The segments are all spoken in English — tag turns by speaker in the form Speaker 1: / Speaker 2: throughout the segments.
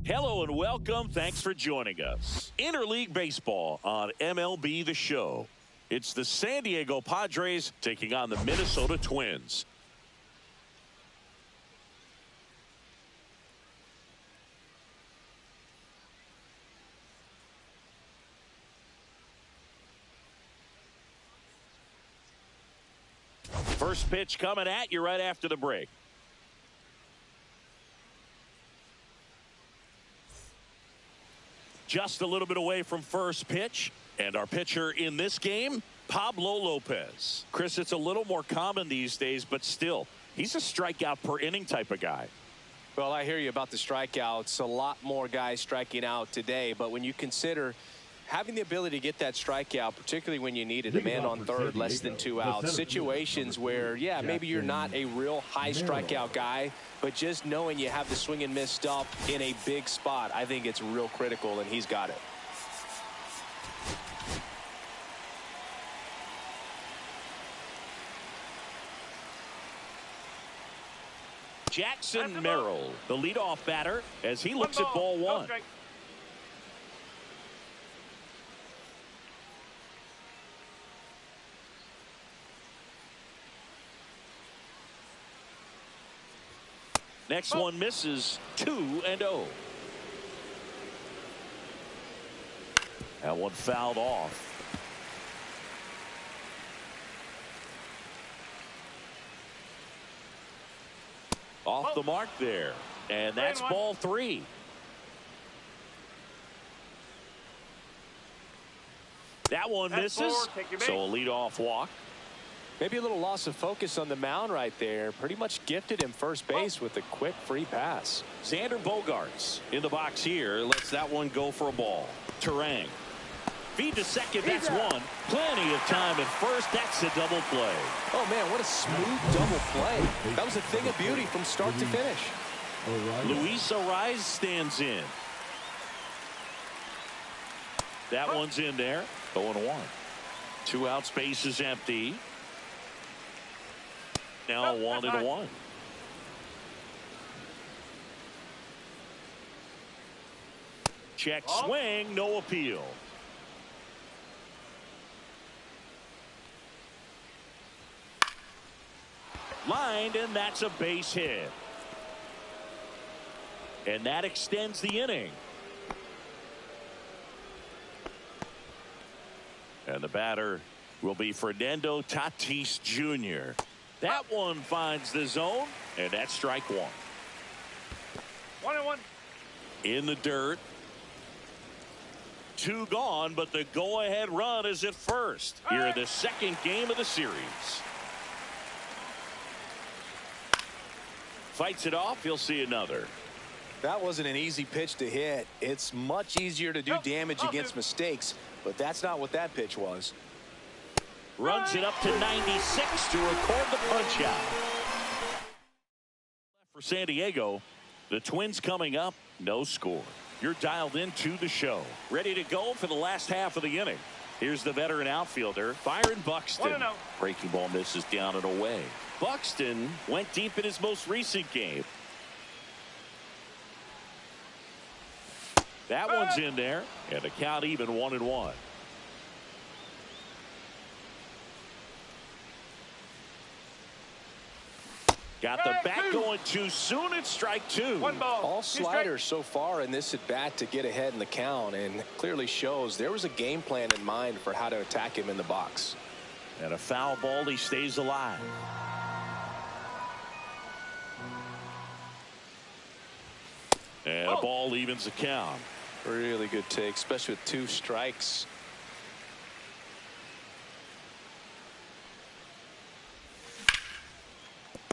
Speaker 1: Hello and welcome. Thanks for joining us. Interleague Baseball on MLB The Show. It's the San Diego Padres taking on the Minnesota Twins. First pitch coming at you right after the break. Just a little bit away from first pitch. And our pitcher in this game, Pablo Lopez. Chris, it's a little more common these days, but still, he's a strikeout per inning type of guy.
Speaker 2: Well, I hear you about the strikeouts. A lot more guys striking out today. But when you consider having the ability to get that strikeout, particularly when you need it, a man on third, less than 2 outs, situations where, yeah, maybe you're not a real high strikeout guy, but just knowing you have the swing and miss stuff in a big spot, I think it's real critical, and he's got it.
Speaker 1: Jackson Merrill, the leadoff batter, as he looks at ball one. Next one misses, 2-0. That one fouled off. Off the mark there. And that's ball 3. That one misses. So a leadoff walk.
Speaker 2: Maybe a little loss of focus on the mound right there. Pretty much gifted him first base with a quick free pass.
Speaker 1: Xander Bogaerts in the box here. Lets that one go for a ball. Terang. Feed to second. That's one. Plenty of time at first. That's a double play.
Speaker 2: Oh, man, what a smooth double play. That was a thing of beauty from start to finish.
Speaker 1: Luis Ariz stands in. That one's in there. 0-1. 2 out, space is empty. Now 1-1. Check swing, no appeal. Lined, and that's a base hit. And that extends the inning. And the batter will be Fernando Tatis Jr. That one finds the zone, and that's strike one.
Speaker 3: 1-1.
Speaker 1: In the dirt. 2 gone, but the go-ahead run is at first. Here in the second game of the series. Fights it off. He'll see another.
Speaker 2: That wasn't an easy pitch to hit. It's much easier to do damage against mistakes, but that's not what that pitch was.
Speaker 1: Runs it up to 96 to record the punch out. For San Diego, the Twins coming up, no score. You're dialed into the show. Ready to go for the last half of the inning. Here's the veteran outfielder, Byron Buxton.
Speaker 3: 1-0.
Speaker 1: Breaking ball misses down and away. Buxton went deep in his most recent game. That one's in there, and the count even 1-1. Got the bat going too soon. It's strike 2.
Speaker 3: 1 ball.
Speaker 2: All sliders so far in this at bat to get ahead in the count, and clearly shows there was a game plan in mind for how to attack him in the box.
Speaker 1: And a foul ball. He stays alive. And a ball evens the count.
Speaker 2: Really good take, especially with 2 strikes.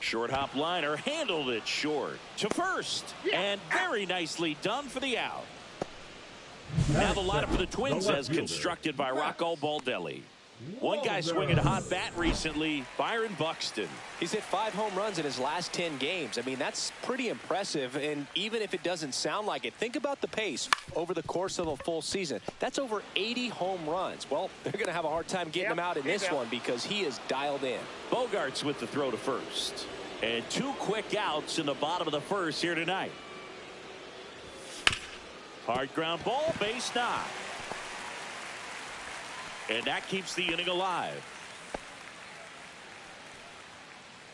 Speaker 1: Short hop liner, handled it short to first, and very nicely done for the out. Now the lineup for the Twins as constructed by Rocco Baldelli. One guy swinging a hot bat recently, Byron Buxton.
Speaker 2: He's hit 5 home runs in his last 10 games. I mean, that's pretty impressive. And even if it doesn't sound like it, think about the pace over the course of a full season. That's over 80 home runs. Well, they're going to have a hard time getting him out in this one because he is dialed in.
Speaker 1: Bogaerts with the throw to first. And 2 quick outs in the bottom of the first here tonight. Hard ground ball, base knock. And that keeps the inning alive.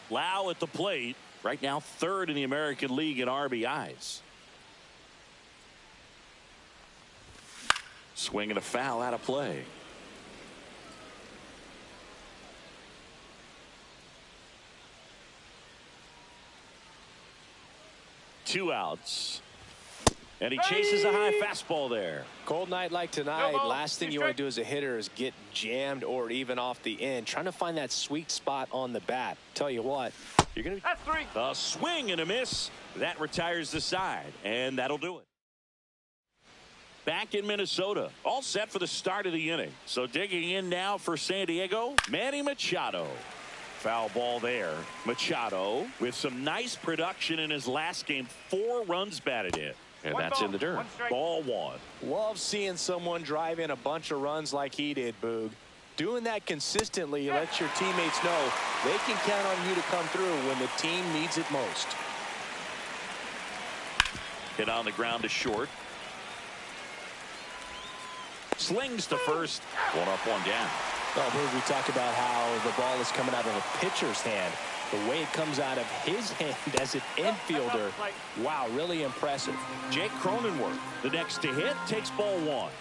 Speaker 1: Lau at the plate. Right now, third in the American League in RBIs. Swing and a foul out of play. Two outs. And he chases a high fastball there.
Speaker 2: Cold night like tonight, last thing you want to do as a hitter is get jammed or even off the end. Trying to find that sweet spot on the bat. Tell you what, you're going to...
Speaker 1: That's three. A swing and a miss. That retires the side, and that'll do it. Back in Minnesota, all set for the start of the inning. So digging in now for San Diego, Manny Machado. Foul ball there. Machado with some nice production in his last game. 4 runs batted in. And that's in the dirt. Ball 1.
Speaker 2: Love seeing someone drive in a bunch of runs like he did, Boog. Doing that consistently lets your teammates know they can count on you to come through when the team needs it most.
Speaker 1: Hit on the ground to short. Slings to first. 1 up, 1 down.
Speaker 2: Oh, Boog, we talked about how the ball is coming out of a pitcher's hand. The way it comes out of his hand as an infielder, wow, really impressive.
Speaker 1: Jake Cronenworth, the next to hit, takes ball 1.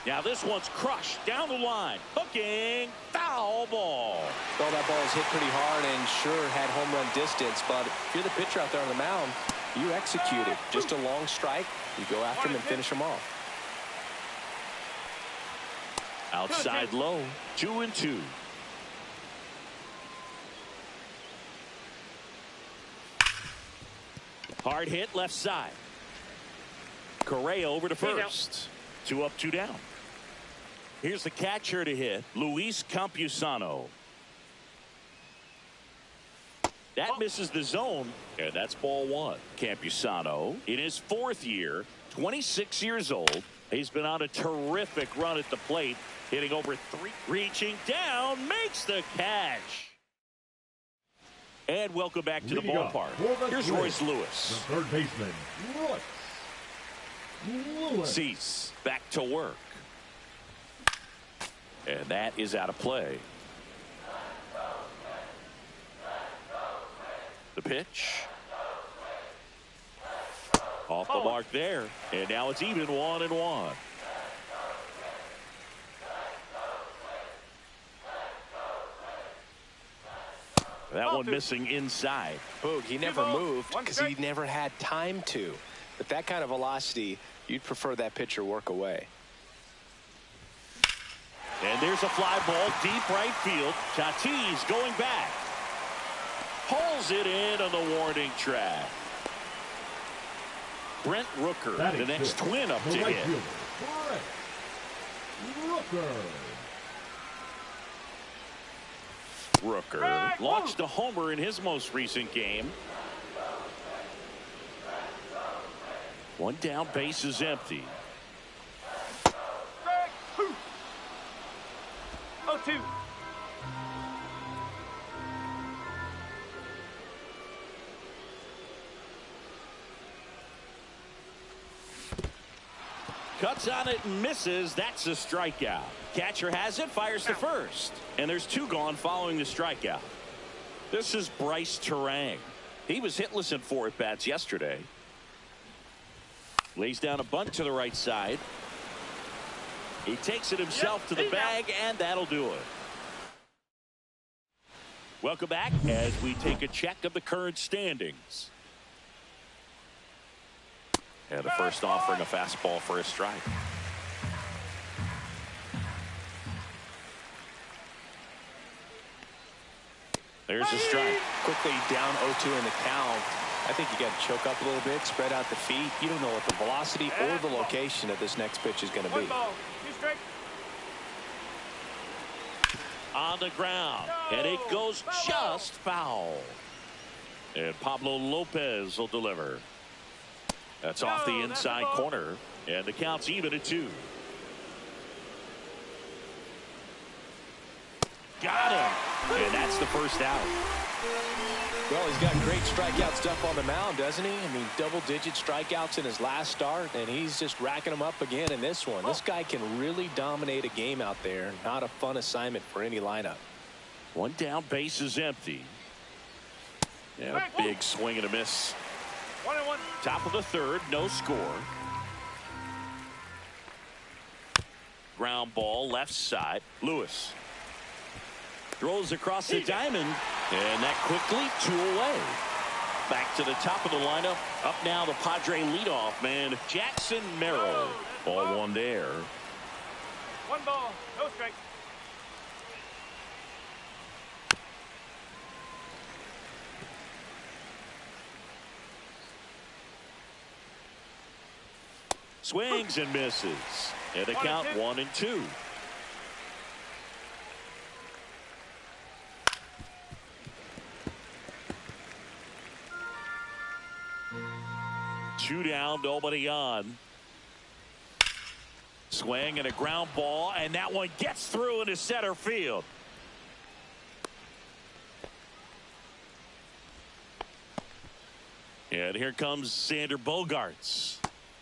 Speaker 1: Now this one's crushed down the line. Hooking, foul ball.
Speaker 2: Well, that ball is hit pretty hard and sure had home run distance, but if you're the pitcher out there on the mound, you execute it. Just a long strike, you go after him and finish him off.
Speaker 1: Outside low, 2-2. Hard hit left side. Correa over to first. 2 up, 2 down. Here's the catcher to hit, Luis Campusano. That misses the zone, and that's ball 1. Campusano in his 4th year, 26 years old. He's been on a terrific run at the plate, hitting over 3. Reaching down, makes the catch. And welcome back to the ballpark. Here's Royce Lewis.
Speaker 3: The third baseman, Royce.
Speaker 1: Cease back to work. And that is out of play. The pitch. Off the mark there. And now it's even 1-1. That one missing inside.
Speaker 2: Boog, he never moved because he never had time to. But that kind of velocity, you'd prefer that pitcher work away.
Speaker 1: And there's a fly ball deep right field. Tatis going back. Pulls it in on the warning track. Brent Rooker, the next twin up to hit. Rooker launched a homer in his most recent game. 1 down, base is empty.
Speaker 4: 0-2.
Speaker 1: Cuts on it and misses. That's a strikeout. Catcher has it, fires to first. And there's 2 gone following the strikeout. This is Bryce Terang. He was hitless in 4 at-bats yesterday. Lays down a bunt to the right side. He takes it himself to the bag, and that'll do it. Welcome back as we take a check of the current standings. And the first offering a fastball for a strike. There's a strike.
Speaker 2: Quickly down 0-2 in the count. I think you got to choke up a little bit, spread out the feet. You don't know what the velocity or the location of this next pitch is going to be.
Speaker 1: On the ground, and it goes just foul. And Pablo Lopez will deliver. That's off the inside corner, and the count's even at 2. Got him, and that's the first out.
Speaker 2: Well, he's got great strikeout stuff on the mound, doesn't he? I mean, double-digit strikeouts in his last start, and he's just racking them up again in this one. This guy can really dominate a game out there. Not a fun assignment for any lineup.
Speaker 1: One down, base is empty. Yeah, big swing and a miss.
Speaker 3: 1-1.
Speaker 1: Top of the third, no score. Ground ball, left side. Lewis throws across the diamond, and that quickly 2 away. Back to the top of the lineup. Up now, the Padre leadoff man, Jackson Merrill. Ball 1 there.
Speaker 3: 1 ball, no strike.
Speaker 1: Swings and misses. And the count 1-2. Two down, nobody on. Swing and a ground ball, and that one gets through into center field. And here comes Sander Bogarts.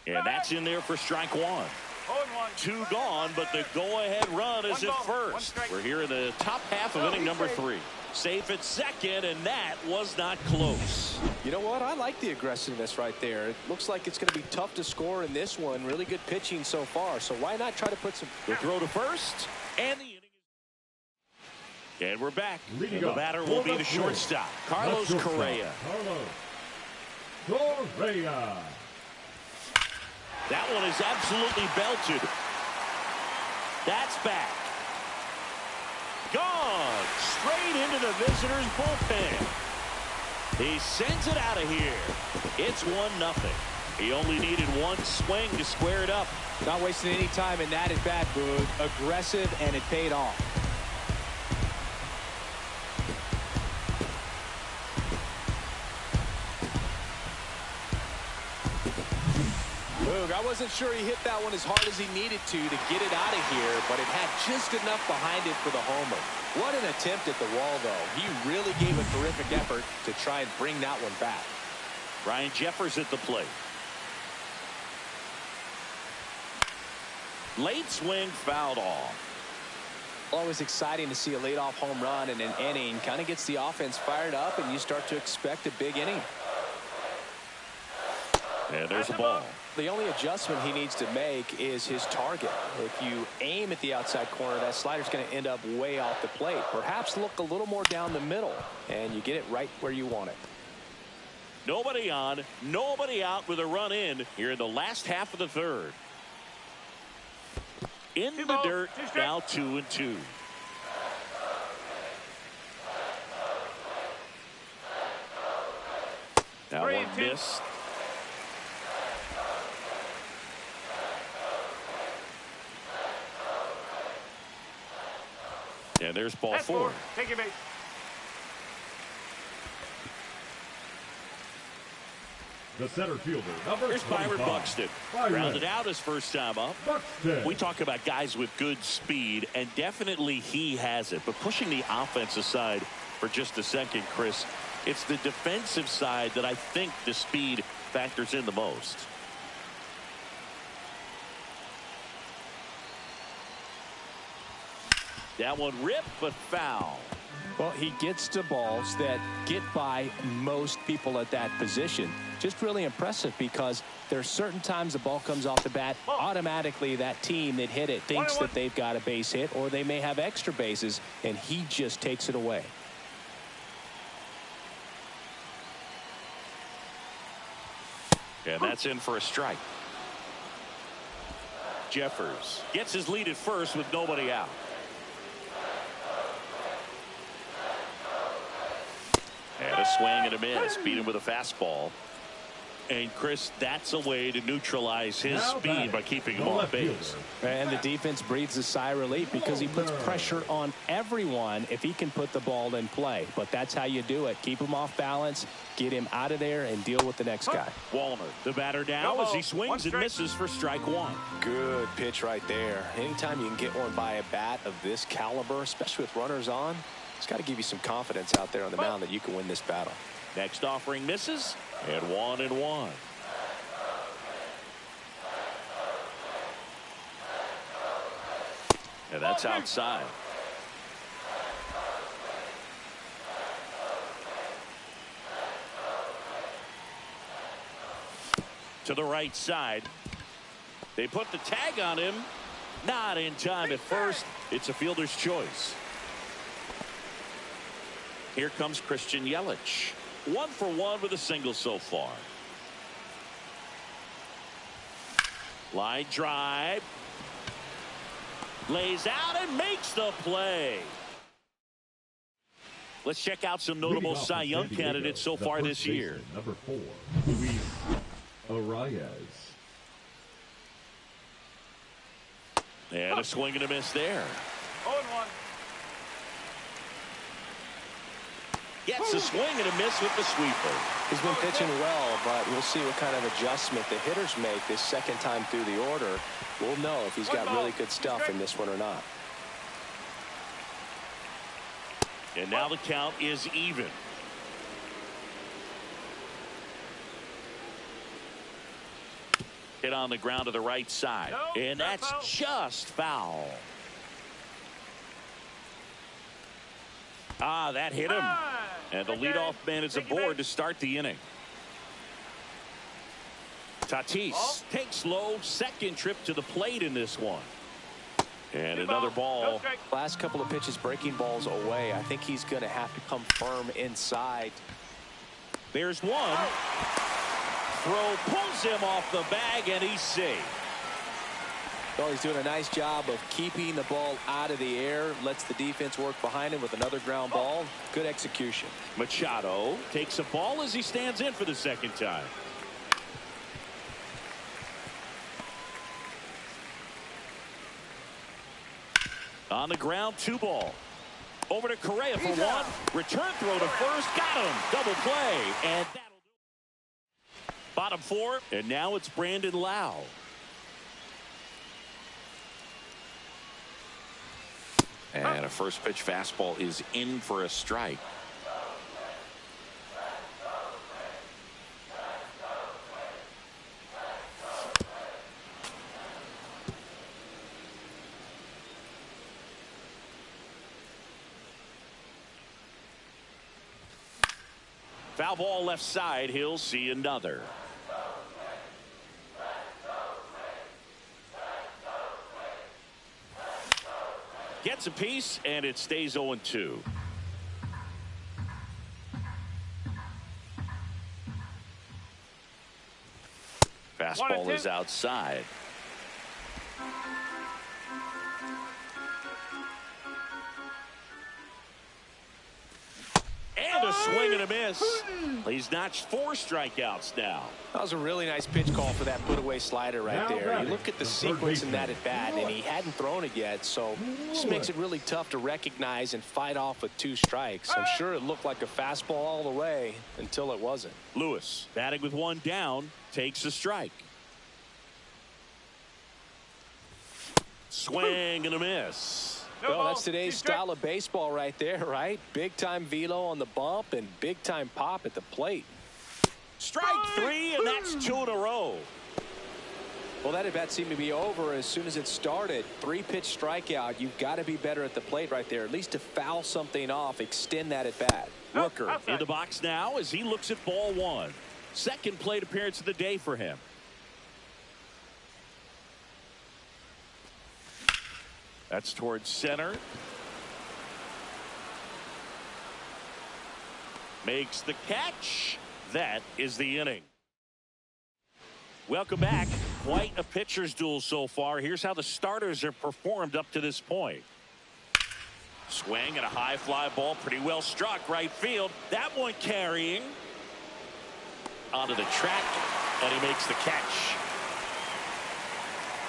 Speaker 1: And that's in there for strike 1. 2 gone, but the go-ahead run is at first. We're here in the top half of inning number 3. Safe at second, and that was not close.
Speaker 2: You know what? I like the aggressiveness right there. It looks like it's going to be tough to score in this one. Really good pitching so far, so why not try to put some...
Speaker 1: The throw to first, and the inning is... And we're back. And the batter will be the shortstop, Carlos Correa. That one is absolutely belted. That's back. Gone. Straight into the visitor's bullpen. He sends it out of here. It's 1-0. He only needed 1 swing to square it up.
Speaker 2: Not wasting any time in that at bat, Boog. Aggressive, and it paid off. I wasn't sure he hit that one as hard as he needed to get it out of here, but it had just enough behind it for the homer. What an attempt at the wall, though. He really gave a terrific effort to try and bring that one back.
Speaker 1: Ryan Jeffers at the plate. Late swing fouled off.
Speaker 2: Always exciting to see a leadoff home run in an inning. Kind of gets the offense fired up, and you start to expect a big inning.
Speaker 1: And there's a ball.
Speaker 2: The only adjustment he needs to make is his target. If you aim at the outside corner, that slider's going to end up way off the plate. Perhaps look a little more down the middle, and you get it right where you want it.
Speaker 1: Nobody on, nobody out with a run in here in the last half of the third. In the dirt, now 2-2. That one missed. And there's ball 4.
Speaker 3: Take your base.
Speaker 4: The center fielder, number
Speaker 1: Here's Byron Buxton. Grounded out his first time up.
Speaker 4: Buxton.
Speaker 1: We talk about guys with good speed, and definitely he has it. But pushing the offense aside for just a second, Chris, it's the defensive side that I think the speed factors in the most. That one ripped, but foul.
Speaker 2: Well, he gets to balls that get by most people at that position. Just really impressive, because there's certain times the ball comes off the bat, automatically that team that hit it thinks that they've got a base hit, or they may have extra bases, and he just takes it away.
Speaker 1: And that's in for a strike. Jeffers gets his lead at first with nobody out. And a swing and a miss. Beat him with a fastball. And Chris, that's a way to neutralize his speed by keeping him on base.
Speaker 2: And the defense breathes a sigh of relief, because he puts pressure on everyone if he can put the ball in play. But that's how you do it. Keep him off balance, get him out of there, and deal with the next guy.
Speaker 1: Wallner, the batter now, as he swings and misses for strike 1.
Speaker 2: Good pitch right there. Anytime you can get one by a bat of this caliber, especially with runners on, It's got to give you some confidence out there on the mound that you can win this battle.
Speaker 1: Next offering misses, and 1-1. And that's outside. To the right side. They put the tag on him. Not in time at first. It's a fielder's choice. Here comes Christian Yelich. 1 for 1 with a single so far. Line drive. Lays out and makes the play. Let's check out some notable Cy Young candidates so far this year.
Speaker 4: Number 4, Luis Arias.
Speaker 1: And a swing and a miss there.
Speaker 3: 0-1.
Speaker 1: Gets a swing and a miss with the sweeper.
Speaker 2: He's been pitching well, but we'll see what kind of adjustment the hitters make this second time through the order. We'll know if he's got really good stuff in this one or not.
Speaker 1: And now the count is even. Hit on the ground to the right side. And that's just foul. Ah, that hit him. And the leadoff man is aboard to start the inning. Tatis takes low, second trip to the plate in this one. And another ball.
Speaker 2: Last couple of pitches breaking balls away. I think he's going to have to come firm inside.
Speaker 1: There's one. Throw pulls him off the bag, and he's safe.
Speaker 2: Well, he's doing a nice job of keeping the ball out of the air. Lets the defense work behind him with another ground ball. Good execution.
Speaker 1: Machado takes a ball as he stands in for the second time. On the ground, 2 ball. Over to Correa for 1. Return throw to first. Got him. Double play. And that'll do it. Bottom 4. And now it's Brandon Lau. And a first pitch fastball is in for a strike. Foul ball left side. He'll see another. Gets a piece, and it stays 0-2. Fastball is outside. And a swing and a miss. He's notched 4 strikeouts now.
Speaker 2: That was a really nice pitch call for that put-away slider right there. You look at the sequence in that at bat, and he hadn't thrown it yet, so this makes it really tough to recognize and fight off with 2 strikes. I'm sure it looked like a fastball all the way until it wasn't.
Speaker 1: Lewis, batting with 1 down, takes a strike. Swing and a miss.
Speaker 2: Well, that's today's style of baseball right there, right? Big-time velo on the bump and big-time pop at the plate.
Speaker 1: Strike 3, and that's 2 in a row.
Speaker 2: Well, that at-bat seemed to be over as soon as it started. 3-pitch strikeout. You've got to be better at the plate right there, at least to foul something off, extend that at-bat.
Speaker 1: Rooker in the box now as he looks at ball 1. Second plate appearance of the day for him. That's towards center. Makes the catch. That is the inning. Welcome back. Quite a pitcher's duel so far. Here's how the starters have performed up to this point. Swing and a high fly ball. Pretty well struck right field. That one carrying. Onto the track. And he makes the catch.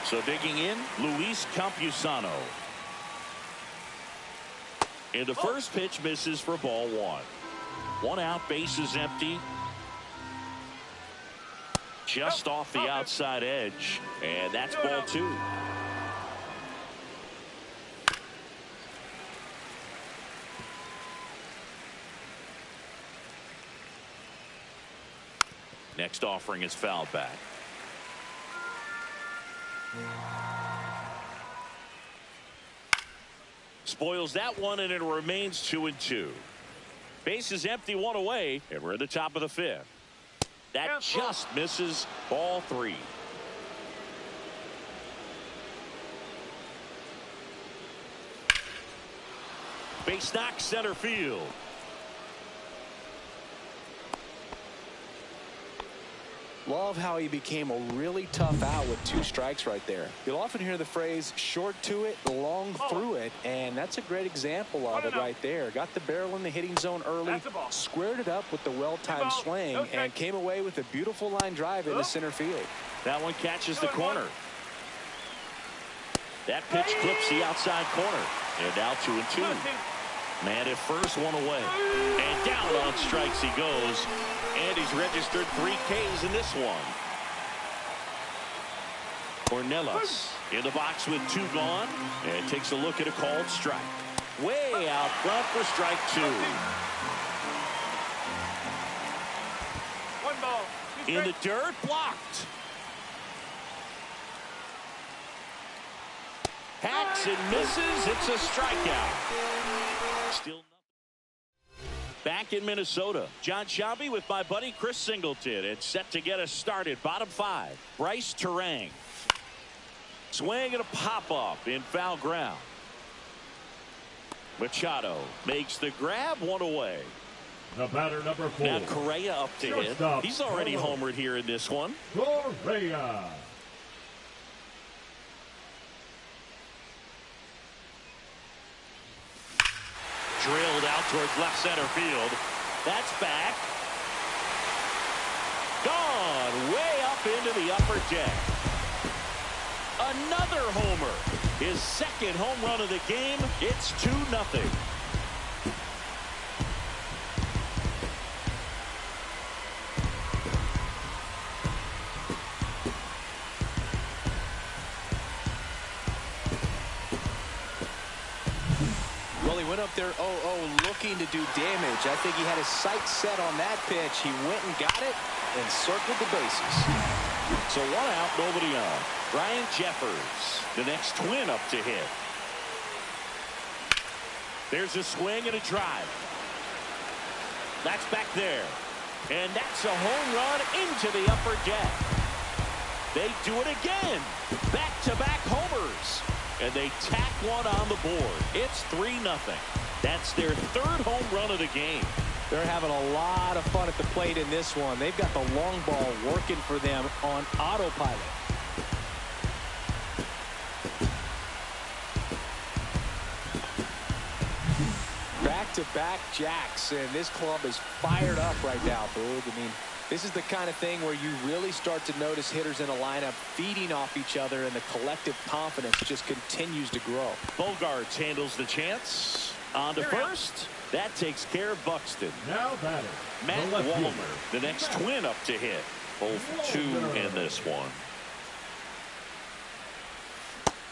Speaker 1: So digging in, Luis Campusano. And the first pitch misses for ball 1. 1 out, base is empty. Just off the outside edge. And that's ball 2. Next offering is fouled back. Spoils that one, and it remains 2-2. Base is empty, one away, and we're at the top of the fifth. That just misses. Ball 3. Base knock, center field.
Speaker 2: Love how he became a really tough out with 2 strikes right there. You'll often hear the phrase short to it, long through it, and that's a great example of it right there. Got the barrel in the hitting zone early, squared it up with the well-timed swing, and came away with a beautiful line drive into center field.
Speaker 1: That one catches the corner. That pitch clips the outside corner. And now 2-2. Man at first, one away. And down on strikes he goes. And he's registered 3 Ks in this one. Ornelas in the box with 2 gone. And takes a look at a called strike. Way out front for strike 2.
Speaker 3: 1 ball. 2
Speaker 1: In the dirt, blocked. Hacks and misses. It's a strikeout. Still nothing. Back in Minnesota, John Shabby with my buddy Chris Singleton. It's set to get us started. Bottom 5. Bryce Terang. Swing and a pop-up in foul ground. Machado makes the grab, 1 away.
Speaker 4: The batter, number 4.
Speaker 1: Now Correa up to hit. He's already homered here in this one.
Speaker 4: Correa.
Speaker 1: Drilled out towards left center field. That's back. Gone way up into the upper deck. Another homer. His second home run of the game. It's 2-0.
Speaker 2: Went up there 0-0 looking to do damage. I think he had his sights set on that pitch. He went and got it and circled the bases.
Speaker 1: So 1 out, nobody on. Ryan Jeffers, the next twin up to hit. There's a swing and a drive. That's back there. And that's a home run into the upper deck. They do it again. Back-to-back homers. And they tack one on the board. It's 3-0. That's their 3rd home run of the game.
Speaker 2: They're having a lot of fun at the plate in this one. They've got the long ball working for them on autopilot. Back-to-back jacks, and this club is fired up right now, Boog. I mean, this is the kind of thing where you really start to notice hitters in a lineup feeding off each other, and the collective confidence just continues to grow.
Speaker 1: Bogarts handles the chance. On to first. That takes care of Buxton.
Speaker 4: Now batter,
Speaker 1: Matt Wallner, the next twin up to hit. 0-2 in this one.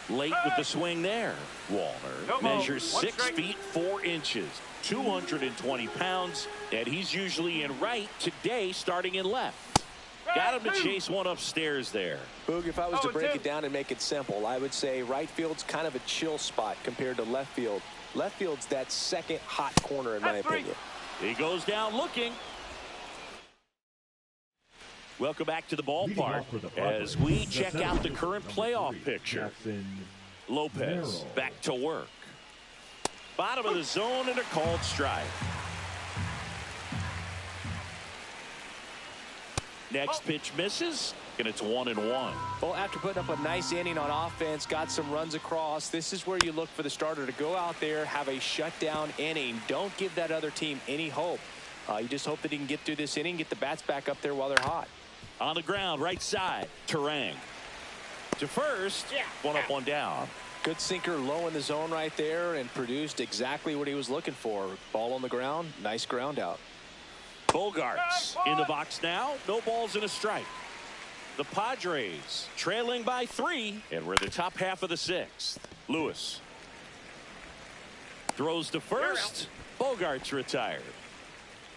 Speaker 1: Late with the swing there. Wallner measures 6 feet 4 inches, 220 pounds, and he's usually in right. Today, starting in left. Got him to chase one upstairs there.
Speaker 2: Boog, if I was to break it down and make it simple, I would say right field's kind of a chill spot compared to left field. Left field's that second hot corner, in my opinion.
Speaker 1: He goes down looking. Welcome back to the ballpark as we check out the current playoff picture. Lopez back to work. Bottom of the zone and a called strike. Next pitch misses, and it's 1-1.
Speaker 2: Well, after putting up a nice inning on offense, got some runs across, this is where you look for the starter to go out there, have a shutdown inning. Don't give that other team any hope. You just hope that he can get through this inning, get the bats back up there while they're hot.
Speaker 1: On the ground, right side, Terang. To first, 1 up, 1 down.
Speaker 2: Good sinker low in the zone right there and produced exactly what he was looking for. Ball on the ground, nice ground out.
Speaker 1: Bogarts in the box now, no balls and a strike. The Padres trailing by 3, and we're in the top half of the 6th. Lewis throws to first. Bogarts retired.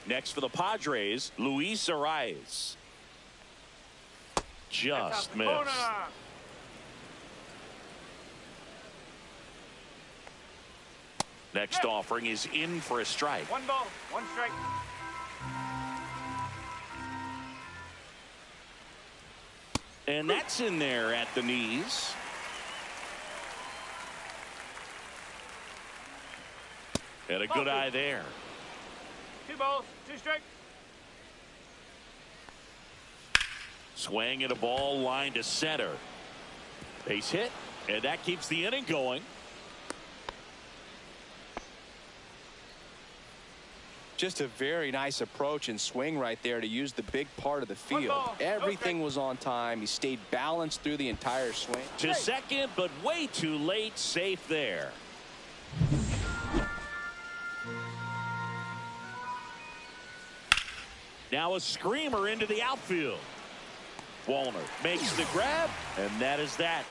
Speaker 1: Next for the Padres, Luis Arias. just missed. Next offering is in for a strike.
Speaker 3: 1 ball, 1 strike.
Speaker 1: And that's in there at the knees. And a good eye there.
Speaker 3: 2 balls, 2 strikes.
Speaker 1: Swing at a ball line to center. Base hit, and that keeps the inning going.
Speaker 2: Just a very nice approach and swing right there to use the big part of the field. Everything was on time. He stayed balanced through the entire swing.
Speaker 1: To second, but way too late. Safe there. Now a screamer into the outfield. Wallner makes the grab, and that is that.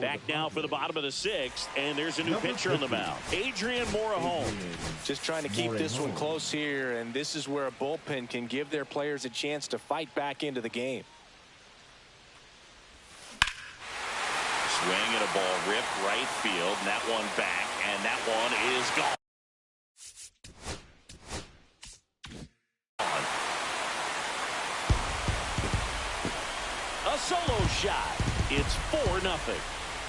Speaker 1: Back now for the bottom of the 6th, and there's a new pitcher on the mound. Adrian Morejon.
Speaker 2: Just trying to keep this one close here, and this is where a bullpen can give their players a chance to fight back into the game.
Speaker 1: Swing and a ball ripped right field, and that one back, and that one is gone. A solo shot. It's 4-0.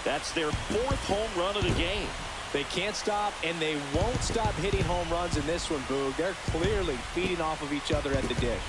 Speaker 1: That's their 4th home run of the game.
Speaker 2: They can't stop, and they won't stop hitting home runs in this one, Boog. They're clearly feeding off of each other at the dish.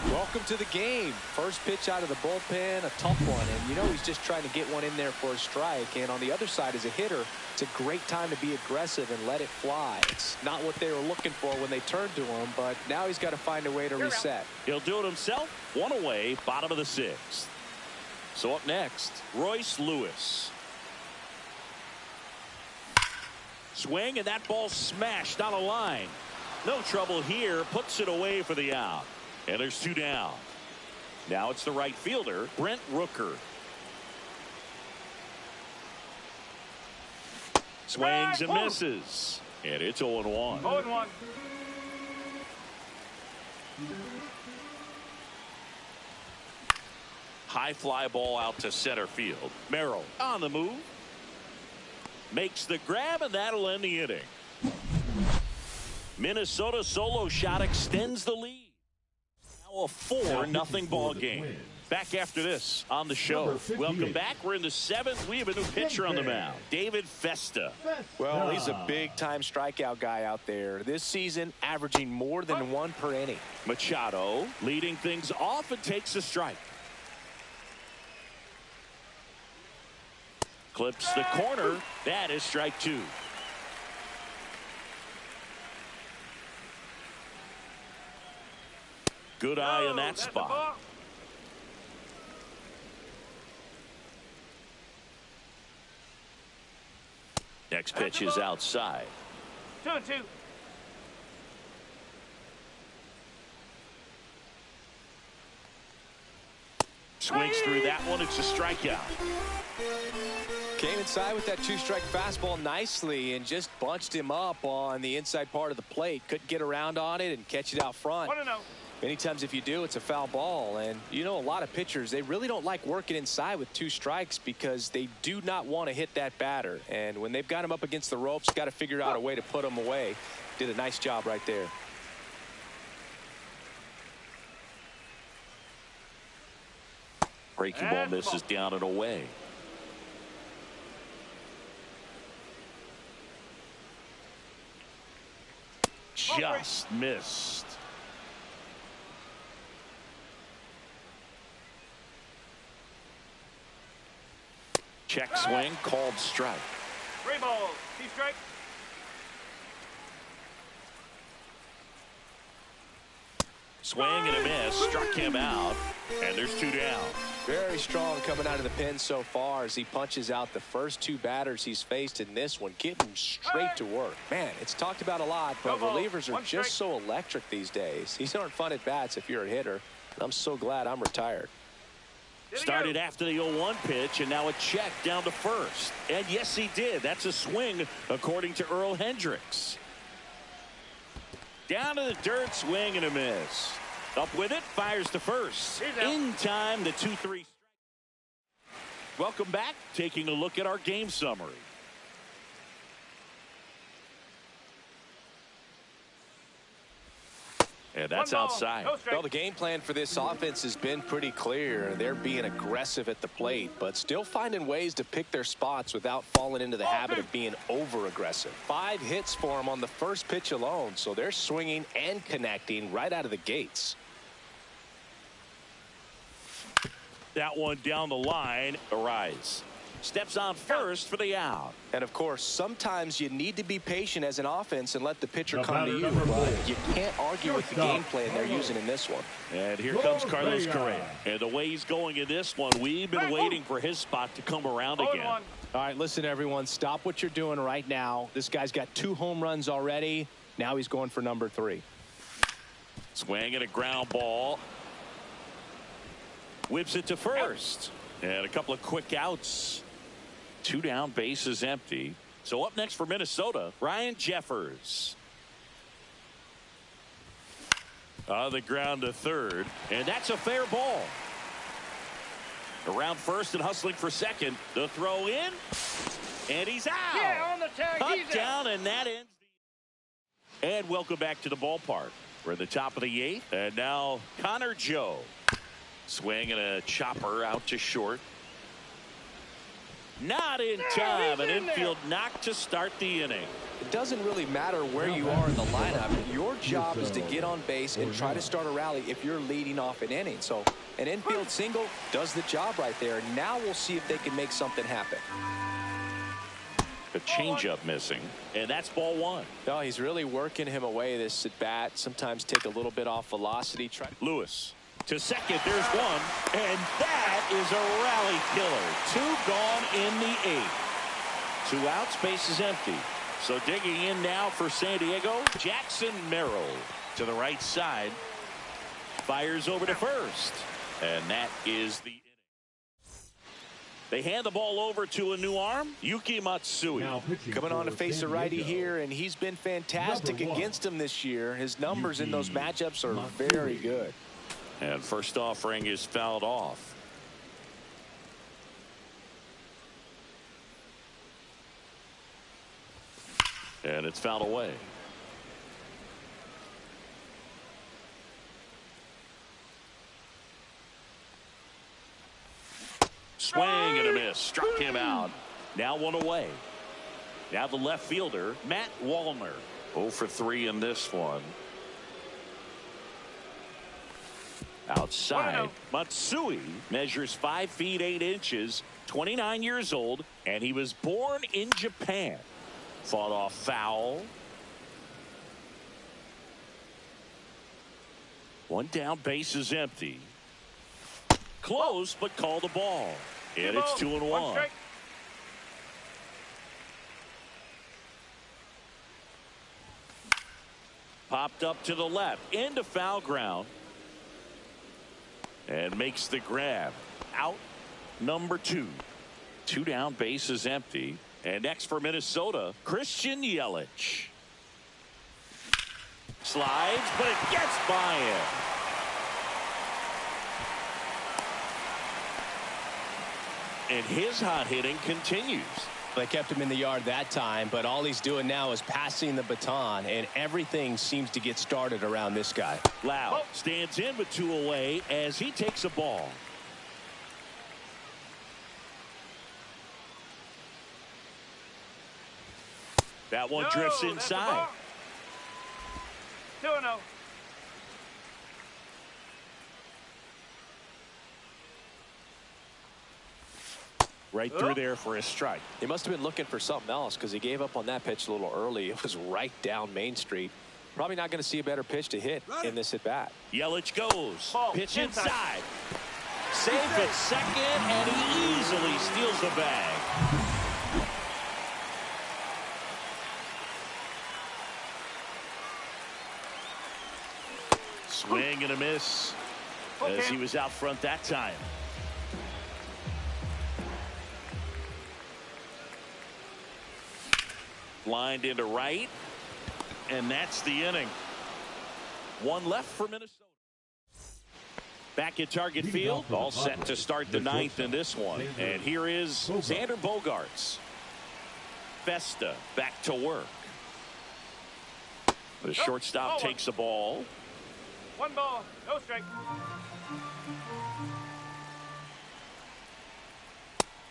Speaker 2: Welcome to the game. First pitch out of the bullpen, a tough one. And you know he's just trying to get one in there for a strike. And on the other side, as a hitter, it's a great time to be aggressive and let it fly. It's not what they were looking for when they turned to him, but now he's got to find a way to reset.
Speaker 1: He'll do it himself. 1 away, bottom of the 6th. So up next, Royce Lewis. Swing, and that ball smashed on a line. No trouble here. Puts it away for the out. And there's 2 down. Now it's the right fielder, Brent Rooker. Swings and misses. And it's 0-1.
Speaker 3: 0-1.
Speaker 1: High fly ball out to center field. Merrill on the move. Makes the grab, and that'll end the inning. Minnesota solo shot extends the lead. Now a 4-0 ball game. Back after this on the show. Welcome back. We're in the 7th. We have a new pitcher on the mound, David Festa.
Speaker 2: Well, he's a big-time strikeout guy out there. This season, averaging more than 1 per inning.
Speaker 1: Machado leading things off and takes a strike. Clips the corner. That is strike 2. Good eye in that spot. Next pitch is outside.
Speaker 3: 2-2.
Speaker 1: Swings through that one. It's a strikeout.
Speaker 2: Came inside with that 2-strike fastball nicely and just bunched him up on the inside part of the plate. Couldn't get around on it and catch it out front.
Speaker 3: 1-0.
Speaker 2: Many times if you do, it's a foul ball. And you know, a lot of pitchers, they really don't like working inside with 2 strikes because they do not want to hit that batter. And when they've got him up against the ropes, got to figure out a way to put him away. Did a nice job right there.
Speaker 1: Breaking ball misses down and away. Just missed. Check swing, called strike.
Speaker 3: 3 balls, 2 strikes.
Speaker 1: Swing and a miss, struck him out, and there's 2 down.
Speaker 2: Very strong coming out of the pen so far as he punches out the first 2 batters he's faced in this one, getting straight to work. Man, it's talked about a lot, but relievers are just so electric these days. These aren't fun at bats if you're a hitter. I'm so glad I'm retired.
Speaker 1: Started after the 0-1 pitch, and now a check down to first. And yes, he did. That's a swing, according to Earl Hendricks. Down to the dirt, swing and a miss. Up with it, fires to first. In time, the 2-3. Welcome back. Taking a look at our game summary. And that's outside.
Speaker 2: Well, the game plan for this offense has been pretty clear. They're being aggressive at the plate, but still finding ways to pick their spots without falling into the habit of being over-aggressive. 5 hits for them on the first pitch alone, so they're swinging and connecting right out of the gates.
Speaker 1: That one down the line. Arise. Steps on first for the out.
Speaker 2: And, of course, sometimes you need to be patient as an offense and let the pitcher come to you. But you can't argue with the game plan they're using in this one.
Speaker 1: And here comes Carlos Correa. And the way he's going in this one, we've been waiting for his spot to come around again.
Speaker 2: All right, listen, everyone. Stop what you're doing right now. This guy's got 2 home runs already. Now he's going for number 3.
Speaker 1: Swing and a ground ball. Whips it to first. And a couple of quick outs. 2 down, bases empty. So up next for Minnesota, Ryan Jeffers. The ground to third, and that's a fair ball. Around first and hustling for second. The throw in, and he's out.
Speaker 3: Yeah, on the tag.
Speaker 1: Up, down, and that ends. And welcome back to the ballpark. We're at the top of the 8th, and now Connor Joe. Swing and a chopper out to short. Not in time. An infield knock to start the inning.
Speaker 2: It doesn't really matter where you are in the lineup. Your job is to get on base and try to start a rally if you're leading off an inning. So an infield single does the job right there. Now we'll see if they can make something happen.
Speaker 1: A changeup missing, and that's ball 1.
Speaker 2: No, he's really working him away this at bat. Sometimes take a little bit off velocity.
Speaker 1: Lewis. To second, there's one, and that is a rally killer. 2 gone in the 8th. 2 outs, base is empty. So digging in now for San Diego, Jackson Merrill to the right side. Fires over to first, and that is the inning. They hand the ball over to a new arm, Yuki Matsui.
Speaker 2: Coming on to face a righty here, and he's been fantastic against him this year. His numbers in those matchups are very good.
Speaker 1: And first offering is fouled off. And it's fouled away. Swing and a miss. Struck him out. Now 1 away. Now the left fielder, Matt Wallner. 0 for 3 in this one. Outside, Matsui measures 5 feet 8 inches, 29 years old, and he was born in Japan. Fought off foul. 1 down, base is empty. Close, but called a ball. And it's 2-1. Popped up to the left, into foul ground. And makes the grab. Out number 2. 2 down, base is empty. And next for Minnesota, Christian Yelich. Slides, but it gets by him. And his hot hitting continues.
Speaker 2: They kept him in the yard that time, but all he's doing now is passing the baton, and everything seems to get started around this guy.
Speaker 1: Loud stands in with 2 away as he takes a ball. That one drifts inside.
Speaker 3: 2-0.
Speaker 1: Right through there for a strike.
Speaker 2: He must have been looking for something else because he gave up on that pitch a little early. It was right down Main Street. Probably not going to see a better pitch to hit in this at bat.
Speaker 1: Yelich goes. Pitch inside. Safe at second, and he easily steals the bag. Swing and a miss as he was out front that time. Lined into right. And that's the inning. One left for Minnesota. Back at Target Field, all set to start the ninth in this one. And here is Xander Bogaerts. Festa back to work. The shortstop takes the ball.
Speaker 3: 1 ball, no strike.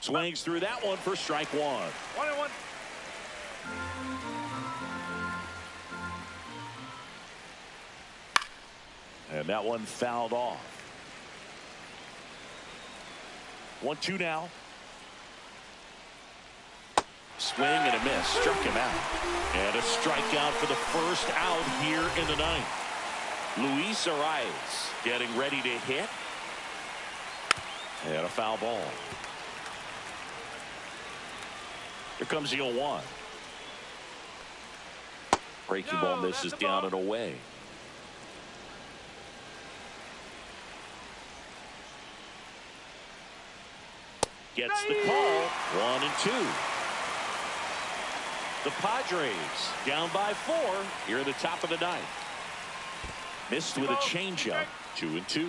Speaker 1: Swings through that one for strike one.
Speaker 3: 1-1.
Speaker 1: And that one fouled off. 1-2 now. Swing and a miss. Struck him out. And a strikeout for the first out here in the ninth. Luis Arias getting ready to hit. And a foul ball. Here comes the 0-1. Breaking ball misses down and away. Gets the call. 1-2. The Padres down by 4 here at the top of the ninth. Missed with a changeup. 2-2.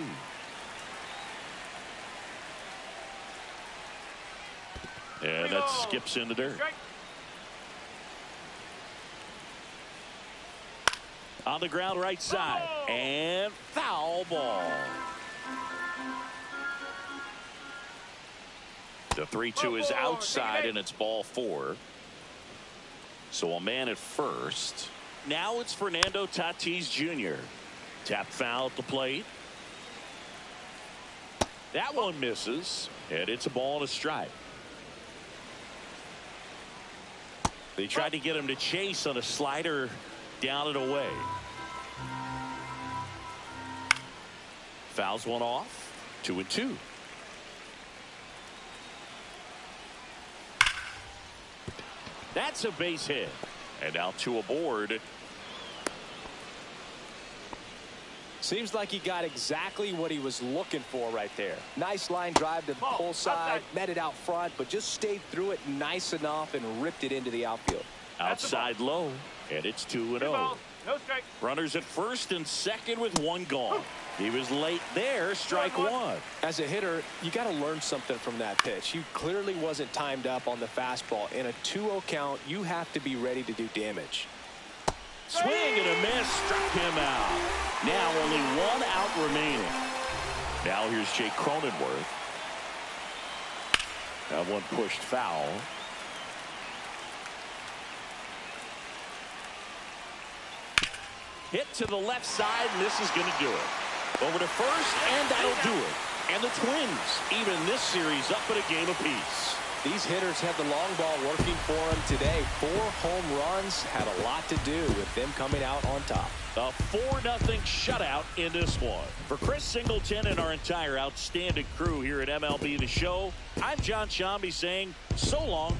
Speaker 1: And that skips in the dirt. On the ground right side. And foul ball. The 3-2 is outside and it's ball 4. So a man at first. Now it's Fernando Tatis Jr. Tap foul at the plate. That one misses. And it's a ball and a strike. They tried to get him to chase on a slider down and away. Fouls one off. 2-2. That's a base hit. And now 2 aboard.
Speaker 2: Seems like he got exactly what he was looking for right there. Nice line drive to the pull side, met it out front, but just stayed through it nice enough and ripped it into the outfield.
Speaker 1: Outside low, and it's 2-0.
Speaker 3: No strike.
Speaker 1: Runners at first and second with 1 gone. He was late there, strike 1.
Speaker 2: As a hitter, you got to learn something from that pitch. He clearly wasn't timed up on the fastball. In a 2-0 count, you have to be ready to do damage.
Speaker 1: Swing and a miss, struck him out. Now only 1 out remaining. Now here's Jake Cronenworth. That one pushed foul. Hit to the left side, and this is going to do it. Over to first, and that'll do it. And the Twins even this series up at a game apiece.
Speaker 2: These hitters have the long ball working for them today. 4 home runs had a lot to do with them coming out on top.
Speaker 1: A 4-0 shutout in this one. For Chris Singleton and our entire outstanding crew here at MLB The Show, I'm John Shambi saying so long.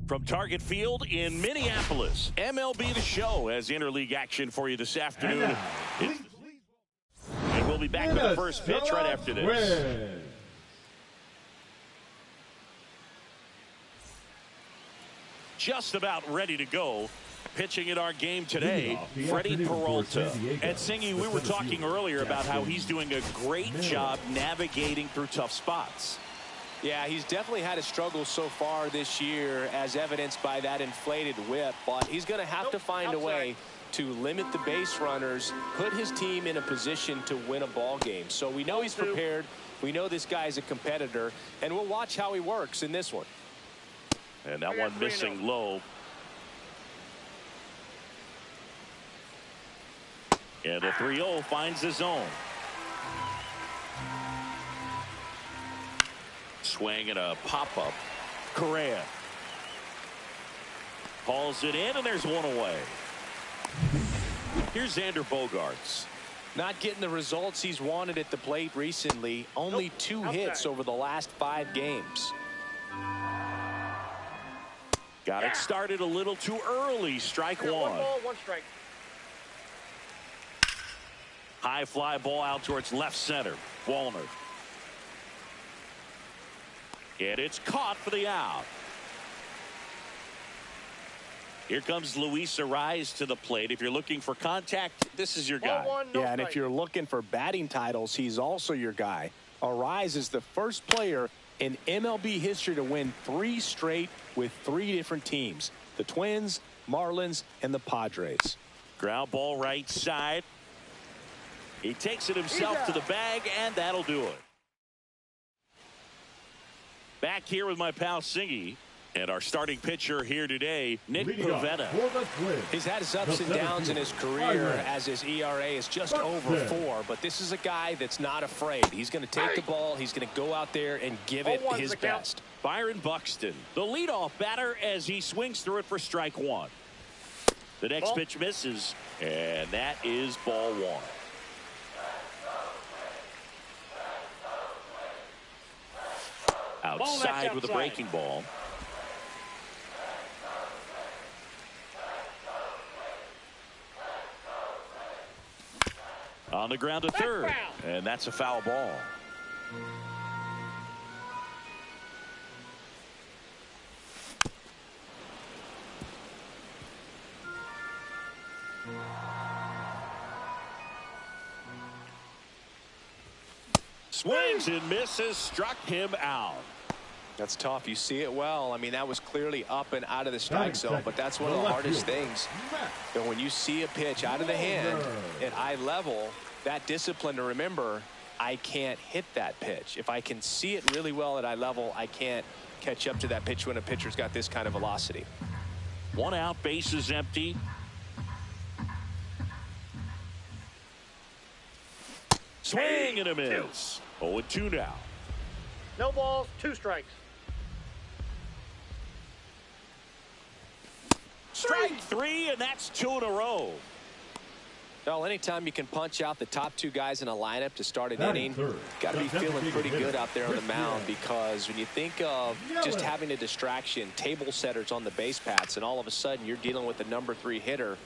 Speaker 1: From Target Field in Minneapolis, MLB The Show has interleague action for you this afternoon. And we'll be back with the first pitch right after this. just about ready to go. Pitching in our game today, Freddie Peralta. And Singy, we were talking earlier about how he's doing a great job navigating through tough spots.
Speaker 2: Yeah, he's definitely had a struggle so far this year, as evidenced by that inflated whip. But he's going to have to find a way to limit the base runners, put his team in a position to win a ball game. So we know he's prepared. We know this guy's a competitor, and we'll watch how he works in this one.
Speaker 1: And that one missing low. And the 3-0 finds his own. Swing and a pop-up. Correa hauls it in, and there's one away. Here's Xander Bogaerts.
Speaker 2: Not getting the results he's wanted at the plate recently. Only 2 hits over the last 5 games.
Speaker 1: Got it started a little too early. Strike 1.
Speaker 3: 1 ball, 1 strike.
Speaker 1: High fly ball out towards left center. Wallner. And it's caught for the out. Here comes Luis Arraez to the plate. If you're looking for contact, this is your guy.
Speaker 2: Yeah, and if you're looking for batting titles, he's also your guy. Arraez is the first player in MLB history to win 3 straight with 3 different teams. The Twins, Marlins, and the Padres.
Speaker 1: Ground ball right side. He takes it himself to the bag, and that'll do it. Back here with my pal Singy. And our starting pitcher here today, Nick Pivetta.
Speaker 2: He's had his ups and downs in his career, as his ERA is just over 4. But this is a guy that's not afraid. He's going to take the ball. He's going to go out there and give it his best.
Speaker 1: Byron Buxton, the leadoff batter, as he swings through it for strike 1. The next pitch misses, and that is ball 1. Outside with a breaking ball. On the ground to third, and that's a foul ball. Swings and misses, struck him out.
Speaker 2: That's tough. You see it well. I mean, that was clearly up and out of the strike zone, but that's one of the hardest things. And when you see a pitch out of the hand at eye level, that discipline to remember, I can't hit that pitch. If I can see it really well at eye level, I can't catch up to that pitch when a pitcher's got this kind of velocity.
Speaker 1: 1 out, bases empty. Swing and a miss. 0-2 now.
Speaker 3: No balls, 2 strikes.
Speaker 1: Strike 3, and that's 2 in a row.
Speaker 2: Well, anytime you can punch out the top 2 guys in a lineup to start an inning, got to be feeling pretty good out there on the mound, because when you think of just having a distraction, table setters on the base paths, and all of a sudden you're dealing with the number 3 hitter,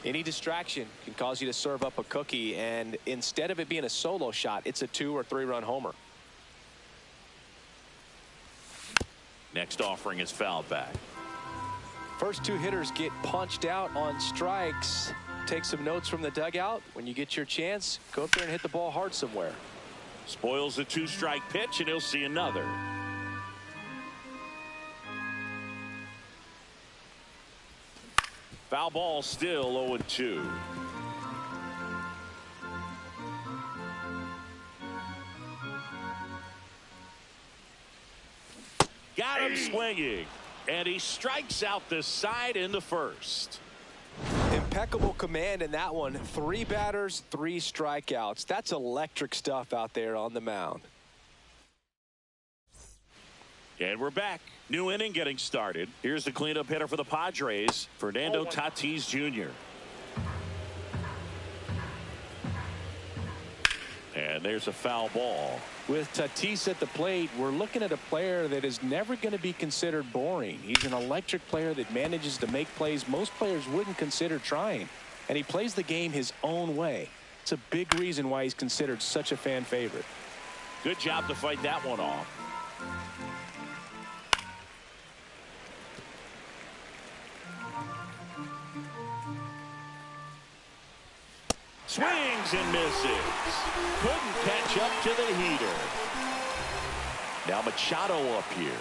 Speaker 2: any distraction can cause you to serve up a cookie, and instead of it being a solo shot, it's a 2 or 3 run homer.
Speaker 1: Next offering is fouled back.
Speaker 2: First 2 hitters get punched out on strikes. Take some notes from the dugout. When you get your chance, go up there and hit the ball hard somewhere.
Speaker 1: Spoils the 2-strike pitch, and he'll see another. Foul ball, still 0-2. Got him swinging, and he strikes out the side in the first.
Speaker 2: Impeccable command in that one. 3 batters, 3 strikeouts. That's electric stuff out there on the mound.
Speaker 1: And we're back. New inning getting started. Here's the cleanup hitter for the Padres, Fernando Tatis Jr. And there's a foul ball.
Speaker 2: With Tatis at the plate, we're looking at a player that is never going to be considered boring. He's an electric player that manages to make plays most players wouldn't consider trying. And he plays the game his own way. It's a big reason why he's considered such a fan favorite.
Speaker 1: Good job to fight that one off. Swings and misses. Couldn't catch up to the heater. Now Machado up here.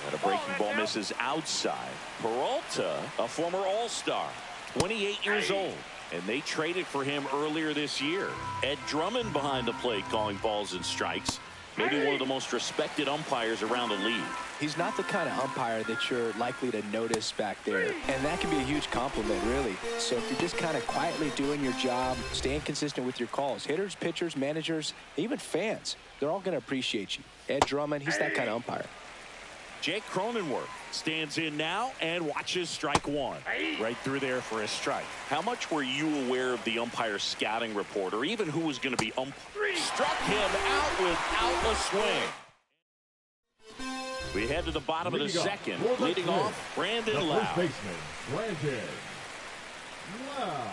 Speaker 1: And a breaking ball misses outside. Peralta, a former All-Star, 28 years old. And they traded for him earlier this year. Ed Drummond behind the plate calling balls and strikes. Maybe one of the most respected umpires around the league.
Speaker 2: He's not the kind of umpire that you're likely to notice back there. And that can be a huge compliment, really. So if you're just kind of quietly doing your job, staying consistent with your calls, hitters, pitchers, managers, even fans, they're all going to appreciate you. Ed Drummond, he's that kind of umpire.
Speaker 1: Jake Cronenworth stands in now and watches strike one. Right through there for a strike. How much were you aware of the umpire's scouting report, or even who was going to be umpire? Struck him out without a swing. We head to the bottom of the second. Leading off, Brandon Lau.
Speaker 4: First baseman, Brandon Lau.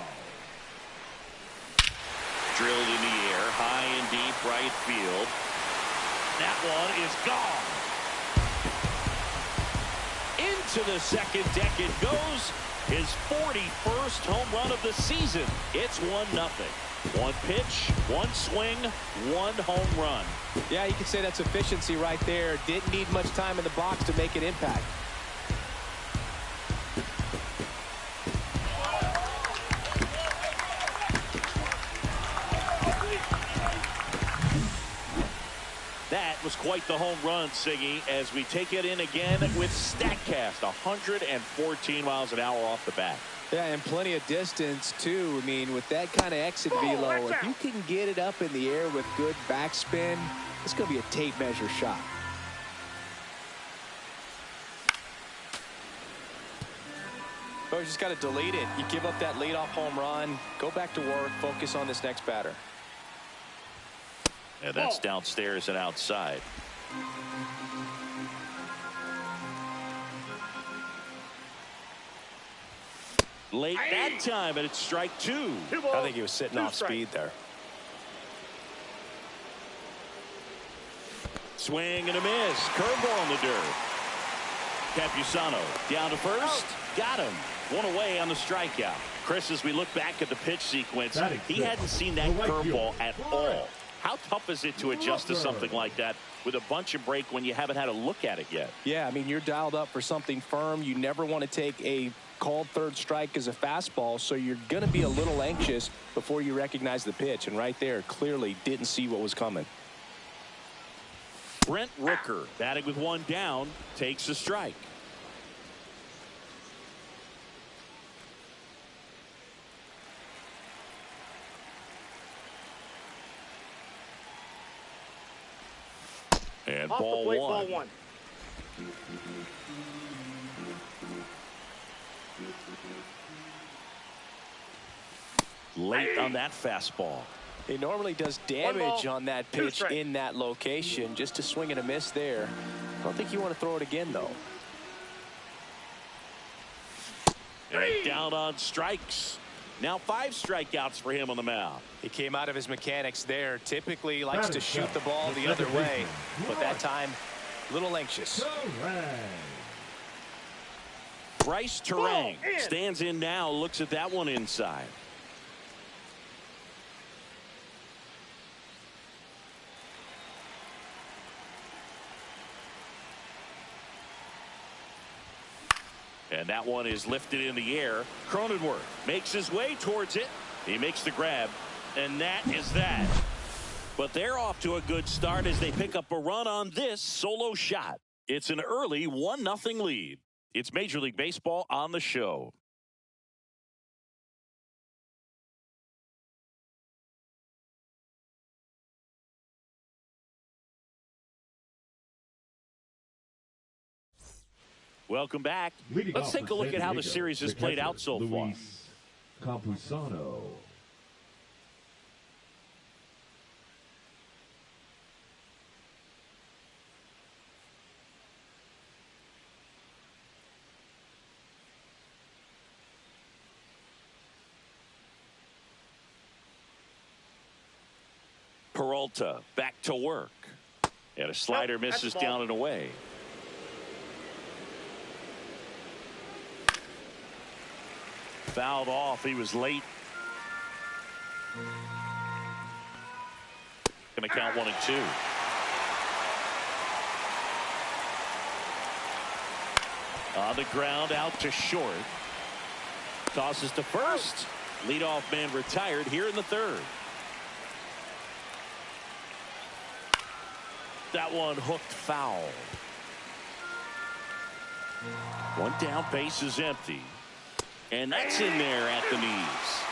Speaker 1: Drilled in the air, high and deep right field. That one is gone. Into the second deck it goes. His 41st home run of the season. It's 1-0. One pitch, one swing, one home run.
Speaker 2: Yeah, you could say that's efficiency right there. Didn't need much time in the box to make an impact.
Speaker 1: That was quite the home run, Siggy, as we take it in again with StatCast. 114 miles an hour off the bat.
Speaker 2: Yeah, and plenty of distance, too. I mean, with that kind of exit velo, if you can get it up in the air with good backspin, it's going to be a tape measure shot. But you just got to delete it. You give up that leadoff home run, go back to work, focus on this next batter.
Speaker 1: Yeah, that's downstairs and outside. Late that time, and it's strike two.
Speaker 2: I think he was sitting off speed there.
Speaker 1: Swing and a miss. Curveball in the dirt. Campusano down to first. Got him. One away on the strikeout. Chris, as we look back at the pitch sequence, he hadn't seen that curveball at all. How tough is it to adjust to something like that with a bunch of break when you haven't had a look at it yet?
Speaker 2: Yeah, I mean, you're dialed up for something firm. You never want to take a called third strike as a fastball, so you're going to be a little anxious before you recognize the pitch. And right there, clearly didn't see what was coming.
Speaker 1: Brent Rooker, batting with one down, takes a strike. And ball one. Late on that fastball.
Speaker 2: He normally does damage on that pitch in that location. Just a swing and a miss there. I don't think you want to throw it again, though.
Speaker 1: And down on strikes. Now 5 strikeouts for him on the mound.
Speaker 2: He came out of his mechanics there. Typically likes to shoot the ball the other way, but that time a little anxious.
Speaker 1: Bryce Terang stands in now, looks at that one inside. And that one is lifted in the air. Cronenworth makes his way towards it. He makes the grab, and that is that. But they're off to a good start as they pick up a run on this solo shot. It's an early 1-0 lead. It's Major League Baseball on the show. Welcome back. Let's take a look at how the series has played out so far.
Speaker 4: Campusano.
Speaker 1: Peralta back to work. And a slider misses down and away. Fouled off. He was late. Going to count 1 and 2. On the ground, out to short. Tosses to first. Leadoff man retired here in the third. That one hooked foul. One down, base is empty. And that's in there at the knees.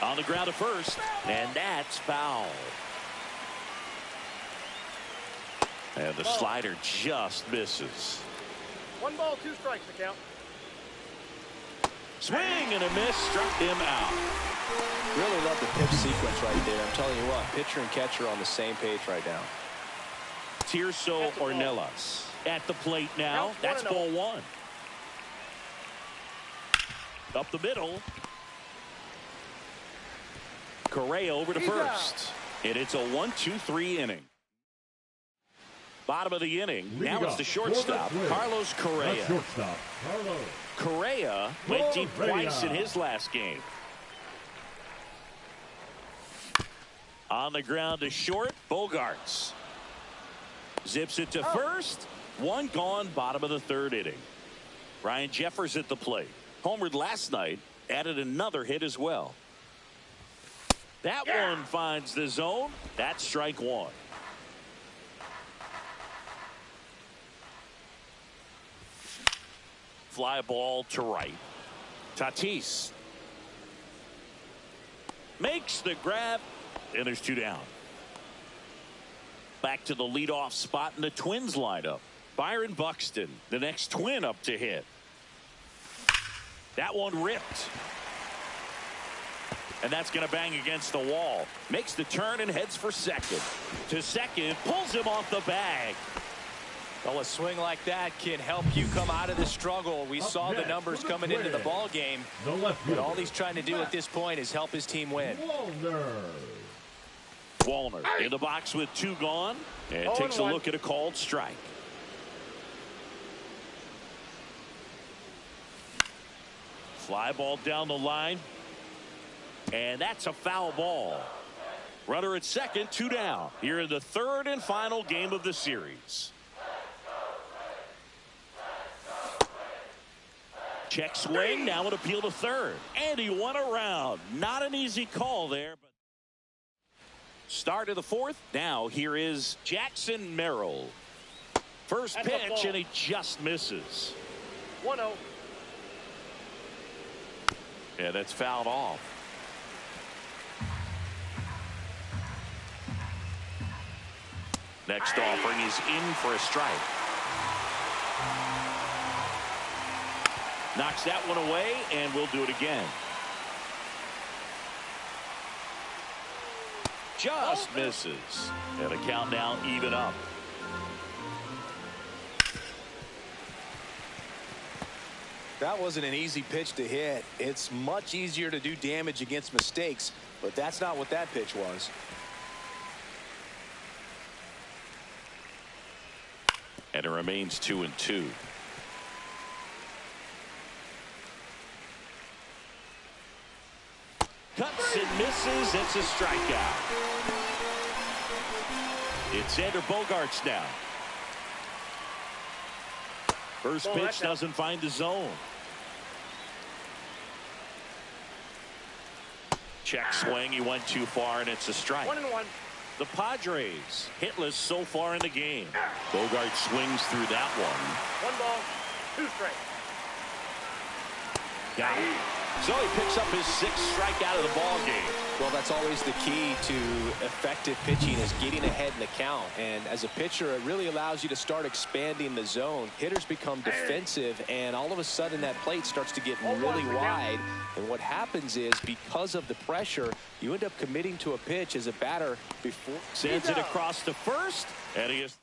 Speaker 1: On the ground to first. And that's foul. And the slider just misses.
Speaker 3: 1 ball, 2 strikes to count.
Speaker 1: Swing and a miss, struck him out.
Speaker 2: Really love the pitch sequence right there. I'm telling you what, pitcher and catcher on the same page right now.
Speaker 1: Tirso Ornelas at the plate now. That's ball 1. Up the middle. Correa over to first. And it's a 1-2-3 inning. Bottom of the inning. Now it's the shortstop, Carlos Correa. Correa went deep twice in his last game. On the ground to short, Bogaerts. Zips it to first. 1 gone, bottom of the 3rd inning. Ryan Jeffers at the plate. Homered last night, added another hit as well. That one finds the zone. That's strike 1. Fly ball to right. Tatis makes the grab, and there's 2 down. Back to the leadoff spot in the Twins lineup. Byron Buxton, the next Twin up to hit. That one ripped. And that's going to bang against the wall. Makes the turn and heads for second. To second, pulls him off the bag.
Speaker 2: Well, a swing like that can help you come out of the struggle. We saw the numbers coming into the ball game. But all he's trying to do at this point is help his team win.
Speaker 1: Wallner in the box with 2 gone. And takes a look at a called strike. Fly ball down the line. And that's a foul ball. Runner at second, 2 down. Here in the 3rd and final game of the series. Check swing, now an appeal to 3rd. And he won around. Not an easy call there. But start of the 4th. Now here is Jackson Merrill. First pitch, and he just misses.
Speaker 3: 1-0.
Speaker 1: Yeah, that's fouled off. Next offering is in for a strike. Knocks that one away, and we'll do it again. Just misses. And the count now even up.
Speaker 2: That wasn't an easy pitch to hit. It's much easier to do damage against mistakes, but that's not what that pitch was.
Speaker 1: And it remains 2-2. Cuts and misses. It's a strikeout. It's Xander Bogaerts now. First pitch doesn't find the zone. Check swing. He went too far, and it's a strike.
Speaker 3: 1-1.
Speaker 1: The Padres hitless so far in the game. Bogaerts swings through that one.
Speaker 3: 1 ball, 2 strikes.
Speaker 1: Got it. So he picks up his 6th strikeout of the ball game.
Speaker 2: Well, that's always the key to effective pitching, is getting ahead in the count. And as a pitcher, it really allows you to start expanding the zone. Hitters become defensive, and all of a sudden that plate starts to get really wide. And what happens is, because of the pressure, you end up committing to a pitch as a batter before.
Speaker 1: Sends it across to first, and he is thrown.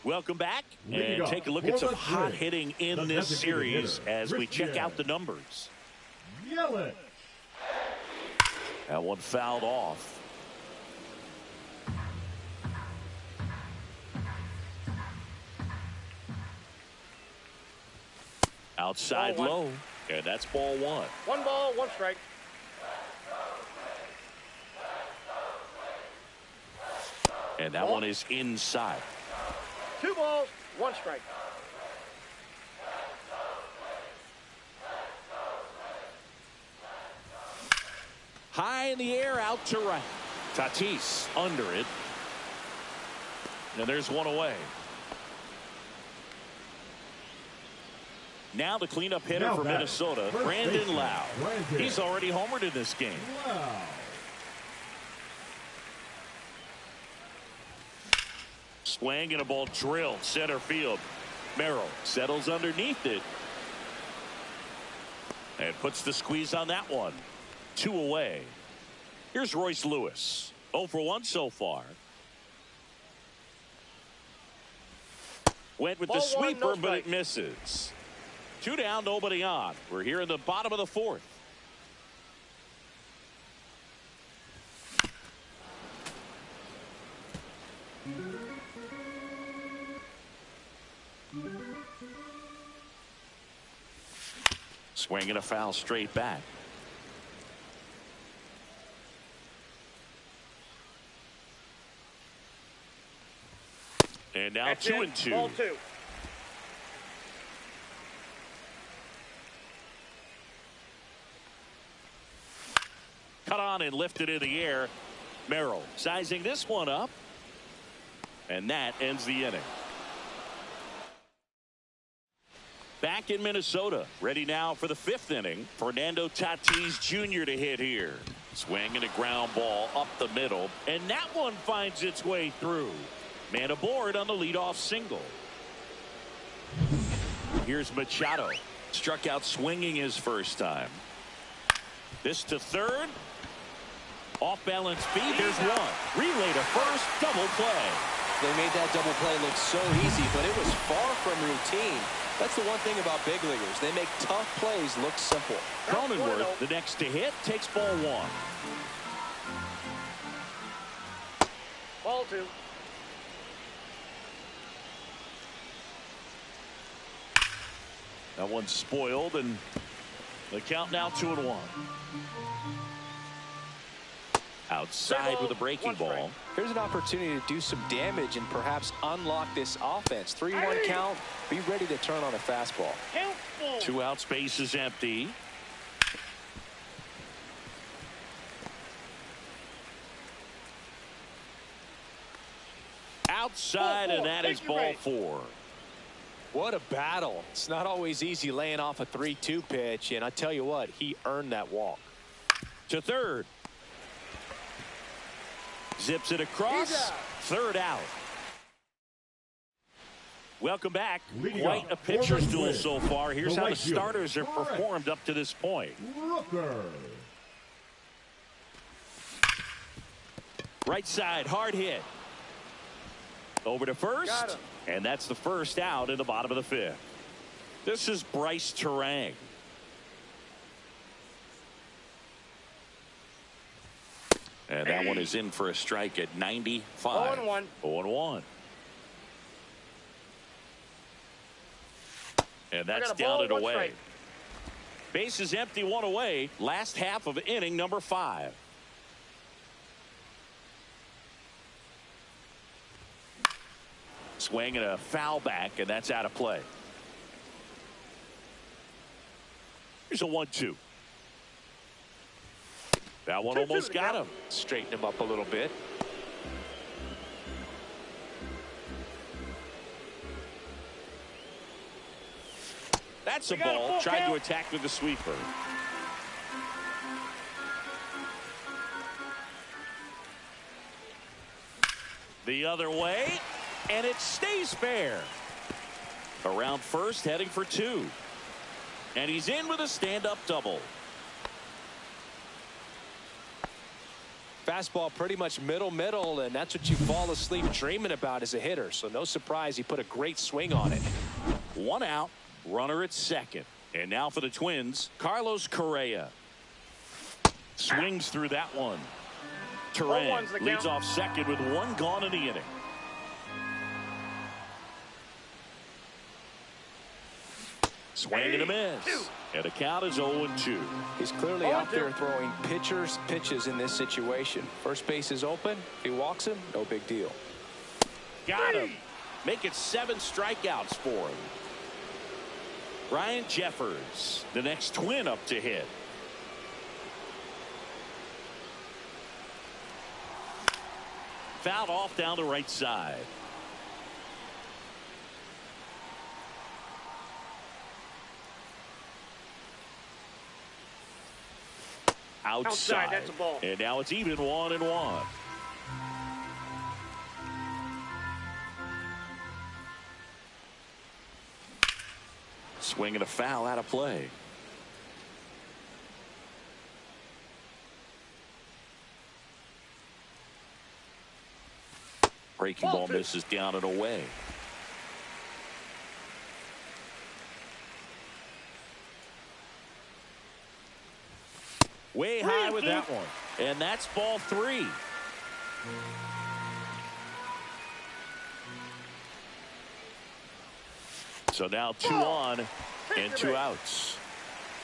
Speaker 1: Welcome back, and take a look at some hot hitting in this series as we check out the numbers. That one fouled off. Outside low, and that's ball 1.
Speaker 3: 1 ball, 1 strike.
Speaker 1: And that one is inside.
Speaker 3: 2 balls, 1 strike.
Speaker 1: High in the air, out to right. Tatis under it. And there's one away. Now the cleanup hitter for Minnesota, Brandon Lau. He's already homered in this game. Swing and a ball drilled center field. Merrill settles underneath it and puts the squeeze on that one. 2 away. Here's Royce Lewis. 0 for 1 so far. Went with the sweeper, but it misses. 2 down, nobody on. We're here in the bottom of the 4th. Swinging a foul straight back. And now 2-2.
Speaker 3: Ball 2.
Speaker 1: Cut on and lifted in the air. Merrill sizing this one up. And that ends the inning. Back in Minnesota, ready now for the 5th inning. Fernando Tatis Jr. to hit here. Swing and a ground ball up the middle, and that one finds its way through. Man aboard on the leadoff single. Here's Machado. Struck out swinging his first time. This to third. Off balance feed. There's one. Relay to first. Double play.
Speaker 2: They made that double play look so easy, but it was far from routine. That's the one thing about big leaguers. They make tough plays look simple.
Speaker 1: Cronenworth, the next to hit, takes ball 1.
Speaker 3: Ball 2.
Speaker 1: That one's spoiled, and the count now 2-1. Outside with a breaking ball.
Speaker 2: Here's an opportunity to do some damage and perhaps unlock this offense. 3-1 count. Be ready to turn on a fastball.
Speaker 1: 2 outs, base is empty. Outside, and that is ball 4.
Speaker 2: What a battle. It's not always easy laying off a 3-2 pitch, and I tell you what, he earned that walk.
Speaker 1: To third. Zips it across. 3rd out. Welcome back. Quite a pitcher's duel so far. Here's how the starters have performed up to this point. Right side, hard hit. Over to first. And that's the 1st out in the bottom of the 5th. This is Bryce Terang. And that one is in for a strike at 95.
Speaker 3: 0-1.
Speaker 1: 0-1. And that's down and away. Base is empty, 1 away. Last half of inning number 5. Swing and a foul back, and that's out of play. Here's a 1-2. That one almost got him.
Speaker 2: Straighten him up a little bit.
Speaker 1: That's a ball. Tried to attack with the sweeper. The other way, and it stays fair. Around first, heading for 2. And he's in with a stand-up double.
Speaker 2: Fastball pretty much middle, and that's what you fall asleep dreaming about as a hitter. So no surprise he put a great swing on it.
Speaker 1: 1 out, runner at second. And now for the Twins, Carlos Correa. Swings through that one. Terang leads off second with 1 gone in the inning. Swing and a miss. And the count is 0-2.
Speaker 2: He's clearly out there throwing pitches in this situation. First base is open. If he walks him, no big deal.
Speaker 1: Got him. Make it 7 strikeouts for him. Ryan Jeffers, the next twin up to hit. Fouled off down the right side. Outside.
Speaker 3: That's a ball.
Speaker 1: And now it's even 1-1. Swing and a foul out of play. Breaking ball misses down and away. Way high with that one. And that's ball 3. So now 2 on and 2 outs.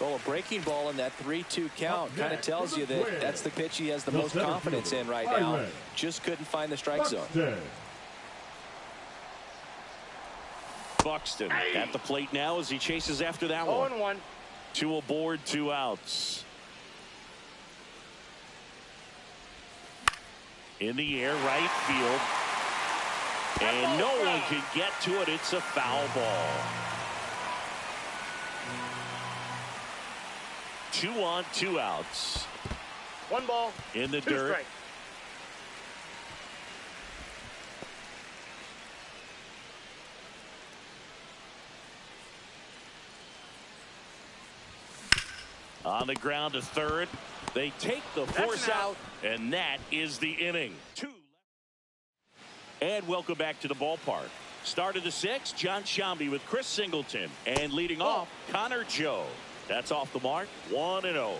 Speaker 2: Well, a breaking ball in that 3-2 count kind of tells you that that's the pitch he has the most confidence in right now. Just couldn't find the strike zone.
Speaker 1: Buxton at the plate now as he chases after that one.
Speaker 3: 0-1.
Speaker 1: 2 aboard, 2 outs. In the air, right field. And no one can get to it. It's a foul ball. 2 on, 2 outs.
Speaker 3: 1 ball.
Speaker 1: In the
Speaker 3: 2
Speaker 1: dirt.
Speaker 3: strikes.
Speaker 1: On the ground to third. They take the force out, and that is the inning. 2. And welcome back to the ballpark. Start of the 6th, John Shambi with Chris Singleton. And leading off, Connor Joe. That's off the mark, 1-0.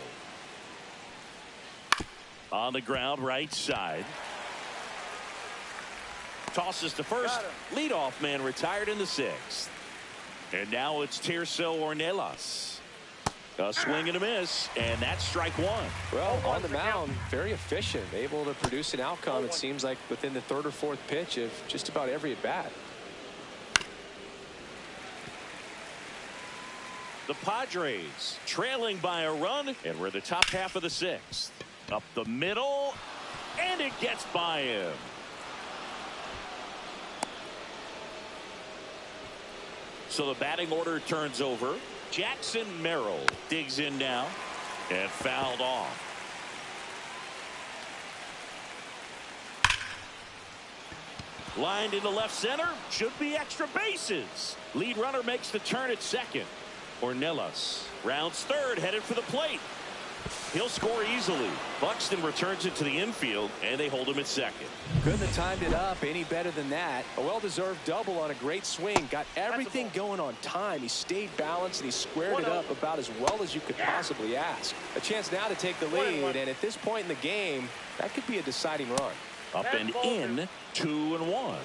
Speaker 1: On the ground, right side. Tosses to first. Leadoff man retired in the 6th. And now it's Tirso Ornelas. A swing and a miss, and that's strike 1.
Speaker 2: Well, on the mound, very efficient, able to produce an outcome, it seems like, within the 3rd or 4th pitch of just about every at-bat.
Speaker 1: The Padres trailing by a run, and we're in the top half of the 6th. Up the middle, and it gets by him. So the batting order turns over. Jackson Merrill digs in now and fouled off. Lined into left center, should be extra bases. Lead runner makes the turn at second. Ornelas rounds third, headed for the plate. He'll score easily. Buxton returns it to the infield, and they hold him at second.
Speaker 2: Couldn't have timed it up any better than that. A well-deserved double on a great swing. Got everything going on time. He stayed balanced, and he squared it up about as well as you could possibly ask. A chance now to take the lead, and at this point in the game, that could be a deciding run.
Speaker 1: Up and in, 2-1.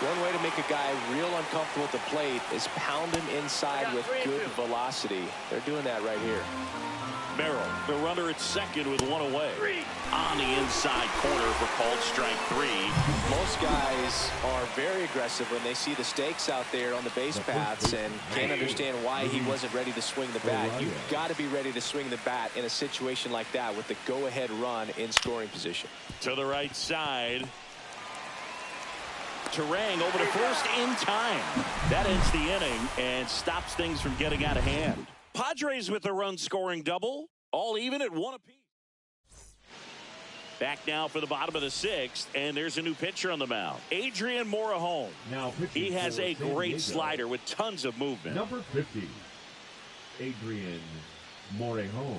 Speaker 2: One way to make a guy real uncomfortable at the plate is pound him inside with good velocity. They're doing that right here.
Speaker 1: Merrill, the runner at second with 1 away. On the inside corner for called strike 3.
Speaker 2: Most guys are very aggressive when they see the stakes out there on the base paths and can't understand why he wasn't ready to swing the bat. You've got to be ready to swing the bat in a situation like that with the go-ahead run in scoring position.
Speaker 1: To the right side. Terang over to first in time. That ends the inning and stops things from getting out of hand. Padres with a run-scoring double, all even at 1 apiece. Back now for the bottom of the 6th, and there's a new pitcher on the mound. Adrian Morejon. He has a great slider with tons of movement.
Speaker 4: Number 50, Adrian Morejon.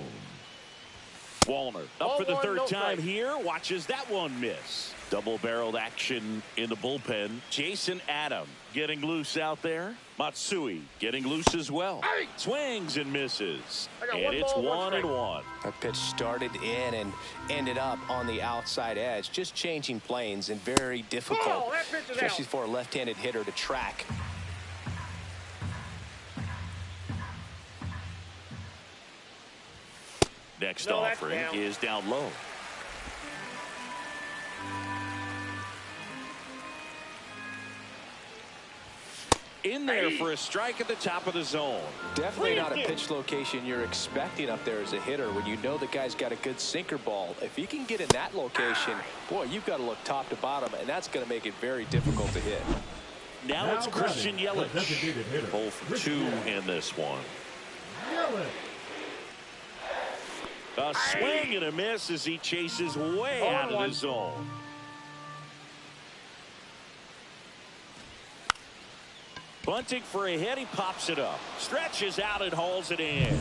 Speaker 1: Wallner up for the 3rd time here. Watches that one miss. Double-barreled action in the bullpen. Jason Adam getting loose out there. Matsui getting loose as well. Swings and misses. And it's 1-1.
Speaker 2: That pitch started in and ended up on the outside edge. Just changing planes and very difficult, especially for a left-handed hitter to track.
Speaker 1: Next offering is down low. In there for a strike at the top of the zone.
Speaker 2: Definitely not a pitch location you're expecting up there as a hitter when you know the guy's got a good sinker ball. If he can get in that location, boy, you've got to look top to bottom, and that's going to make it very difficult to hit.
Speaker 1: Now it's Christian Yelich. 0 for 2 in this one. A swing and a miss as he chases way out of the zone. Bunting for a hit, he pops it up. Stretches out and hauls it in.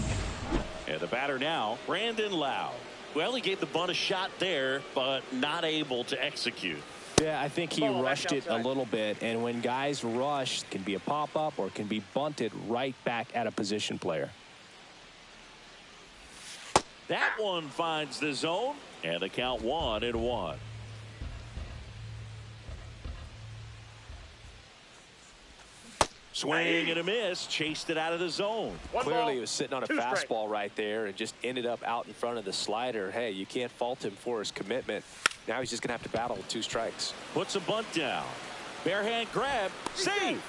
Speaker 1: And the batter now, Brandon Lowe. Well, he gave the bunt a shot there, but not able to execute.
Speaker 2: Yeah, I think he rushed it a little bit. And when guys rush, it can be a pop-up or it can be bunted right back at a position player.
Speaker 1: That one finds the zone, and the count 1-1. Swing and a miss, chased it out of the zone.
Speaker 2: Clearly, he was sitting on a fastball right there and just ended up out in front of the slider. Hey, you can't fault him for his commitment. Now he's just going to have to battle with 2 strikes.
Speaker 1: Puts a bunt down. Bare hand grab. Save.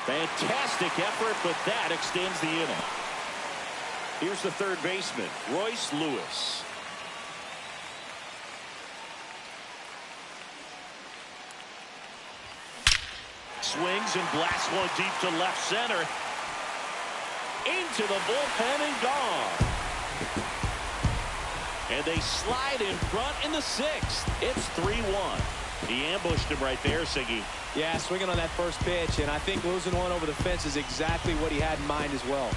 Speaker 1: Fantastic effort, but that extends the inning. Here's the third baseman, Royce Lewis. Swings and blasts one deep to left center. Into the bullpen and gone. And they slide in front in the 6th. It's 3-1. He ambushed him right there, Siggy.
Speaker 2: Yeah, swinging on that first pitch, and I think losing one over the fence is exactly what he had in mind as well.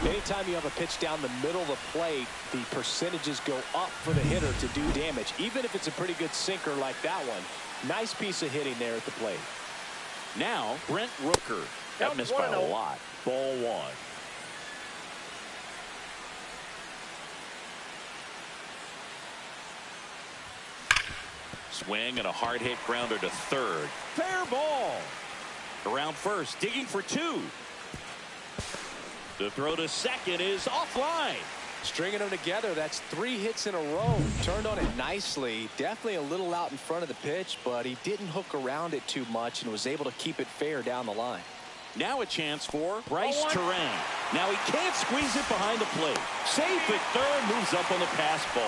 Speaker 2: Anytime you have a pitch down the middle of the plate, the percentages go up for the hitter to do damage, even if it's a pretty good sinker like that one. Nice piece of hitting there at the plate.
Speaker 1: Now, Brent Rooker. That missed by a lot. Ball 1. Swing and a hard hit grounder to third. Fair ball. Around first, digging for 2. The throw to second is offline.
Speaker 2: Stringing them together, that's 3 hits in a row. Turned on it nicely. Definitely a little out in front of the pitch, but he didn't hook around it too much and was able to keep it fair down the line.
Speaker 1: Now a chance for Bryce Terang. Now he can't squeeze it behind the plate. Safe at third, moves up on the pass ball.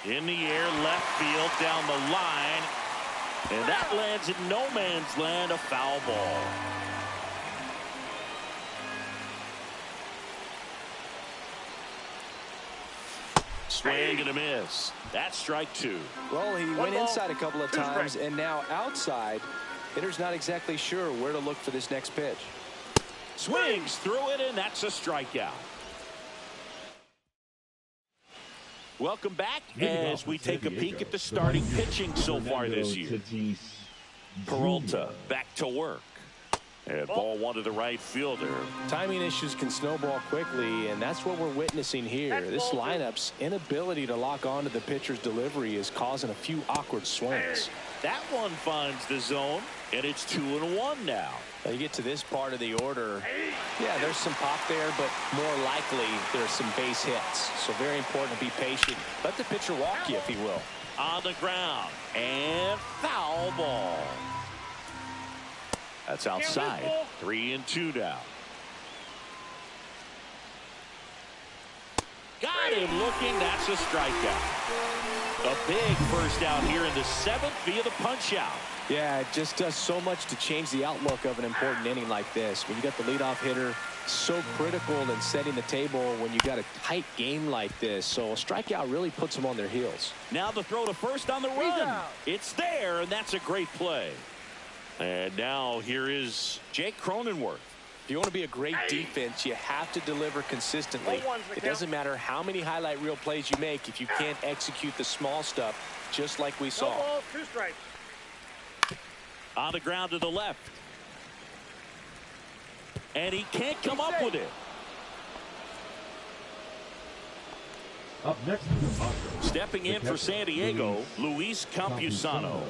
Speaker 1: In the air, left field, down the line. And that lands in no man's land, a foul ball. Swing and a miss. That's strike 2.
Speaker 2: Well, he went inside a couple of times, and now outside. Hitter's not exactly sure where to look for this next pitch.
Speaker 1: Swings through it, and that's a strikeout. Welcome back as we take a peek at the starting pitching so far this year. Peralta back to work. And ball 1 to the right fielder.
Speaker 2: Timing issues can snowball quickly, and that's what we're witnessing here. This lineup's inability to lock onto the pitcher's delivery is causing a few awkward swings.
Speaker 1: That one finds the zone, and it's 2-1 now.
Speaker 2: Now you get to this part of the order. Yeah, there's some pop there, but more likely there's some base hits. So very important to be patient. Let the pitcher walk you, if he will.
Speaker 1: On the ground, and foul ball. That's outside. 3-2 now. Got him looking. That's a strikeout. A big first out here in the 7th via the punch out.
Speaker 2: Yeah, it just does so much to change the outlook of an important inning like this. When you got the leadoff hitter, so critical in setting the table when you got a tight game like this. So a strikeout really puts them on their heels.
Speaker 1: Now the throw to first on the run. It's there, and that's a great play. And now here is Jake Cronenworth.
Speaker 2: If you want to be a great defense, you have to deliver consistently. It doesn't matter how many highlight reel plays you make if you can't execute the small stuff, just like we saw.
Speaker 3: No balls, 2 strikes.
Speaker 1: On the ground to the left. And he can't come up with it.
Speaker 4: Up next is Modo.
Speaker 1: Stepping in for San Diego, Luis Campusano.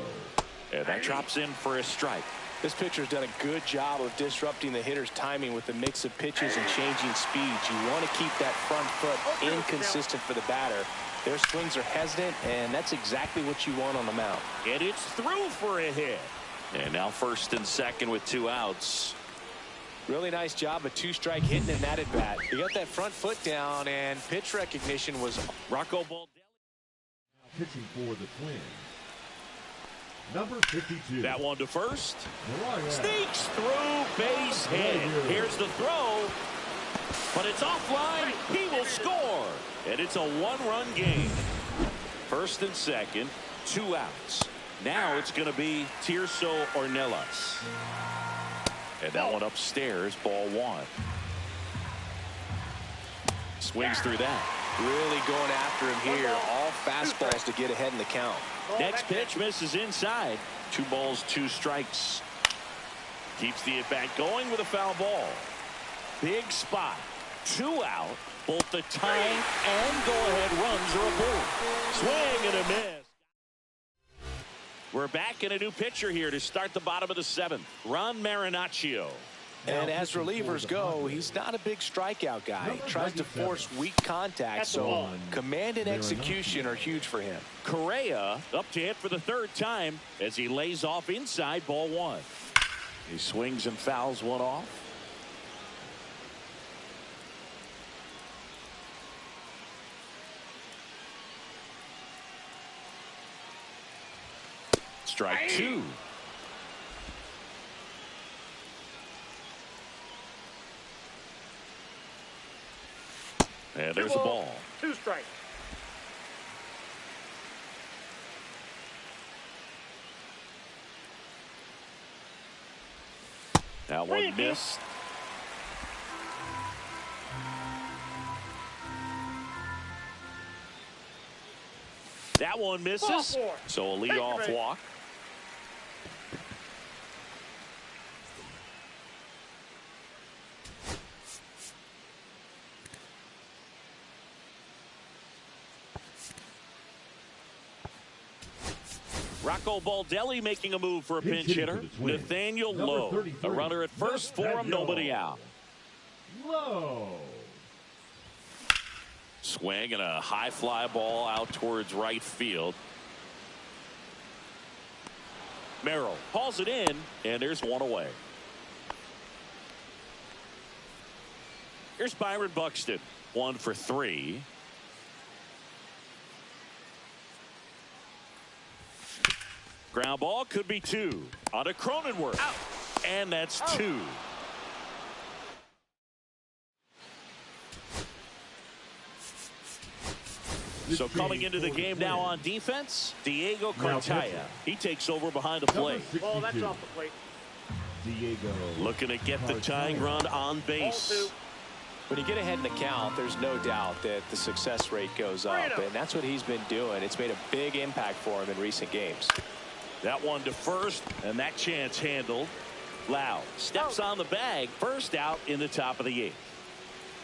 Speaker 1: And that drops in for a strike.
Speaker 2: This pitcher's done a good job of disrupting the hitter's timing with the mix of pitches and changing speeds. You want to keep that front foot inconsistent for the batter. Their swings are hesitant, and that's exactly what you want on the mound.
Speaker 1: And it's through for a hit. And now first and second with 2 outs.
Speaker 2: Really nice job of 2-strike hitting in that at bat. You got that front foot down, and pitch recognition was
Speaker 1: Rocco Baldelli.
Speaker 4: Pitching for the Twins. Number 52.
Speaker 1: That one to first.
Speaker 4: Mariah.
Speaker 1: Sneaks through, base hit. Here's the throw. But it's offline. He will score. And it's a 1-run game. First and second, 2 outs. Now it's going to be Tirso Ornelas. And that one upstairs, ball 1. Swings through that.
Speaker 2: really going after him here. All fastballs to get ahead in the count.
Speaker 1: Next pitch misses inside. 2 balls, 2 strikes. Keeps the at-bat going with a foul ball. Big spot. 2 out. Both the tying and go-ahead runs are aboard. Swing and a miss. We're back in a new pitcher here to start the bottom of the 7th. Ron Marinaccio.
Speaker 2: And as relievers go, he's not a big strikeout guy. He tries to force weak contact, so command and execution are huge for him.
Speaker 1: Correa up to hit for the 3rd time as he lays off inside, ball 1. He swings and fouls one off. Strike 2. And there's the ball.
Speaker 3: 2 strikes.
Speaker 1: That one missed. That one misses. So a leadoff walk. Rocco Baldelli making a move for a pinch hitter. Nathaniel Lowe. A runner at first for him, nobody out.
Speaker 4: Lowe.
Speaker 1: Swing and a high fly ball out towards right field. Merrill hauls it in, and there's one away. Here's Byron Buxton. 1 for 3. Ground ball could be 2 on a Cronenworth. Out. And that's 2. So coming into the game now on defense, Diego Cartaya. He takes over behind the plate.
Speaker 3: Oh, that's off the plate.
Speaker 4: Diego.
Speaker 1: Looking to get the tying run on base.
Speaker 2: When you get ahead in the count, there's no doubt that the success rate goes up, and that's what he's been doing. It's made a big impact for him in recent games.
Speaker 1: That one to first, and that chance handled. Lau steps on the bag. First out in the top of the 8th.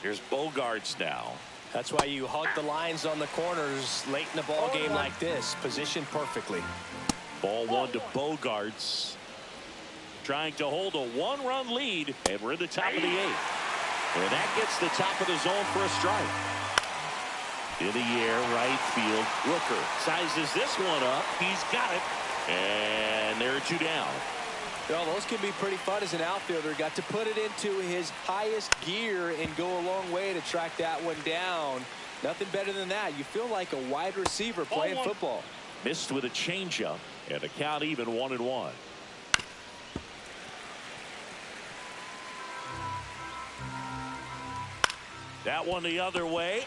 Speaker 1: Here's Bogarts now.
Speaker 2: That's why you hug the lines on the corners late in the ball game like this. Positioned perfectly.
Speaker 1: Ball 1 to Bogarts. Trying to hold a 1-run lead, and we're in the top of the 8th. And that gets the top of the zone for a strike. In the air, right field. Rooker sizes this one up. He's got it. And there are 2 down.
Speaker 2: Well, those can be pretty fun as an outfielder. Got to put it into his highest gear and go a long way to track that one down. Nothing better than that. You feel like a wide receiver playing football.
Speaker 1: Missed with a changeup, and the count even 1-1. That one the other way.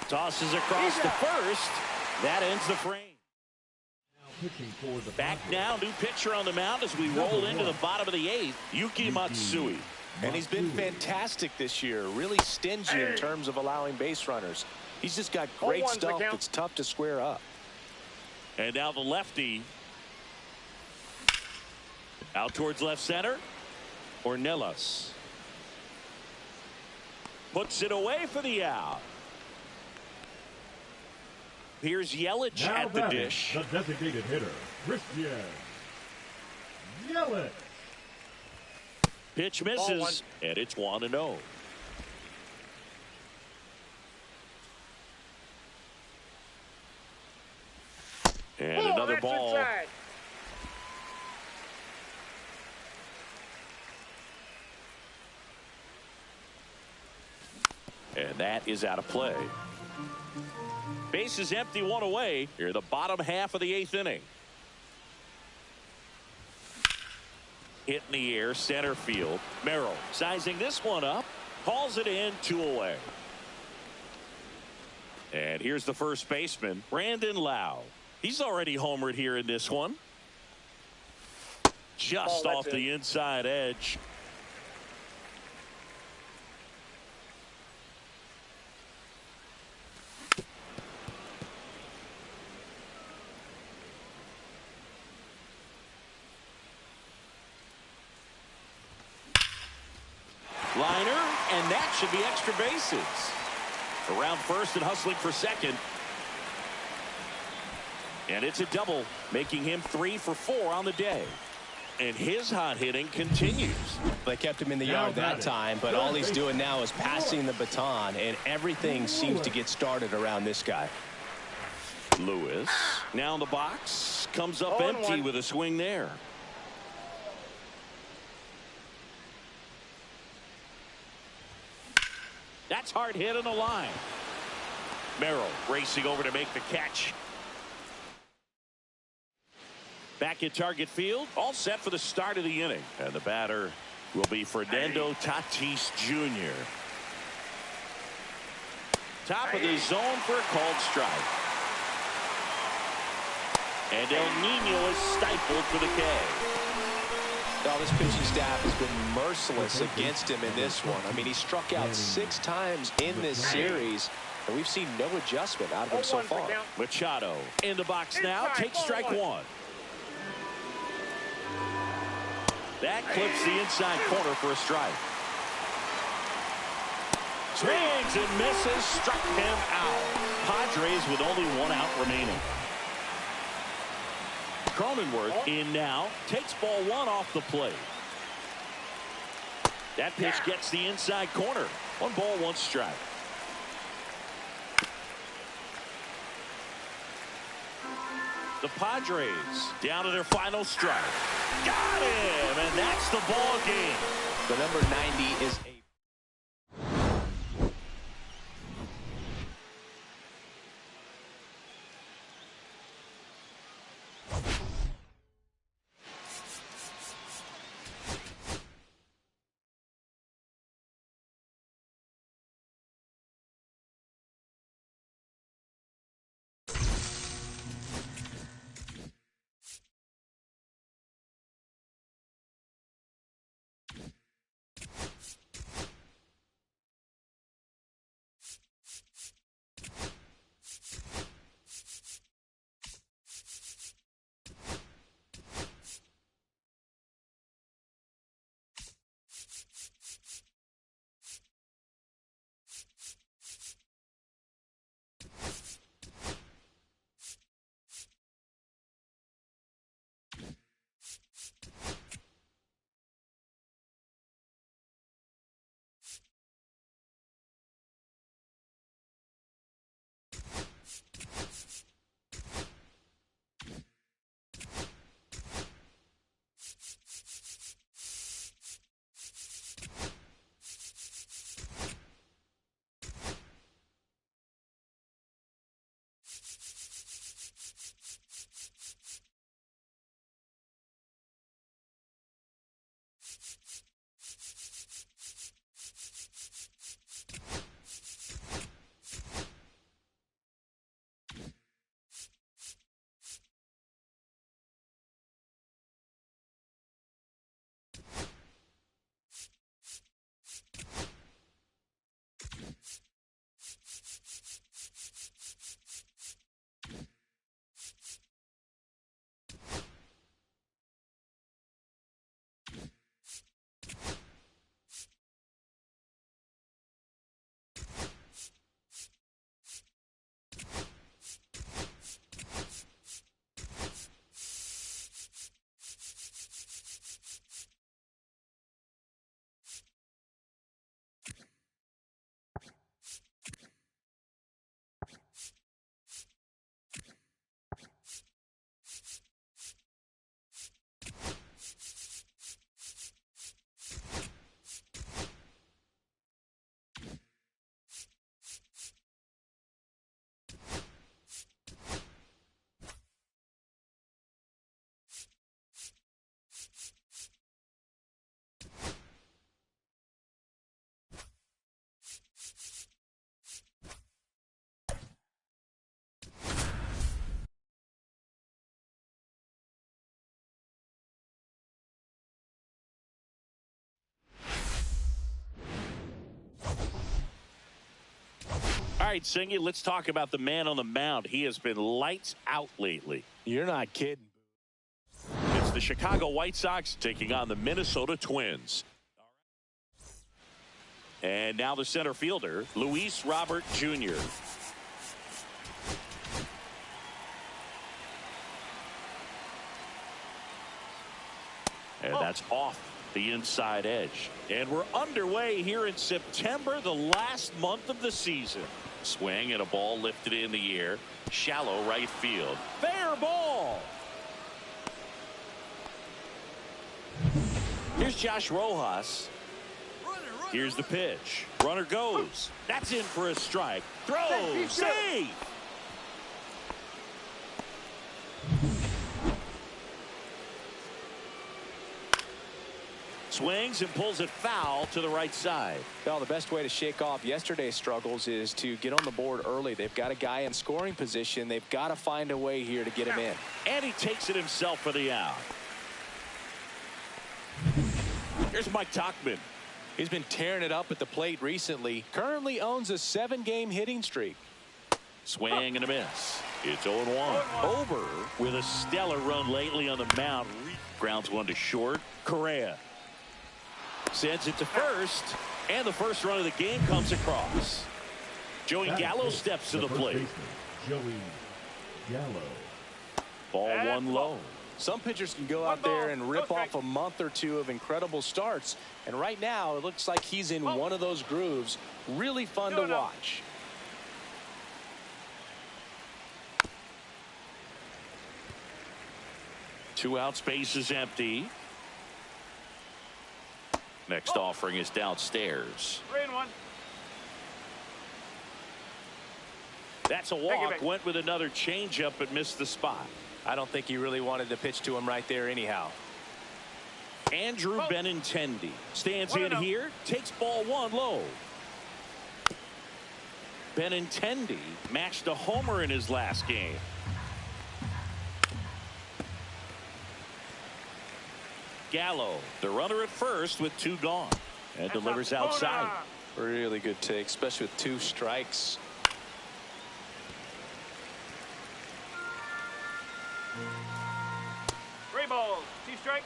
Speaker 1: Tosses across to first. That ends the frame. Back now, new pitcher on the mound as we roll into the bottom of the 8th, Yuki Matsui.
Speaker 2: And he's been fantastic this year, really stingy in terms of allowing base runners. He's just got great stuff that's tough to square up.
Speaker 1: And now the lefty. Out towards left center. Ornelas puts it away for the out. Here's Yelich
Speaker 4: Now
Speaker 1: at the dish.
Speaker 4: The designated hitter, Christian Yelich.
Speaker 1: Pitch misses, and it's 1-0. And another ball.
Speaker 3: Inside.
Speaker 1: And that is out of play. Base is empty, 1 away. Here in the bottom half of the 8th inning. Hit in the air, center field. Merrill sizing this one up. Calls it in, 2 away. And here's the first baseman, Brandon Lau. He's already homered here in this one. Just off the inside edge. Liner, and that should be extra bases. Around first and hustling for second. And it's a double, making him 3 for 4 on the day. And his hot hitting continues.
Speaker 2: They kept him in the yard that time, but all he's doing now is passing the baton, and everything seems to get started around this guy.
Speaker 1: Lewis now in the box, comes up empty with a swing there. That's hard hit on the line. Merrill racing over to make the catch. Back at target field, all set for the start of the inning. And the batter will be Fernando Tatis Jr. Top of the zone for a called strike. And El Nino is stifled for the K.
Speaker 2: Now, this pitching staff has been merciless against him in this one. I mean, he struck out 6 times in this series, and we've seen no adjustment out of him so far.
Speaker 1: Machado in the box now, takes strike 1. That clips the inside corner for a strike. Swings and misses, struck him out. Padres with only 1 out remaining. Cronenworth in now, takes ball 1 off the plate. That pitch gets the inside corner. 1 ball, 1 strike. The Padres down to their final strike. Got him, and that's the ball game.
Speaker 2: The number 90 is a
Speaker 1: right, Singy, let's talk about the man on the mound. He has been lights out lately.
Speaker 2: You're not kidding.
Speaker 1: It's the Chicago White Sox taking on the Minnesota Twins. And now the center fielder, Luis Robert Jr. And that's off the inside edge. And we're underway here in September, the last month of the season. Swing and a ball lifted in the air. Shallow right field. Fair ball. Here's Josh Rojas. Here's the pitch. Runner goes. That's in for a strike. Throw. Save. Swings and pulls it foul to the right side.
Speaker 2: Well, the best way to shake off yesterday's struggles is to get on the board early. They've got a guy in scoring position. They've got to find a way here to get him in.
Speaker 1: And he takes it himself for the out. Here's Mike Tauchman.
Speaker 2: He's been tearing it up at the plate recently. Currently owns a 7-game hitting streak.
Speaker 1: Swing and a miss. It's 0-1. Over with a stellar run lately on the mound. Grounds one to short. Correa sends it to first, and the first run of the game comes across. Joey Gallo steps to the plate.
Speaker 4: Joey Gallo.
Speaker 1: Ball one low.
Speaker 2: Some pitchers can go out there and rip off a month or two of incredible starts, and right now it looks like he's in one of those grooves. Really fun to watch.
Speaker 1: Two out, space is empty. Next offering is downstairs.
Speaker 3: 3-1.
Speaker 1: That's a walk. Went with another changeup but missed the spot.
Speaker 2: I don't think he really wanted to pitch to him right there anyhow.
Speaker 1: Andrew Benintendi stands in here, takes ball one low. Benintendi matched a homer in his last game. Gallo, the runner at first with two gone, and delivers outside.
Speaker 2: Really good take, especially with 2 strikes.
Speaker 3: Three balls. 2 strike.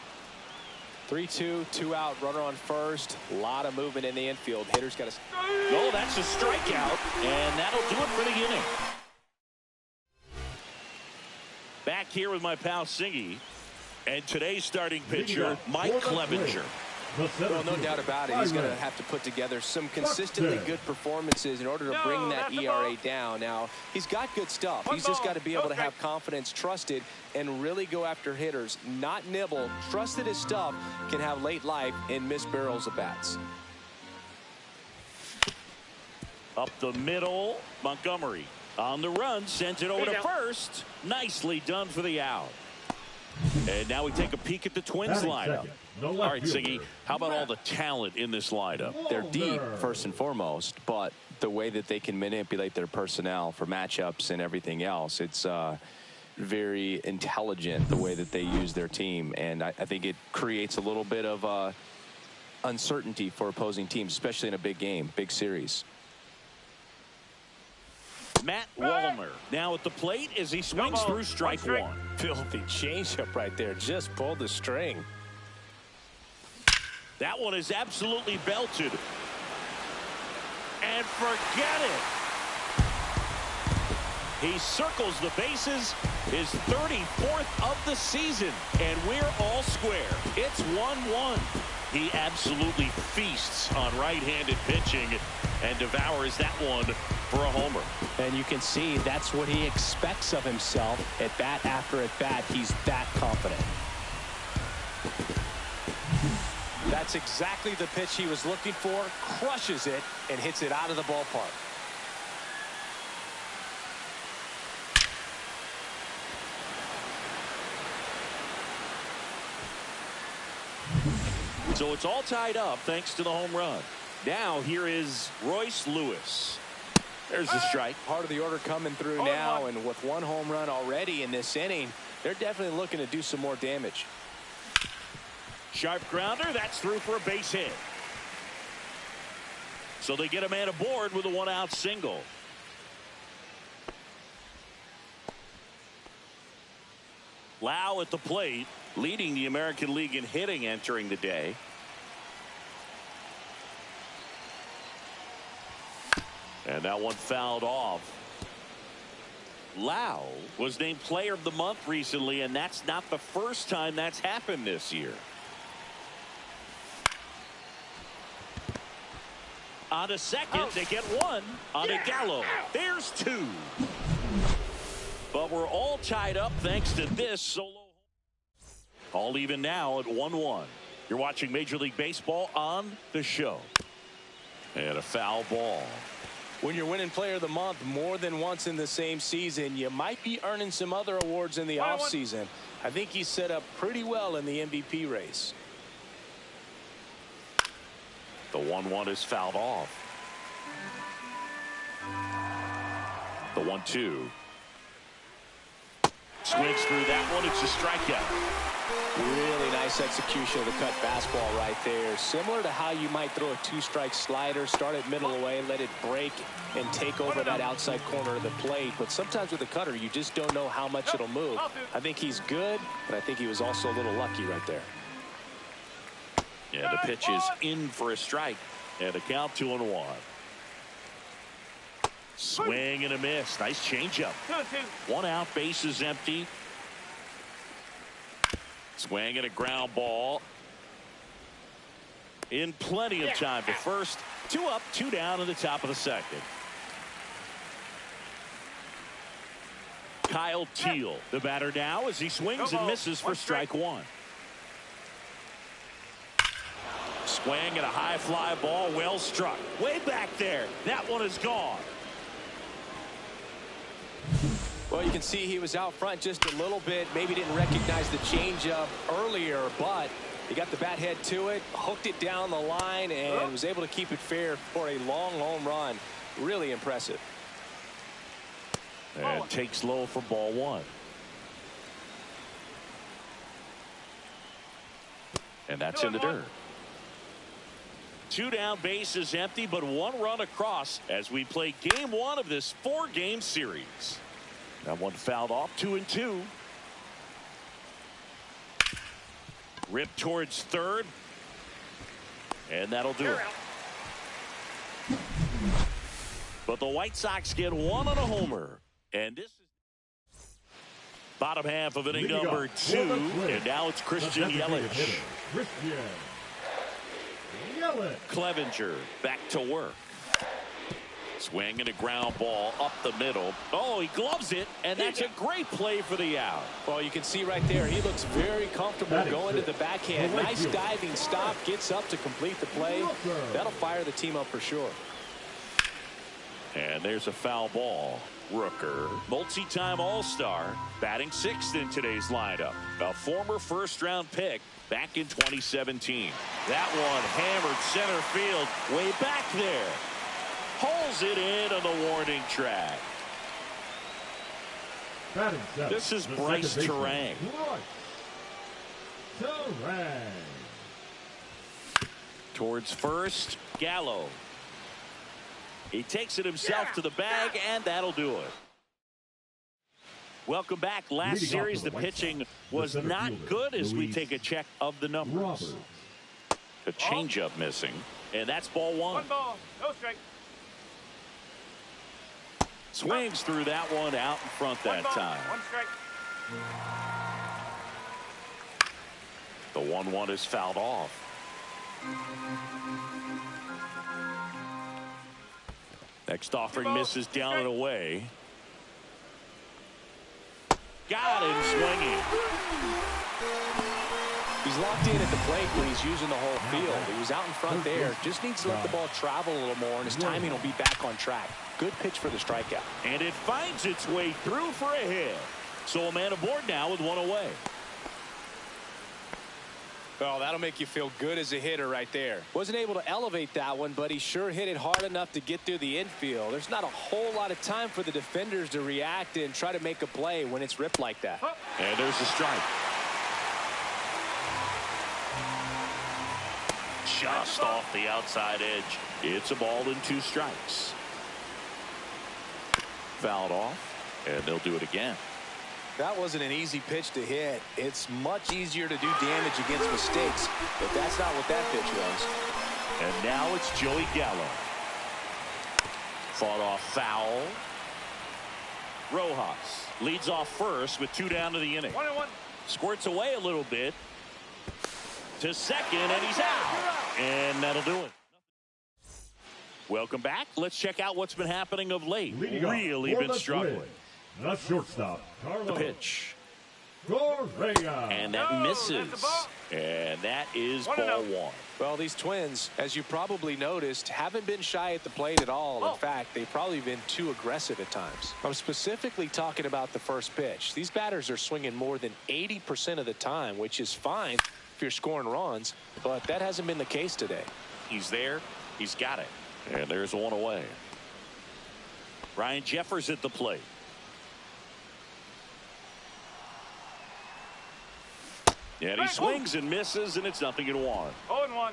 Speaker 2: 3-2, 2 out, runner on first. A lot of movement in the infield. Hitter's got to.
Speaker 1: Oh, that's a strikeout, and that'll do it for the inning. Back here with my pal Singy. And today's starting pitcher, Mike Clevenger.
Speaker 2: Well, no doubt about it. He's going to have to put together some consistently good performances in order to bring that ERA down. Now, he's got good stuff. He's just got to be able to have confidence, trust it, and really go after hitters. Not nibble. Trust that his stuff can have late life and miss barrels of bats.
Speaker 1: Up the middle, Montgomery on the run, sends it over to first. Nicely done for the out. And now we take a peek at the Twins lineup. All right, Siggy, how about all the talent in this lineup?
Speaker 2: They're deep, first and foremost, but the way that they can manipulate their personnel for matchups and everything else, it's very intelligent the way that they use their team. And I think it creates a little bit of uncertainty for opposing teams, especially in a big game, big series.
Speaker 1: Matt Wallner now at the plate as he swings through strike one.
Speaker 2: Filthy changeup right there. Just pulled the string.
Speaker 1: That one is absolutely belted. And forget it. He circles the bases, his 34th of the season, and we're all square. It's 1-1. He absolutely feasts on right-handed pitching and devours that one for a homer.
Speaker 2: And you can see that's what he expects of himself at bat after at bat. He's that confident. That's exactly the pitch he was looking for. Crushes it and hits it out of the ballpark.
Speaker 1: So it's all tied up thanks to the home run. Now here is Royce Lewis. There's the strike.
Speaker 2: Part of the order coming through now, and with 1 home run already in this inning, they're definitely looking to do some more damage.
Speaker 1: Sharp grounder, that's through for a base hit. So they get a man aboard with a 1-out single. Lau at the plate, leading the American League in hitting entering the day. And that one fouled off. Lau was named Player of the Month recently, and that's not the first time that's happened this year. On a second, they get one. On a Gallo, there's two. But we're all tied up thanks to this solo. All even now at 1-1. You're watching Major League Baseball on the show. And a foul ball.
Speaker 2: When you're winning Player of the Month more than once in the same season, you might be earning some other awards in the offseason. I think he's set up pretty well in the MVP race.
Speaker 1: The 1-1 is fouled off. The 1-2. Swings through that one. It's a strikeout.
Speaker 2: Really nice execution of the cut fastball right there. Similar to how you might throw a two-strike slider, start it middle away, let it break, and take over that outside corner of the plate. But sometimes with the cutter, you just don't know how much it'll move. I think he's good, but I think he was also a little lucky right there.
Speaker 1: Yeah, the pitch is in for a strike. And a count 2-1. Swing and a miss. Nice changeup. 1 out, bases empty. Swing and a ground ball. In plenty of time to first. 2 up, 2 down in the top of the second. Kyle Teal, the batter now, as he swings and misses for strike 1. Swing and a high fly ball, well struck. Way back there. That one is gone.
Speaker 2: Well, you can see he was out front just a little bit. Maybe didn't recognize the changeup earlier, but he got the bat head to it, hooked it down the line, and was able to keep it fair for a long home run. Really impressive.
Speaker 1: And takes low for ball 1. And that's in the dirt. 2 down, bases empty, but 1 run across as we play game 1 of this 4-game series. That one fouled off. 2-2. Ripped towards third. And that'll do it. But the White Sox get 1 on a homer. And this is bottom half of inning number 2. And now it's Christian Yelich. Clevenger back to work. Swing and a ground ball up the middle. Oh, he gloves it, and that's a great play for the out.
Speaker 2: Well, you can see right there, he looks very comfortable going to the backhand. Nice diving stop, gets up to complete the play. That'll fire the team up for sure.
Speaker 1: And there's a foul ball. Rooker, multi-time All-Star, batting 6th in today's lineup. A former first-round pick back in 2017. That one hammered center field way back there. Pulls it in on the warning track. This is Bryce Terang. Towards first, Gallo. He takes it himself to the bag, and that'll do it. Welcome back. Last series, the pitching was not good as we take a check of the numbers. The changeup missing, and that's ball 1.
Speaker 3: 1 ball, no strike.
Speaker 1: Swings through that one out in front that time.
Speaker 3: 1 strike.
Speaker 1: The 1-1 is fouled off. Next offering misses down and away. Got him swinging.
Speaker 2: He's locked in at the plate when he's using the whole field. He was out in front there. Just needs to let the ball travel a little more, and his timing will be back on track. Good pitch for the strikeout.
Speaker 1: And it finds its way through for a hit. So a man aboard now with 1 away.
Speaker 2: Well, that'll make you feel good as a hitter right there. Wasn't able to elevate that one, but he sure hit it hard enough to get through the infield. There's not a whole lot of time for the defenders to react and try to make a play when it's ripped like that.
Speaker 1: And there's a strike. Just off the outside edge. It's a ball and 2 strikes. Fouled off, and they'll do it again.
Speaker 2: That wasn't an easy pitch to hit. It's much easier to do damage against mistakes, but that's not what that pitch was.
Speaker 1: And now it's Joey Gallo. Fought off foul. Rojas leads off first with 2 down to the inning.
Speaker 3: 1-1.
Speaker 1: Squirts away a little bit to second, and he's out. And that'll do it. Welcome back. Let's check out what's been happening of late. Really been struggling.
Speaker 4: The shortstop,
Speaker 1: The pitch.
Speaker 4: Correa.
Speaker 1: And that misses. And that is ball 1.
Speaker 2: Well, these Twins, as you probably noticed, haven't been shy at the plate at all. In fact, they've probably been too aggressive at times. I'm specifically talking about the first pitch. These batters are swinging more than 80% of the time, which is fine if you're scoring runs, but that hasn't been the case today.
Speaker 1: He's there. He's got it. And there's 1 away. Ryan Jeffers at the plate. And he swings and misses, and it's 0-1.
Speaker 3: 0-1.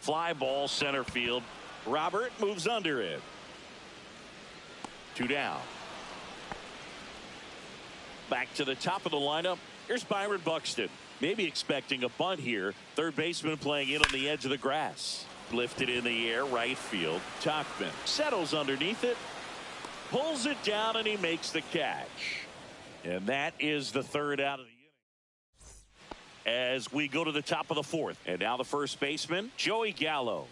Speaker 1: Fly ball center field. Robert moves under it. 2 down. Back to the top of the lineup. Here's Byron Buxton. Maybe expecting a bunt here. Third baseman playing in on the edge of the grass. Lifted in the air, right field. Tachman settles underneath it. Pulls it down, and he makes the catch. And that is the 3rd out of the inning. As we go to the top of the 4th. And now the first baseman, Joey Gallo.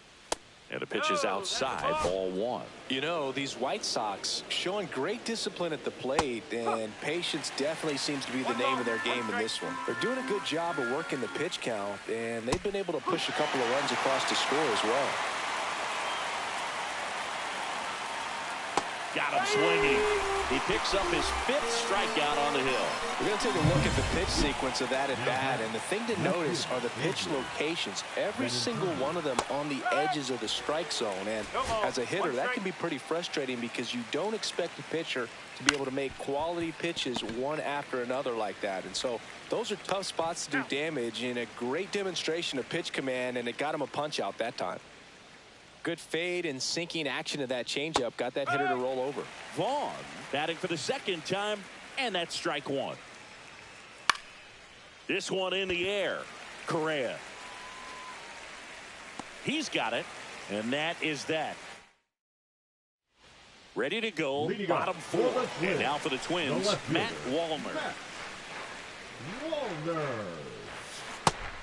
Speaker 1: And the pitch is outside, ball 1.
Speaker 2: You know, these White Sox showing great discipline at the plate, and patience definitely seems to be the name of their game in this one. They're doing a good job of working the pitch count, and they've been able to push a couple of runs across to score as well.
Speaker 1: Got him swinging. He picks up his 5th strikeout on the hill.
Speaker 2: We're going to take a look at the pitch sequence of that at bat, and the thing to notice are the pitch locations. Every single one of them on the edges of the strike zone, and as a hitter, that can be pretty frustrating because you don't expect a pitcher to be able to make quality pitches one after another like that. And so those are tough spots to do damage, and a great demonstration of pitch command, and it got him a punch out that time. Good fade and sinking action of that changeup got that hitter to roll over.
Speaker 1: Vaughn batting for the 2nd time, and that's strike 1. This one in the air. Correa. He's got it, and that is that. Ready to go, bottom 4. And now for the Twins, Matt Wallner.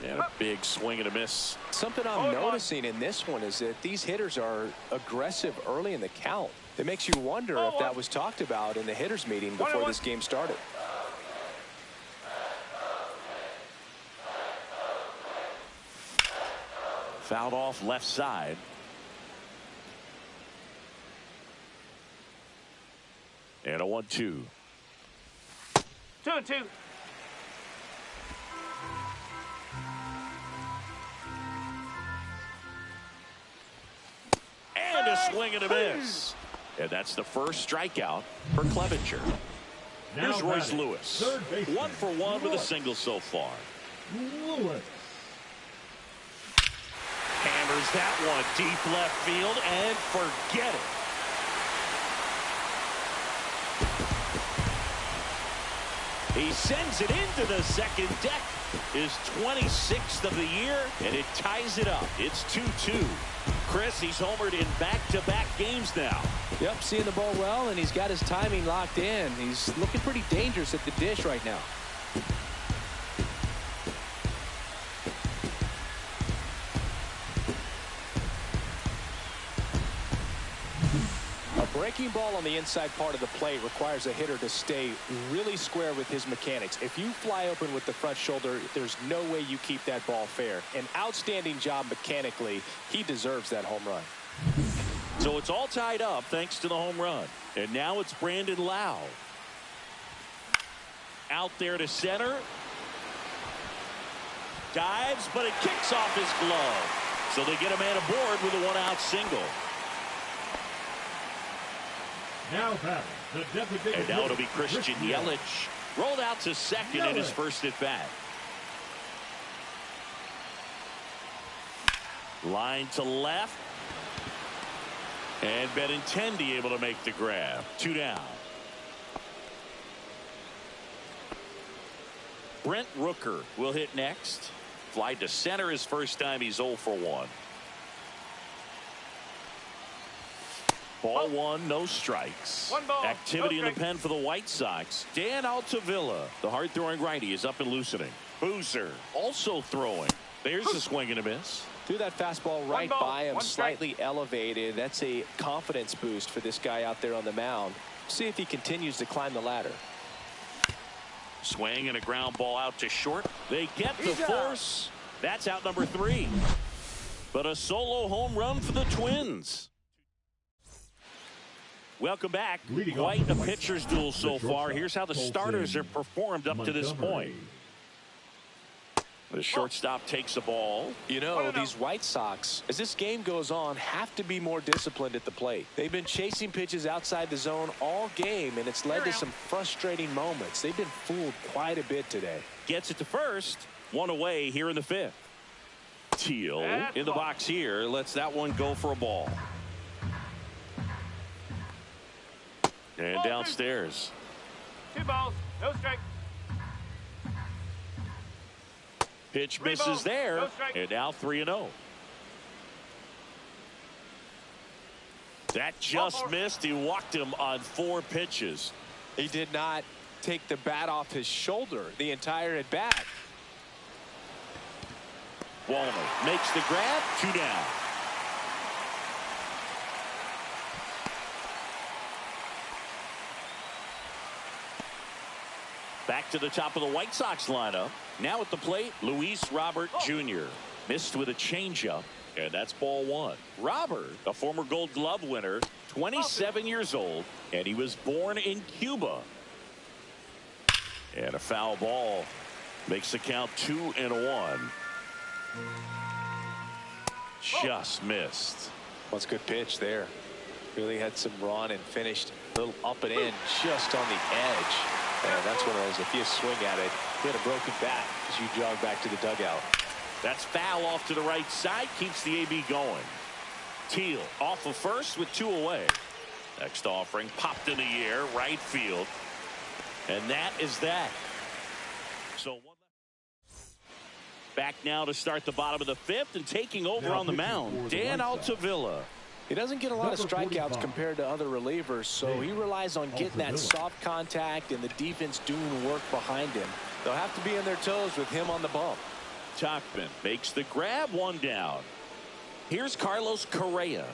Speaker 1: And a big swing and a miss.
Speaker 2: Something I'm noticing in this one is that these hitters are aggressive early in the count. It makes you wonder if that was talked about in the hitters meeting before this game started.
Speaker 1: Fouled off left side. And a 1-2.
Speaker 3: 2-2.
Speaker 1: And a swing and a miss. And that's the first strikeout for Clevenger. Here's Royce Lewis. 1 for 1 with a single so far.
Speaker 4: Lewis.
Speaker 1: Hammers that one deep left field and forget it. He sends it into the second deck. His 26th of the year, and it ties it up. It's 2-2. Chris, he's homered in back-to-back games now.
Speaker 2: Yep, seeing the ball well, and he's got his timing locked in. He's looking pretty dangerous at the dish right now. A breaking ball on the inside part of the plate requires a hitter to stay really square with his mechanics. If you fly open with the front shoulder, there's no way you keep that ball fair. An outstanding job mechanically. He deserves that home run.
Speaker 1: So it's all tied up thanks to the home run. And now it's Brandon Lau. Out there to center. Dives, but it kicks off his glove. So they get a man aboard with a 1-out single.
Speaker 4: Now batting, The designated
Speaker 1: And now it'll be
Speaker 4: hitter,
Speaker 1: Christian Yelich. Rolled out to second in his first at bat. Line to left. And Benintendi able to make the grab. 2 down. Brent Rooker will hit next. Fly to center his first time. He's 0 for 1. Ball 1, no strikes.
Speaker 3: One ball,
Speaker 1: Activity
Speaker 3: no
Speaker 1: in the
Speaker 3: strikes.
Speaker 1: pen for the White Sox. Dan Altavilla, the hard-throwing righty, is up and loosening. Boozer also throwing. There's a swing and a miss.
Speaker 2: Threw that fastball right
Speaker 3: ball,
Speaker 2: by him,
Speaker 3: one strike.
Speaker 2: slightly elevated. That's a confidence boost for this guy out there on the mound. See if he continues to climb the ladder.
Speaker 1: Swing and a ground ball out to short. They get the
Speaker 3: He's out.
Speaker 1: force. That's out number 3. But a solo home run for the Twins. Welcome back.
Speaker 4: Leading off
Speaker 1: Quite
Speaker 4: the
Speaker 1: a
Speaker 4: White
Speaker 1: pitcher's
Speaker 4: Sox,
Speaker 1: duel
Speaker 4: the
Speaker 1: so far.
Speaker 4: shortstop,
Speaker 1: Here's how the
Speaker 4: Colton
Speaker 1: starters have performed up to this point.
Speaker 4: Montgomery.
Speaker 1: The shortstop takes the ball.
Speaker 2: You know, these White Sox, as this game goes on, have to be more disciplined at the plate. They've been chasing pitches outside the zone all game, and it's led to some frustrating moments. They've been fooled quite a bit today.
Speaker 1: Gets it to first. 1 away here in the 5th. Teal in the box here. Lets that one go for a ball. And downstairs.
Speaker 3: 2 balls, no strike.
Speaker 1: Pitch
Speaker 3: 3
Speaker 1: misses
Speaker 3: balls,
Speaker 1: there.
Speaker 3: no strike.
Speaker 1: And now 3-0. That just missed. He walked him on 4 pitches.
Speaker 2: He did not take the bat off his shoulder the entire at bat.
Speaker 1: Walner makes the grab. 2 down. Back to the top of the White Sox lineup. Now at the plate, Luis Robert Jr. Missed with a changeup, and that's ball 1. Robert, a former Gold Glove winner, 27 years old, and he was born in Cuba. And a foul ball makes the count 2-1. Just missed.
Speaker 2: That's a good pitch there. Really had some run and finished a little up and in just on the edge. And that's one of those, if you swing at it, you had a broken bat as you jog back to the dugout.
Speaker 1: That's foul off to the right side. Keeps the AB going. Teal off of first with 2 away. Next offering popped in the air. Right field. And that is that. So one left. Back now to start the bottom of the 5th and taking over
Speaker 4: Now
Speaker 1: on the
Speaker 4: pitching
Speaker 1: mound.
Speaker 4: for the
Speaker 1: Dan
Speaker 4: White Sox.
Speaker 1: Altavilla.
Speaker 2: He doesn't get a lot of
Speaker 4: Number
Speaker 2: strikeouts
Speaker 4: 45.
Speaker 2: compared to other relievers, so he relies on getting that
Speaker 4: Altavilla.
Speaker 2: soft contact and the defense doing work behind him. They'll have to be on their toes with him on the bump.
Speaker 1: Tachman makes the grab. 1 down. Here's Carlos Correa.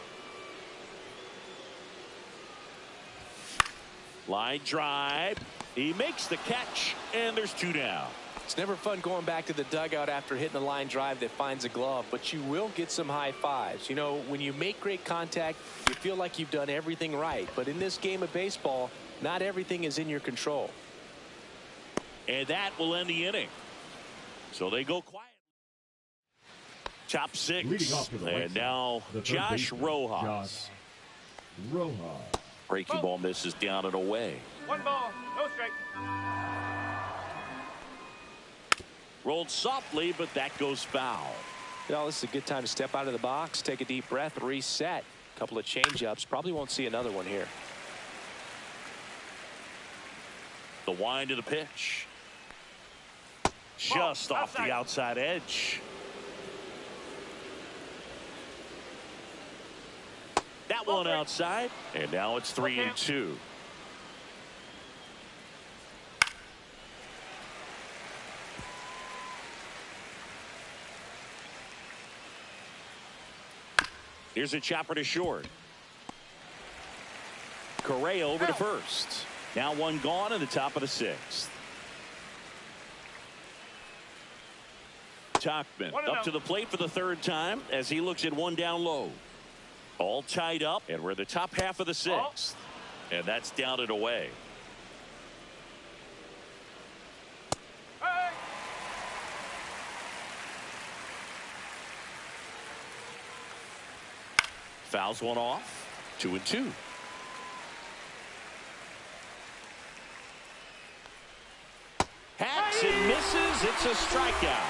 Speaker 1: Line drive. He makes the catch, and there's 2 down.
Speaker 2: It's never fun going back to the dugout after hitting a line drive that finds a glove, but you will get some high fives. You know, when you make great contact, you feel like you've done everything right. But in this game of baseball, not everything is in your control.
Speaker 1: And that will end the inning. So they go quiet. Top 6.
Speaker 4: Leading off for the White
Speaker 1: And
Speaker 4: Sox,
Speaker 1: now
Speaker 4: the third
Speaker 1: Josh
Speaker 4: baseman,
Speaker 1: Rojas.
Speaker 4: Josh Rojas.
Speaker 1: Breaking ball misses down and away.
Speaker 3: 1 ball, no strike.
Speaker 1: Rolled softly, but that goes foul.
Speaker 2: You know, this is a good time to step out of the box, take a deep breath, reset. A couple of change-ups. Probably won't see another one here.
Speaker 1: The wind of the pitch. Just off the outside edge. That one outside. And now it's 3-2. Here's a chopper to short. Correa over to first. Now 1 gone in the top of the 6th. Tachman up to the plate for the 3rd time as he looks at 1 down low. All tied up, and we're in the top half of the 6th. And that's down and away.
Speaker 3: Hey!
Speaker 1: Fouls one off. 2-2. Misses. It's a strikeout.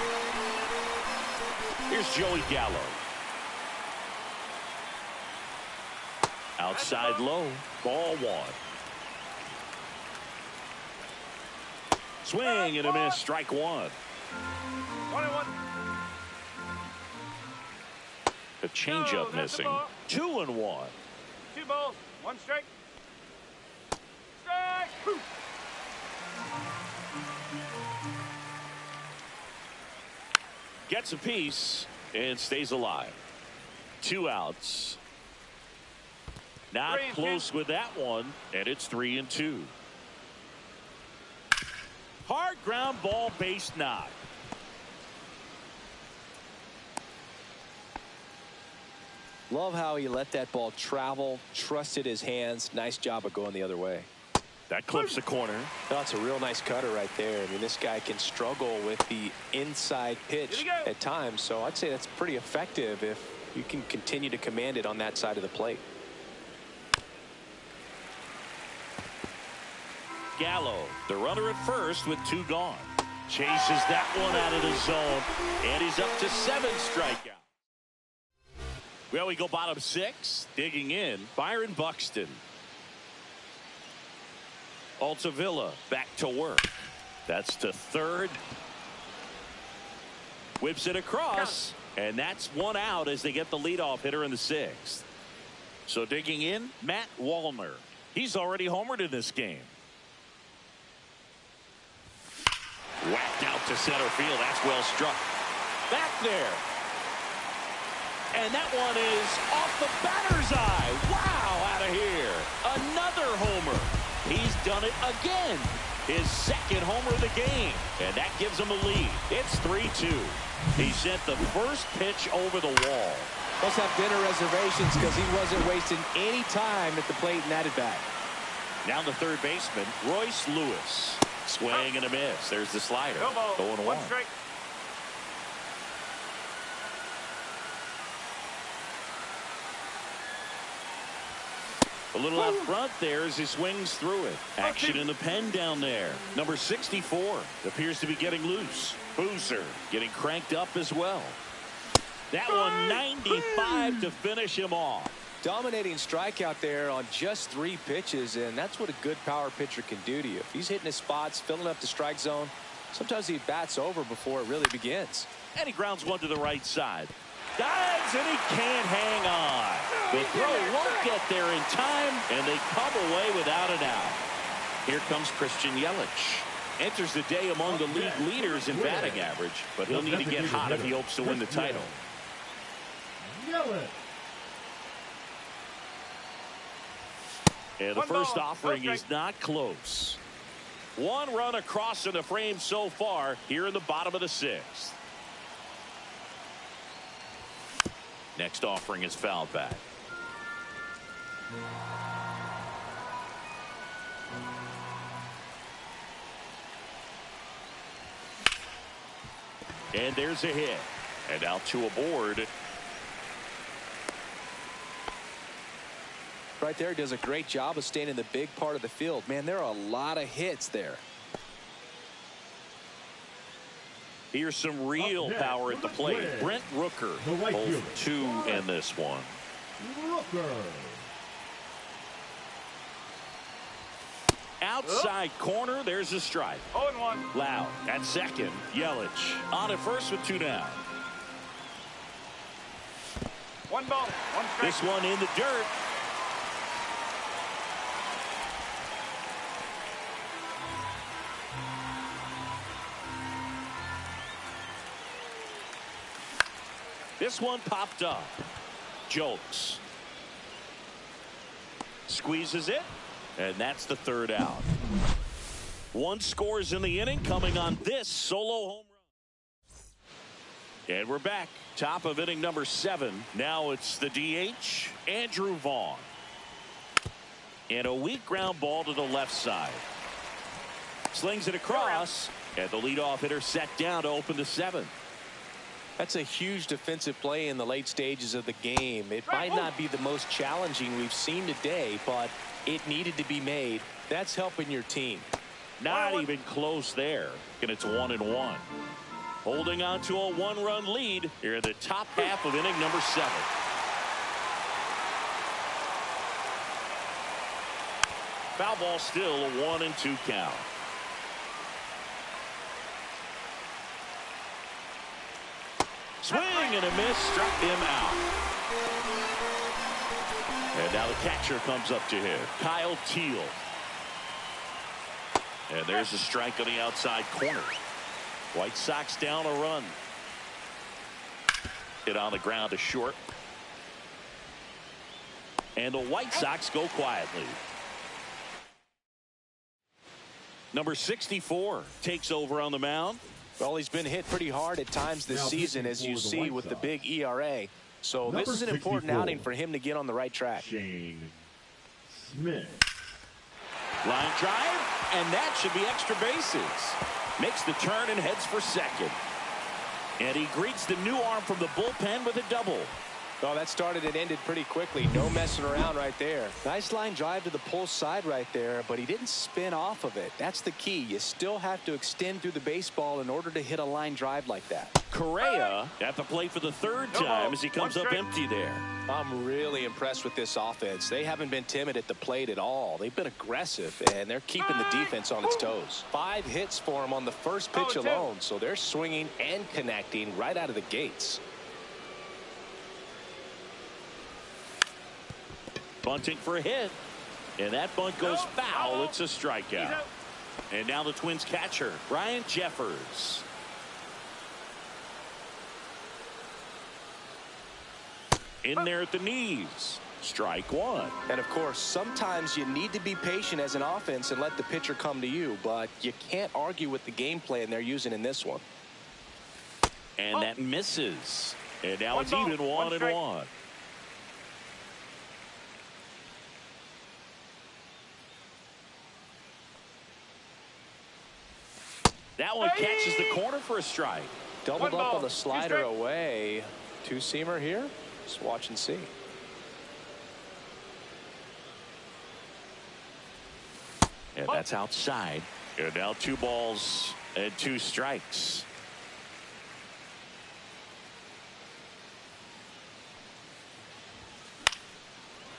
Speaker 1: Here's Joey Gallo. Outside low. Ball 1. Swing and a miss. Strike 1.
Speaker 3: 1-1.
Speaker 1: A changeup
Speaker 3: No, that's a
Speaker 1: missing.
Speaker 3: ball.
Speaker 1: 2-1.
Speaker 3: 2 balls, 1 strike. Strike. Whew.
Speaker 1: Gets a piece and stays alive. 2 outs. Not
Speaker 3: 3-2.
Speaker 1: close with that one, and it's 3-2. Hard ground ball, base knock.
Speaker 2: Love how he let that ball travel, trusted his hands. Nice job of going the other way.
Speaker 1: That clips the corner.
Speaker 2: That's a real nice cutter right there. I mean, this guy can struggle with the inside pitch at times, so I'd say that's pretty effective if you can continue to command it on that side of the plate.
Speaker 1: Gallo, the runner at first with 2 gone. Chases that one out of the zone, and he's up to 7 strikeouts. Well, we go bottom 6. Digging in, Byron Buxton. Altavilla back to work. That's to third. Whips it across, and that's 1 out as they get the leadoff hitter in the 6th. So digging in, Matt Wallner. He's already homered in this game. Whacked out to center field. That's well struck. Back there. And that one is off the batter's eye. Wow, out of here. Another homer. He's done it again. His 2nd homer of the game. And that gives him a lead. It's 3-2. He sent the first pitch over the wall.
Speaker 2: Must have dinner reservations because he wasn't wasting any time at the plate in that at bat.
Speaker 1: Now the third baseman, Royce Lewis. Swing and a miss. There's the slider.
Speaker 3: No ball,
Speaker 1: 0-1.
Speaker 3: 1 strike.
Speaker 1: A little out front there as he swings through it. Action in the pen down there. Number 64 appears to be getting loose. Boozer getting cranked up as well. That one 95 to finish him off.
Speaker 2: Dominating strikeout there on just 3 pitches, and that's what a good power pitcher can do to you. If he's hitting his spots, filling up the strike zone, sometimes he bats over before it really begins.
Speaker 1: And he grounds one to the right side. Dives, and he can't hang on. The throw won't get there in time, and they come away without an out. Here comes Christian Yelich. Enters the day among the league leaders in batting average, but he'll need to get hot if he hopes to win the title.
Speaker 4: Yelich.
Speaker 1: And the first offering is not close. 1 run across in the frame so far here in the bottom of the 6th. Next offering is fouled back. And there's a hit. And out to a board.
Speaker 2: Right there, he does a great job of staying in the big part of the field. Man, there are a lot of hits there.
Speaker 1: Here's some real power at the plate. Brent Rooker, both 2 in this one.
Speaker 4: Rooker.
Speaker 1: Outside corner, there's a strike.
Speaker 3: 0-1.
Speaker 1: Loud at second. Yelich on at first with 2 down.
Speaker 3: 1 ball, 1 strike.
Speaker 1: This one in the dirt. This one popped up. Jokes. Squeezes it. And that's the 3rd out. 1 scores in the inning coming on this solo home run. And we're back. Top of inning number 7. Now it's the DH, Andrew Vaughn. And a weak ground ball to the left side. Slings it across. And the leadoff hitter set down to open the 7th.
Speaker 2: That's a huge defensive play in the late stages of the game. It might not be the most challenging we've seen today, but it needed to be made. That's helping your team.
Speaker 1: Not even close there. And it's 1-1. Holding on to a one-run lead here in the top half of inning number 7. Foul ball, still a 1-2 count. Swing and a miss, struck him out. And now the catcher comes up to him, Kyle Teal. And there's a strike on the outside corner. White Sox down a run. Hit on the ground to short. And the White Sox go quietly. Number 64 takes over on the mound.
Speaker 2: Well, he's been hit pretty hard at times this season, as you see with the big ERA. So this is an important outing for him to get on the right track.
Speaker 4: Shane Smith.
Speaker 1: Line drive, and that should be extra bases. Makes the turn and heads for second. And he greets the new arm from the bullpen with a double.
Speaker 2: Oh, that started and ended pretty quickly. No messing around right there. Nice line drive to the pull side right there, but he didn't spin off of it. That's the key. You still have to extend through the baseball in order to hit a line drive like that.
Speaker 1: Correa at the plate for the third time as he comes up empty there.
Speaker 2: I'm really impressed with this offense. They haven't been timid at the plate at all. They've been aggressive, and they're keeping the defense on its toes. 5 hits for him on the first pitch alone, so they're swinging and connecting right out of the gates.
Speaker 1: Bunting for a hit, and that bunt goes foul. It's a strikeout. And now the Twins catcher, Ryan Jeffers. In there at the knees. Strike one.
Speaker 2: And of course, sometimes you need to be patient as an offense and let the pitcher come to you, but you can't argue with the game plan they're using in this one.
Speaker 1: And that misses. And now it's even 1-1. That one catches the corner for a strike.
Speaker 2: Doubled up on the slider away. Two-seamer here. Just watch and see.
Speaker 1: And that's outside. And now 2 balls and 2 strikes.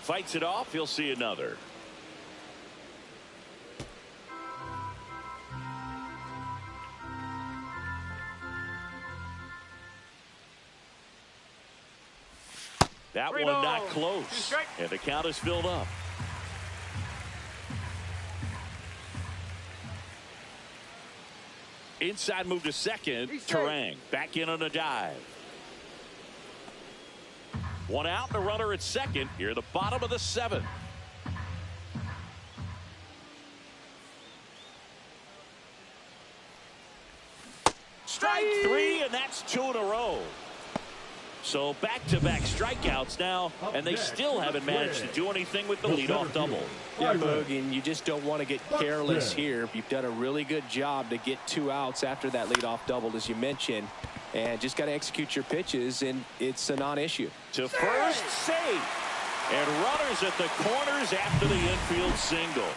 Speaker 1: Fights it off. He'll see another. That one not close. And the count is filled up. Inside move to second. Terang back in on a dive. 1 out and a runner at second. Here at the bottom of the 7th. Strike 3, and that's 2 in a row. So back-to-back strikeouts now, and they still haven't managed to do anything with the leadoff double.
Speaker 2: Yeah, Boog, and you just don't want to get careless here. You've done a really good job to get 2 outs after that leadoff double, as you mentioned, and just got to execute your pitches, and it's a non-issue.
Speaker 1: To first, safe, and runners at the corners after the infield single.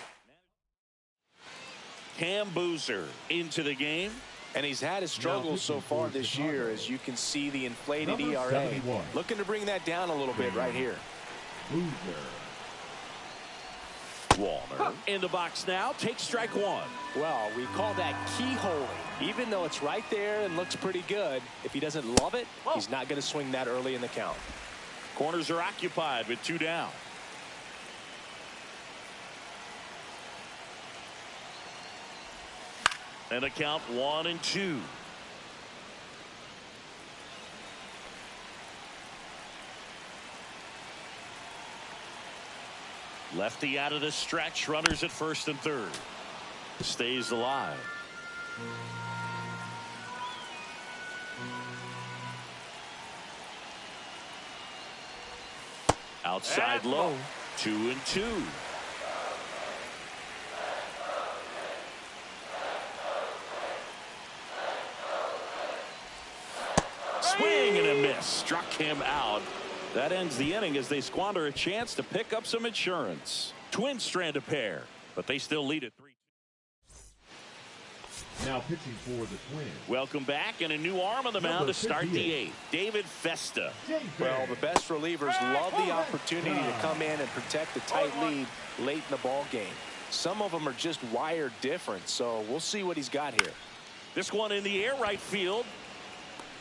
Speaker 1: Cam Boozer into the game.
Speaker 2: And he's had his struggles so far this year, as you can see the inflated ERA. Looking to bring that down a little bit right here.
Speaker 1: Walner in the box now. Takes strike 1.
Speaker 2: Well, we call that keyholing. Even though it's right there and looks pretty good, if he doesn't love it, he's not going to swing that early in the count.
Speaker 1: Corners are occupied with 2 down. And a count 1-2. Lefty out of the stretch. Runners at first and third. Stays alive. Outside low. 2-2. Swing and a miss. Struck him out. That ends the inning as they squander a chance to pick up some insurance. Twins strand a pair, but they still lead at 3.
Speaker 4: Now pitching for the Twins.
Speaker 1: Welcome back, and a new arm on the mound to start the eighth. David Festa.
Speaker 2: Well, the best relievers love the opportunity to come in and protect a tight lead late in the ball game. Some of them are just wired different, so we'll see what he's got here.
Speaker 1: This one in the air, right field.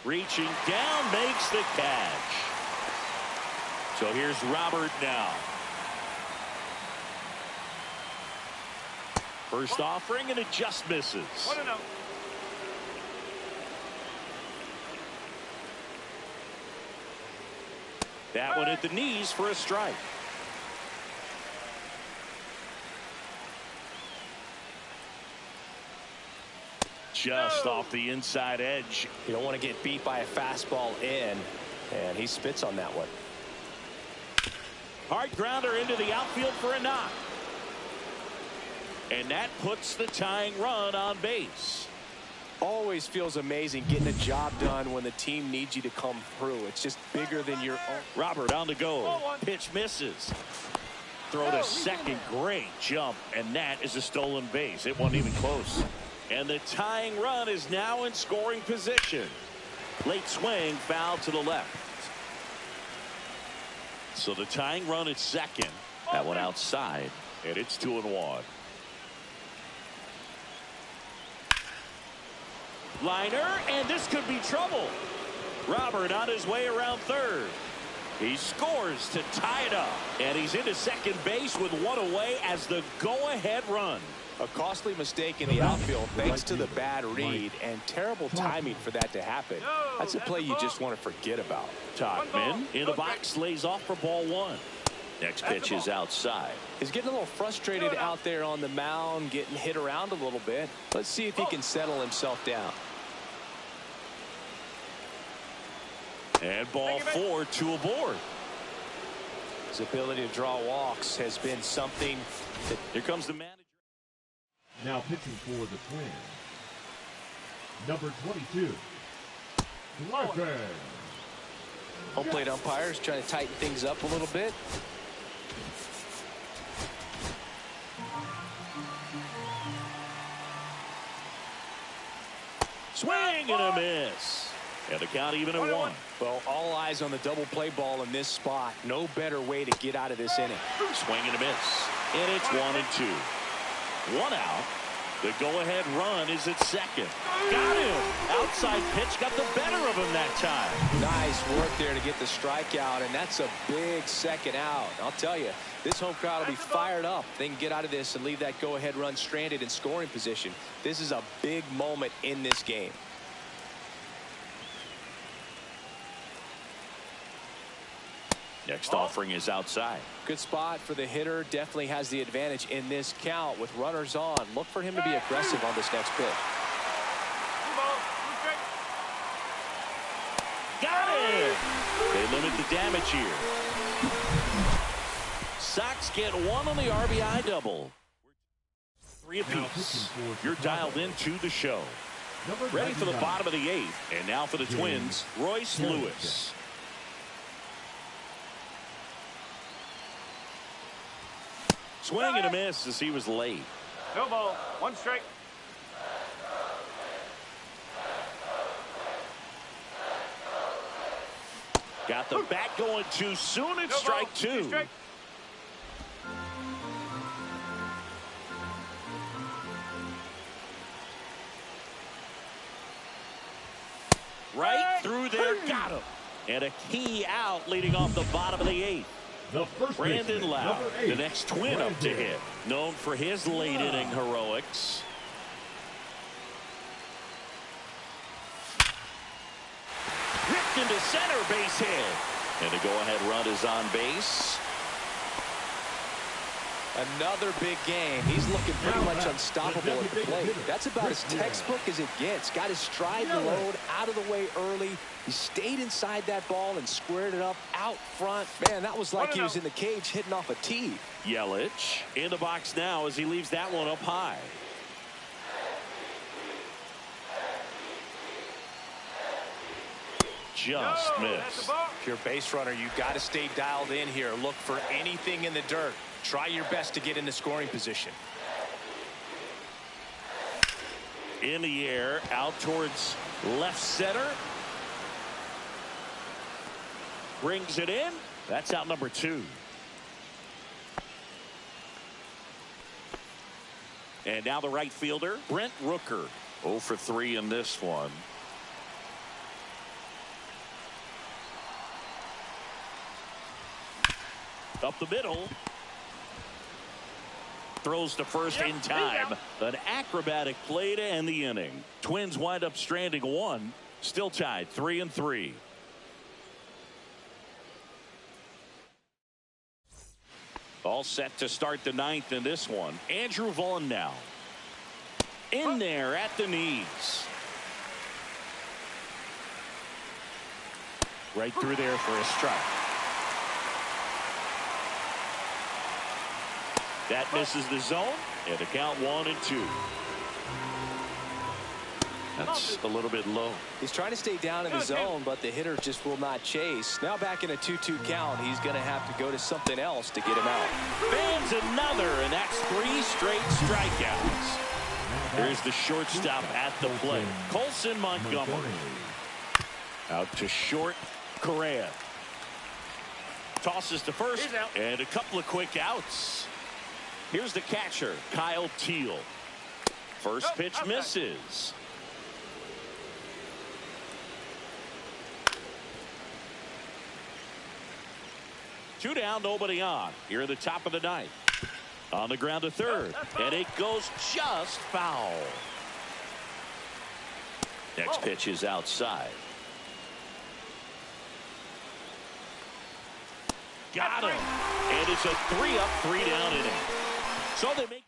Speaker 1: Reaching down, makes the catch. So here's Robert now. First offering, and it just misses.
Speaker 3: 1-0.
Speaker 1: That one at the knees for a strike. Just off the inside edge.
Speaker 2: You don't want to get beat by a fastball in, and he spits on that one.
Speaker 1: Hard grounder into the outfield for a knock. And that puts the tying run on base.
Speaker 2: Always feels amazing getting a job done when the team needs you to come through. It's just bigger than your own.
Speaker 1: Robert on the go. Pitch misses. Throw to second. Great jump. And that is a stolen base. It wasn't even close. And the tying run is now in scoring position. Late swing, foul to the left. So the tying run at second. That one outside. And it's 2-1. Liner, and this could be trouble. Robert on his way around third. He scores to tie it up. And he's into second base with one away as the go-ahead run.
Speaker 2: A costly mistake in the outfield thanks to the bad read and terrible timing for that to happen. That's a play you just want to forget about.
Speaker 1: Todman in the box, lays off for ball one. Next pitch is outside.
Speaker 2: He's getting a little frustrated out there on the mound, getting hit around a little bit. Let's see if he can settle himself down.
Speaker 1: And ball four, 2 aboard.
Speaker 2: His ability to draw walks has been something that...
Speaker 1: Here comes the manager.
Speaker 4: Now pitching for the Twins. Number 22. Lefty.
Speaker 2: Home plate umpires trying to tighten things up a little bit.
Speaker 1: Swing and a miss. And the count even at 1.
Speaker 2: Well, all eyes on the double play ball in this spot. No better way to get out of this inning.
Speaker 1: Swing and a miss. And it's 1 and 2. 1 out. The go-ahead run is at second. Got him. Outside pitch got the better of him that time.
Speaker 2: Nice work there to get the strikeout, and that's a big second out. I'll tell you, this home crowd will be fired up. They can get out of this and leave that go-ahead run stranded in scoring position. This is a big moment in this game.
Speaker 1: Next offering is outside.
Speaker 2: Good spot for the hitter. Definitely has the advantage in this count with runners on. Look for him to be aggressive on this next pitch.
Speaker 1: Got it! They limit the damage here. Sox get 1 on the RBI double. 3 apiece. You're dialed into the show. Ready for the bottom of the 8th. And now for the Twins, Royce Lewis. Swing and a miss as he was late.
Speaker 3: No ball, 1 strike.
Speaker 1: Got the bat going too soon. It's strike 2. Right through there, got him. And a key out leading off the bottom of the 8th. Brandon Lau, the next Twin up to hit. Known for his late inning heroics. Ripped into center, base hit. And the go-ahead run is on base.
Speaker 2: Another big game. He's looking pretty much unstoppable at the plate. That's about as textbook as it gets. Got his stride and load out of the way early. He stayed inside that ball and squared it up out front. Man, that was like he was in the cage hitting off a tee.
Speaker 1: Yelich in the box now as he leaves that one up high. Just missed.
Speaker 2: If you're a base runner, you got to stay dialed in here. Look for anything in the dirt. Try your best to get into scoring position.
Speaker 1: In the air, out towards left center. Brings it in. That's out number 2. And now the right fielder, Brent Rooker. 0 for 3 in this one. Up the middle. Throws to first in time. An acrobatic play to end the inning. Twins wind up stranding 1. Still tied 3-3. All set to start the 9th in this one. Andrew Vaughn now. In there at the knees. Right through there for a strike. That misses the zone, and the count 1-2. That's a little bit low.
Speaker 2: He's trying to stay down in the zone, but the hitter just will not chase. Now back in a 2-2 count, he's going to have to go to something else to get him out.
Speaker 1: Fans another, and that's 3 straight strikeouts. There's the shortstop at the plate, Colson Montgomery. Out to short, Correa. Tosses to first, and a couple of quick outs. Here's the catcher, Kyle Teal. First pitch misses. Two down, nobody on. Here at the top of the 9th. On the ground to third, and it goes just foul. Next pitch is outside. Got him. And it's a 3-up, 3-down inning. So they make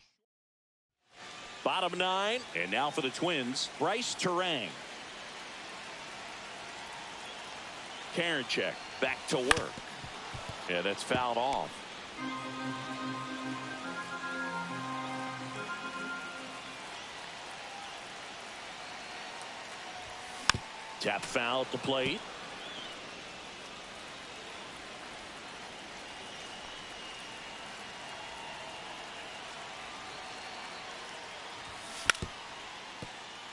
Speaker 1: bottom 9, and now for the Twins, Bryce Terang. Karinchak back to work. Yeah, that's fouled off. Tap foul at the plate.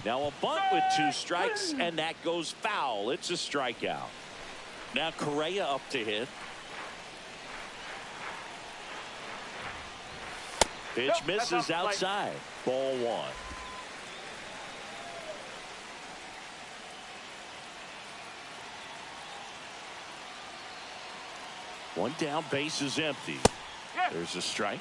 Speaker 1: Now a bunt with 2 strikes, and that goes foul. It's a strikeout. Now Correa up to hit. Pitch misses outside. Ball 1. One down, base is empty. There's a strike.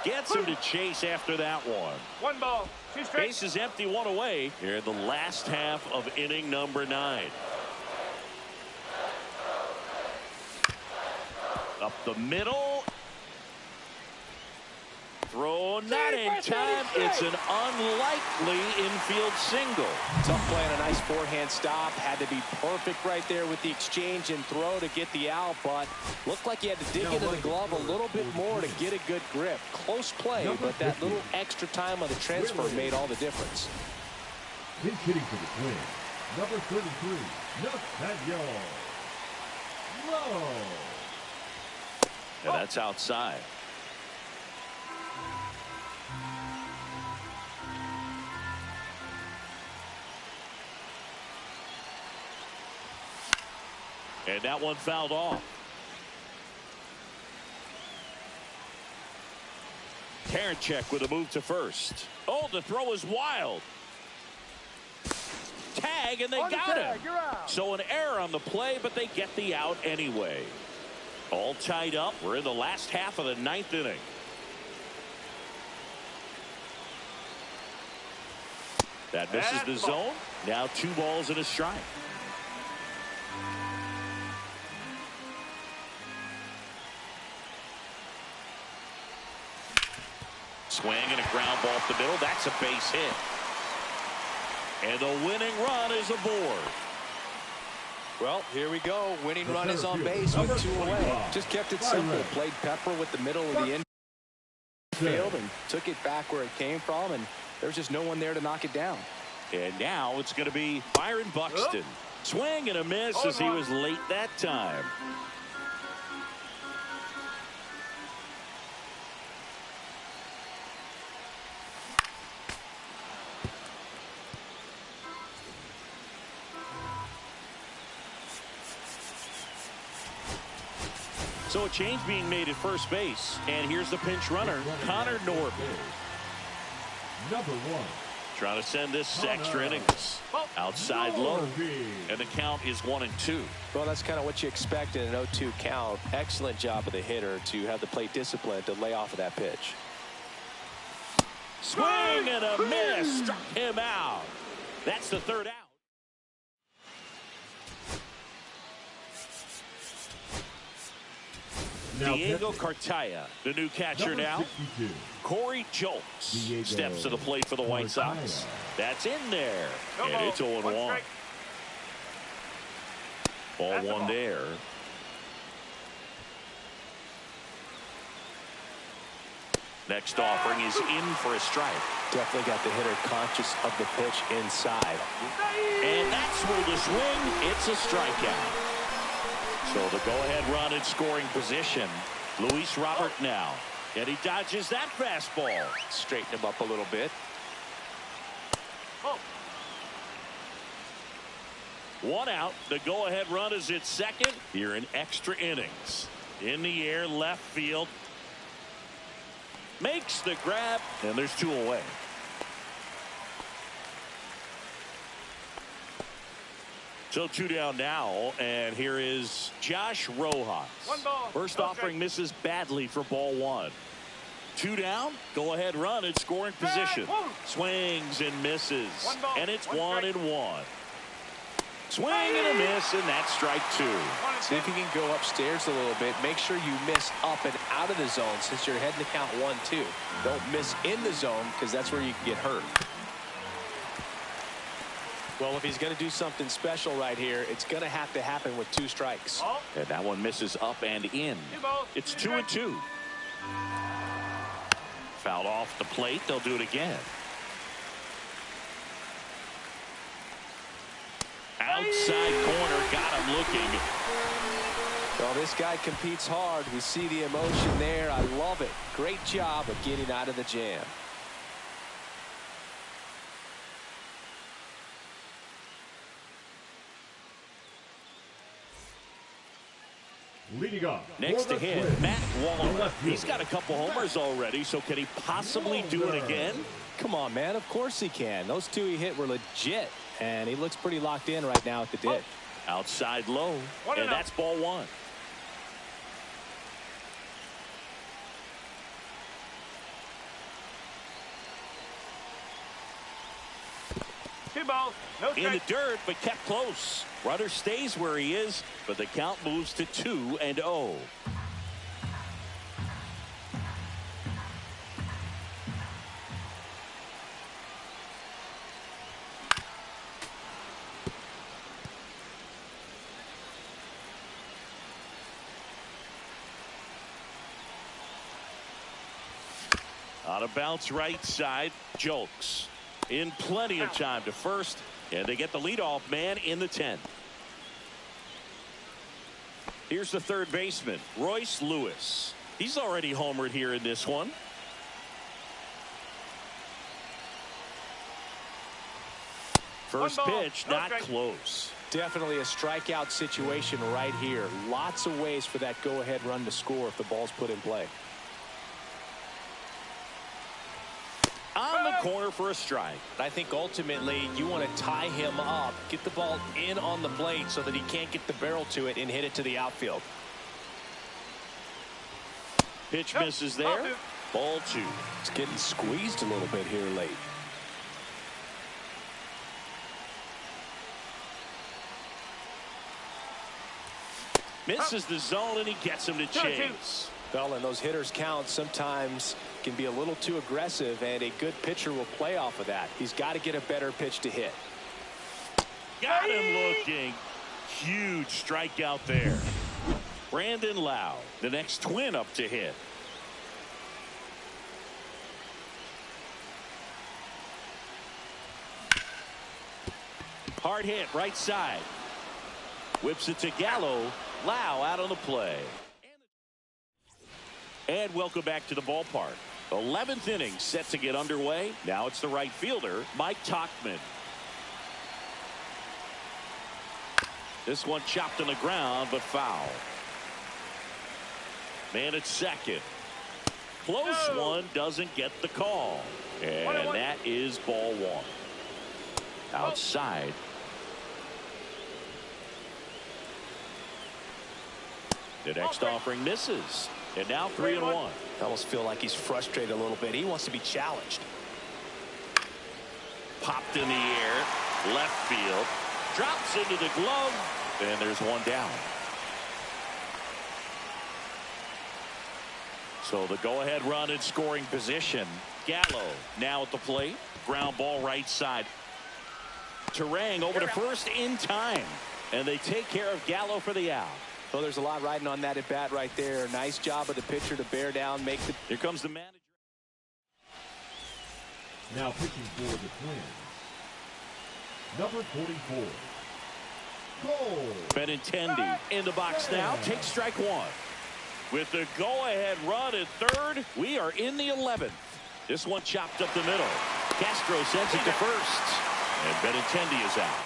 Speaker 1: Gets him to chase after that one.
Speaker 3: 1 ball, 2 strikes.
Speaker 1: Base is empty, 1 away. Here in the last half of inning number 9. Up the middle. Throw not in time. It's an unlikely infield single.
Speaker 2: Tough play on a nice forehand stop. Had to be perfect right there with the exchange and throw to get the out, but looked like he had to dig into the glove a little bit more to get a good grip. Close play, but that little extra time on the transfer made all the difference.
Speaker 4: Pinch hitting for the Twins, number 33, Nathaniel Lowe.
Speaker 1: And that's outside. And that one fouled off. Karinchak with a move to first. Oh, the throw is wild. Tag, and they got him. So an error on the play, but they get the out anyway. All tied up. We're in the last half of the 9th inning. That misses the zone. Now 2 balls and a strike. Swing and a ground ball up the middle. That's a base hit. And the winning run is aboard.
Speaker 2: Well, here we go. Winning run is on base with 2 away. Just kept it simple. Played Pepper with the middle of the infield and took it back where it came from, and there's just no one there to knock it down.
Speaker 1: And now it's going to be Byron Buxton. Swing and a miss as he was late that time. So a change being made at first base. And here's the pinch runner, Connor Norton.
Speaker 4: Number 1.
Speaker 1: Trying to send this extra innings. Outside low. And the count is 1-2.
Speaker 2: Well, that's kind of what you expect in an 0-2 count. Excellent job of the hitter to have the plate discipline to lay off of that pitch.
Speaker 1: Swing and a miss. Struck him out. That's the third out. Diego Cartaya, the new catcher now. Corey Jolks steps to the plate for the White Sox. That's in there. And it's 0-1. Ball one there. Next offering is in for a strike.
Speaker 2: Definitely got the hitter conscious of the pitch inside.
Speaker 1: And that's where the swing. It's a strikeout. So the go-ahead run in scoring position. Luis Robert now. And he dodges that fastball.
Speaker 2: Straighten him up a little bit.
Speaker 1: One out. The go-ahead run is at second. Here in extra innings. In the air, left field. Makes the grab. And there's 2 away. So 2 down now, and here is Josh Rojas. First offering misses badly for ball 1. 2 down, go ahead run in scoring position. Swings and misses, and it's 1-1. Swing and a miss, and that's strike 2.
Speaker 2: See if you can go upstairs a little bit. Make sure you miss up and out of the zone since you're heading to count 1-2. Don't miss in the zone because that's where you can get hurt. Well, if he's going to do something special right here, it's going to have to happen with 2 strikes.
Speaker 1: And that one misses up and in. It's 2-2. Fouled off the plate. They'll do it again. Outside corner. Got him looking.
Speaker 2: Well, this guy competes hard. We see the emotion there. I love it. Great job of getting out of the jam.
Speaker 4: Leading off.
Speaker 1: Next to hit, Matt Waller. He's got a couple homers already, so can he possibly do it again?
Speaker 2: Come on, man. Of course he can. Those 2 he hit were legit, and he looks pretty locked in right now at the ditch.
Speaker 1: Outside low, and that's ball 1. In the dirt, but kept close. Runner stays where he is, but the count moves to 2-0. On a bounce right side, Jolks. In plenty of time to first, and they get the leadoff man in the 10th. Here's the third baseman, Royce Lewis. He's already homered here in this one. First pitch, not close.
Speaker 2: Definitely a strikeout situation right here. Lots of ways for that go-ahead run to score if the ball's put in play.
Speaker 1: On the corner for a strike.
Speaker 2: I think ultimately you want to tie him up, get the ball in on the plate so that he can't get the barrel to it and hit it to the outfield.
Speaker 1: Pitch misses there. Ball 2.
Speaker 2: It's getting squeezed a little bit here late.
Speaker 1: Misses the zone, and he gets him to chase.
Speaker 2: Well, and those hitters count sometimes can be a little too aggressive, and a good pitcher will play off of that. He's got to get a better pitch to hit.
Speaker 1: Got him looking. Huge strikeout there. Brandon Lau, the next Twin up to hit. Hard hit right side. Whips it to Gallo. Lau out on the play. And welcome back to the ballpark. 11th inning set to get underway. Now it's the right fielder, Mike Tauchman. This one chopped on the ground, but foul. Man at second. Close one, doesn't get the call. And that is ball one. Outside. The next offering misses. And now 3-1.
Speaker 2: I almost feel like he's frustrated a little bit. He wants to be challenged.
Speaker 1: Popped in the air. Left field. Drops into the glove. And there's one down. So the go-ahead run in scoring position. Gallo now at the plate. Ground ball right side. Terang over to first in time. And they take care of Gallo for the out.
Speaker 2: Well, there's a lot riding on that at bat right there. Nice job of the pitcher to bear down, make the...
Speaker 1: Here comes the manager.
Speaker 4: Now pitching for the Twins, number 44, Cole.
Speaker 1: Benintendi in the box now. Takes strike one. With the go-ahead run at third, we are in the 11th. This one chopped up the middle. Castro sends it to first. And Benintendi is out.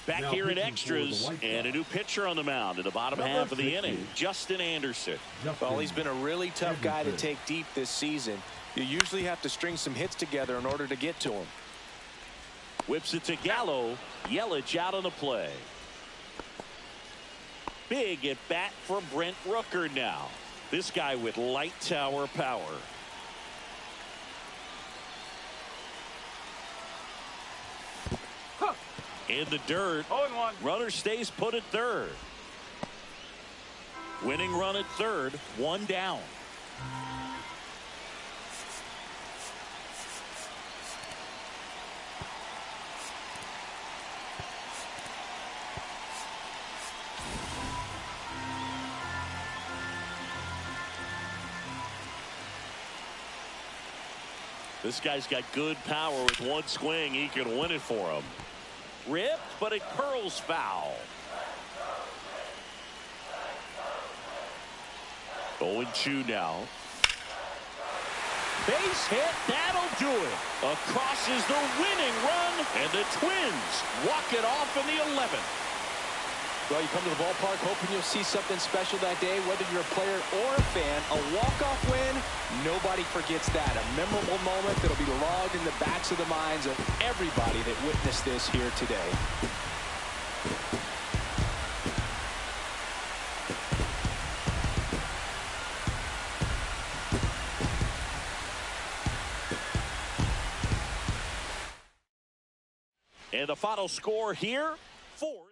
Speaker 1: Back
Speaker 4: Now
Speaker 1: here in
Speaker 4: pitching
Speaker 1: extras,
Speaker 4: for the White
Speaker 1: and a new pitcher on the mound in the bottom
Speaker 4: Number
Speaker 1: half of the
Speaker 4: 50.
Speaker 1: inning, Justin Anderson.
Speaker 2: Well, he's been a really tough guy to take deep this season. You usually have to string some hits together in order to get to him.
Speaker 1: Whips it to Gallo. Yelich out on the play. Big at bat for Brent Rooker now. This guy with light tower power. In the dirt.
Speaker 3: 0-1.
Speaker 1: Runner stays put at third. Winning run at third. One down. This guy's got good power. With one swing, he can win it for him. Ripped, but it curls foul. 0-2 now. Base hit, that'll do it. Across is the winning run, and the Twins walk it off in the 11th.
Speaker 2: Well, you come to the ballpark hoping you'll see something special that day, whether you're a player or a fan. A walk-off win, nobody forgets that. A memorable moment that'll be logged in the backs of the minds of everybody that witnessed this here today.
Speaker 1: And the final score here, 4.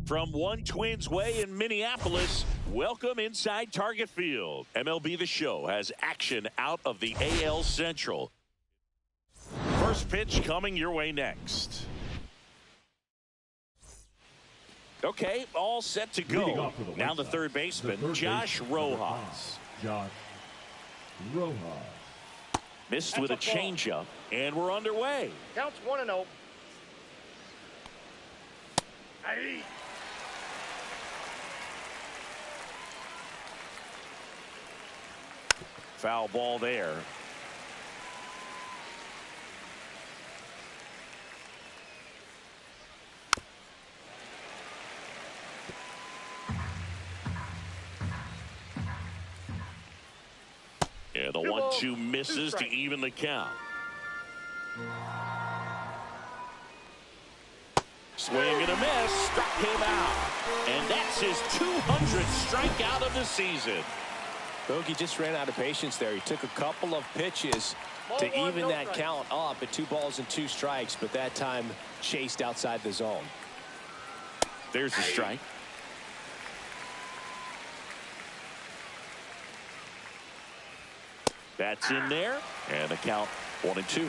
Speaker 1: From One Twins Way in Minneapolis, welcome inside Target Field. MLB The Show has action out of the AL Central. First pitch coming your way next. Okay, all set to go. Now the third baseman, Josh Rojas.
Speaker 4: Josh Rojas.
Speaker 1: Missed with a changeup, and we're underway.
Speaker 3: Counts 1-0. Aye.
Speaker 1: Foul ball there. Yeah, the 1-2 misses to even the count. Swing and a miss, struck him out. And that's his 200th strikeout of the season.
Speaker 2: Bogey just ran out of patience there. He took a couple of pitches to even that count up at 2 balls and 2 strikes, but that time chased outside the zone.
Speaker 1: There's the strike. That's in there, and the count 1-2.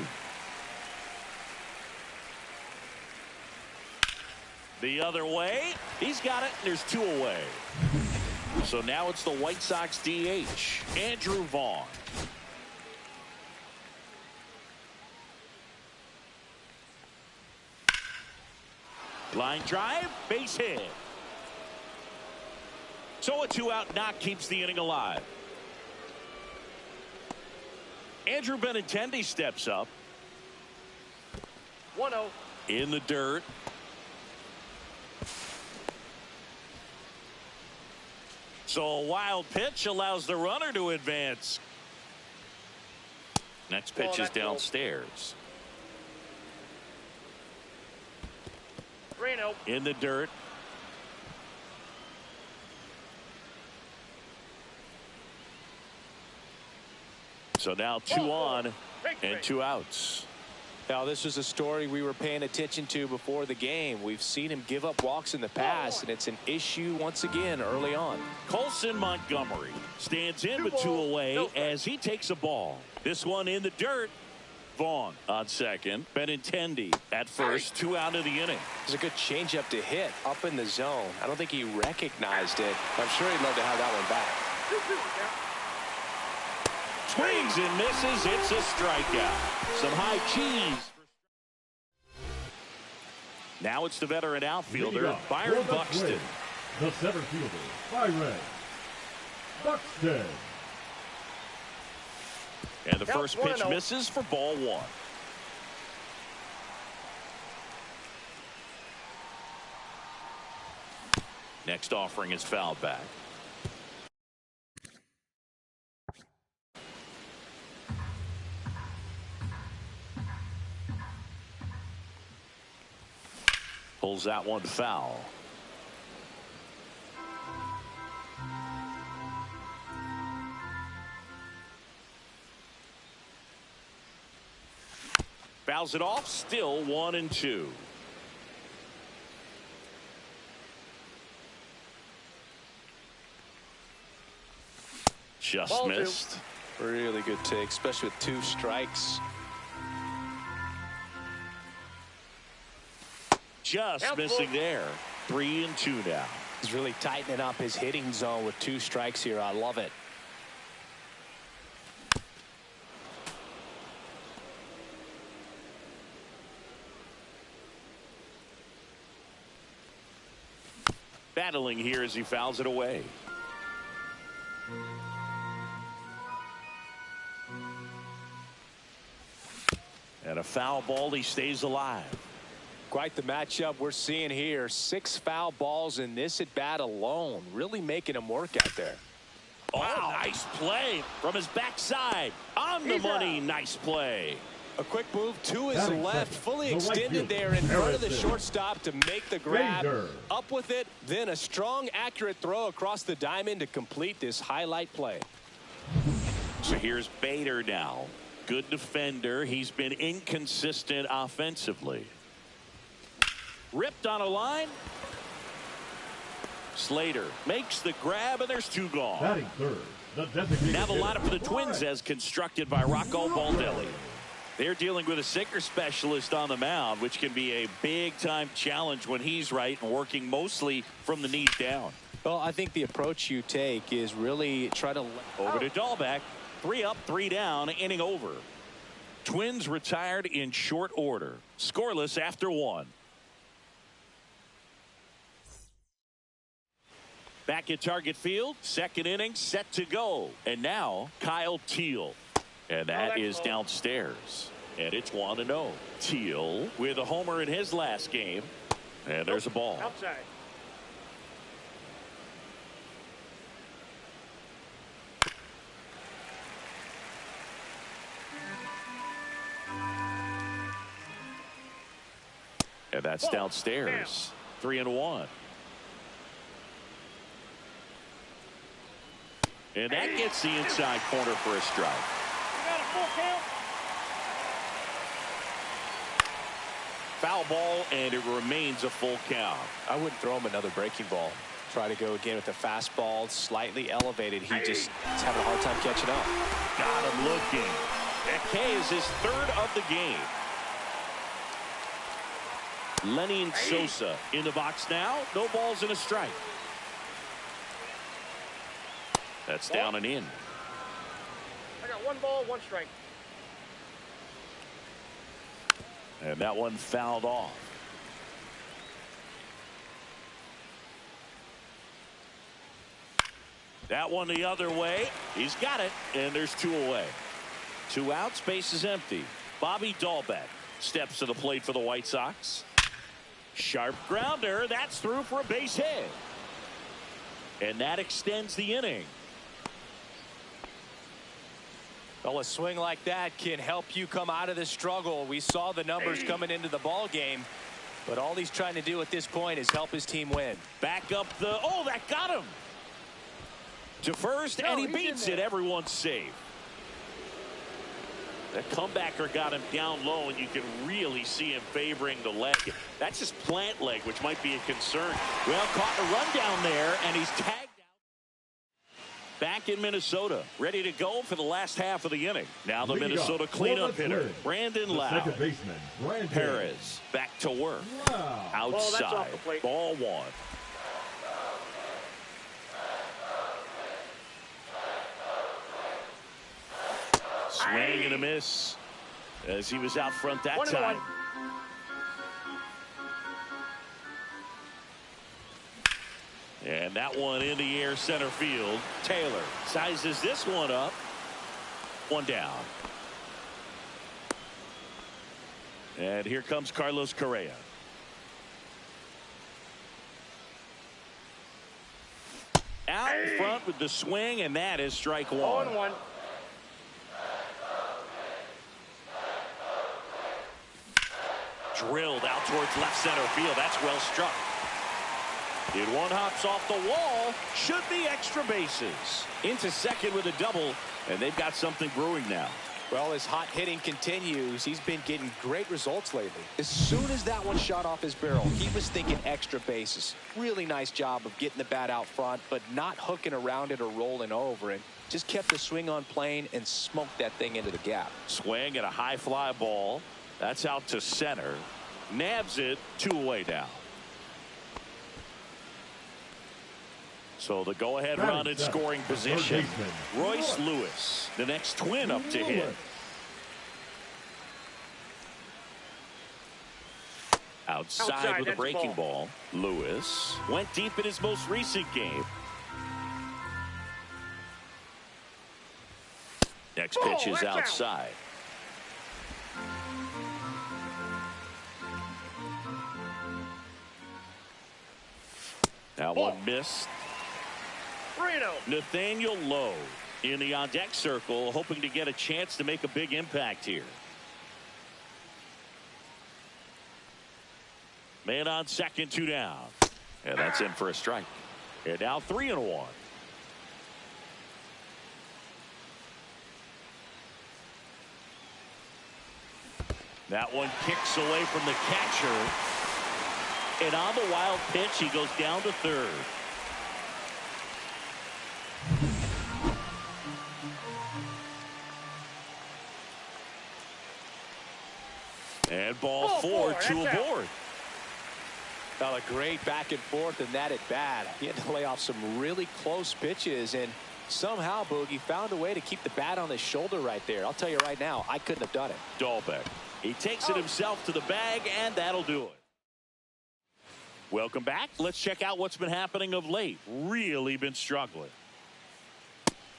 Speaker 1: The other way, he's got it. There's 2 away. So now it's the White Sox DH, Andrew Vaughn. Line drive, base hit. So a 2-out knock keeps the inning alive. Andrew Benintendi steps up.
Speaker 3: 1-0.
Speaker 1: In the dirt. So a wild pitch allows the runner to advance. Next pitch is downstairs.
Speaker 3: 3-0.
Speaker 1: In the dirt. So now 2 on and 2 outs.
Speaker 2: Now, this was a story we were paying attention to before the game. We've seen him give up walks in the past, and it's an issue once again early on.
Speaker 1: Colson Montgomery stands in with 2 away as he takes a ball. This one in the dirt. Vaughn on second. Benintendi at first. 2 out of the inning.
Speaker 2: It's a good changeup to hit up in the zone. I don't think he recognized it. I'm sure he'd love to have that one back.
Speaker 1: Swings and misses. It's a strikeout. Some high cheese. Now it's the veteran outfielder, Byron Buxton.
Speaker 4: The center fielder, Byron Buxton.
Speaker 1: And the first pitch misses for ball 1. Next offering is fouled back. Pulls that one foul. Fouls it off, still 1-2. Just missed.
Speaker 2: Really good take, especially with 2 strikes.
Speaker 1: Just missing there. 3-2 now.
Speaker 2: He's really tightening up his hitting zone with 2 strikes here. I love it.
Speaker 1: Battling here as he fouls it away. And a foul ball, he stays alive.
Speaker 2: Quite the matchup we're seeing here. 6 foul balls in this at bat alone. Really making him work out there.
Speaker 1: Oh, nice play from his backside. On the money, nice play.
Speaker 2: A quick move to his left, fully extended there in front of the shortstop to make the grab. Up with it, then a strong, accurate throw across the diamond to complete this highlight play.
Speaker 1: So here's Bader now. Good defender. He's been inconsistent offensively. Ripped on a line. Slater makes the grab, and there's 2 gone.
Speaker 4: Batting third, the designated
Speaker 1: Now the
Speaker 4: hitter,
Speaker 1: lineup for the Twins as constructed by Rocco Baldelli. They're dealing with a sinker specialist on the mound, which can be a big-time challenge when he's right and working mostly from the knees down.
Speaker 2: Well, I think the approach you take is really try to...
Speaker 1: Over to Dahlbeck. 3 up, 3 down, inning over. Twins retired in short order. Scoreless after 1. Back at Target Field, second inning set to go. And now Kyle Teal. And that is downstairs. And it's 1-0. Teal with a homer in his last game. And there's a ball.
Speaker 3: Outside.
Speaker 1: And that's downstairs. 3-1. And that gets the inside corner for a strike.
Speaker 3: You got a full count.
Speaker 1: Foul ball, and it remains a full count.
Speaker 2: I wouldn't throw him another breaking ball. Try to go again with the fastball, slightly elevated. He just is having a hard time catching up.
Speaker 1: Got him looking. That K is his 3rd of the game. Lenny Sosa in the box now. No balls and a strike. That's down and in.
Speaker 3: I got 1 ball, 1 strike.
Speaker 1: And that one fouled off. That one the other way. He's got it, and there's 2 away. 2 outs, base is empty. Bobby Dahlbeck steps to the plate for the White Sox. Sharp grounder. That's through for a base hit. And that extends the inning.
Speaker 2: Well, a swing like that can help you come out of the struggle. We saw the numbers coming into the ball game, but all he's trying to do at this point is help his team win.
Speaker 1: Back up the... Oh, that got him. To first, and he beats it. Everyone's safe. That comebacker got him down low, and you can really see him favoring the leg. That's his plant leg, which might be a concern. Well, caught a run down there, and he's tagged out. Back in Minnesota, ready to go for the last half of the inning. Now the Minnesota cleanup hitter, Brandon Lau.
Speaker 4: Second baseman, Brandon
Speaker 1: Perez back to work. Outside, ball 1. Swing and a miss as he was out front that time. And that one in the air center field. Taylor sizes this one up. 1 down. And here comes Carlos Correa. Out in front with the swing, and that is strike 1.
Speaker 3: 0-1.
Speaker 1: Drilled out towards left center field. That's well struck. It 1 hops off the wall. Should be extra bases. Into second with a double, and they've got something brewing now.
Speaker 2: Well, as hot hitting continues, he's been getting great results lately. As soon as that one shot off his barrel, he was thinking extra bases. Really nice job of getting the bat out front, but not hooking around it or rolling over, and just kept the swing on plane and smoked that thing into the gap.
Speaker 1: Swing and a high fly ball. That's out to center. Nabs it. 2 away now. So the go-ahead run in scoring position. Royce Lewis, the next Twin up to hit. Outside with a breaking ball. Lewis went deep in his most recent game. Next pitch is outside. That one missed.
Speaker 3: Reto.
Speaker 1: Nathaniel Lowe in the on-deck circle, hoping to get a chance to make a big impact here. Man on second, 2 down. And that's in for a strike. And now 3-1. That one kicks away from the catcher. And on the wild pitch, he goes down to third. And ball four to aboard.
Speaker 2: Well, a great back and forth in that at bat. He had to lay off some really close pitches, and somehow Boogie found a way to keep the bat on his shoulder right there. I'll tell you right now, I couldn't have done it.
Speaker 1: Dahlbeck. He takes it himself to the bag, and that'll do it. Welcome back. Let's check out what's been happening of late. Really been struggling.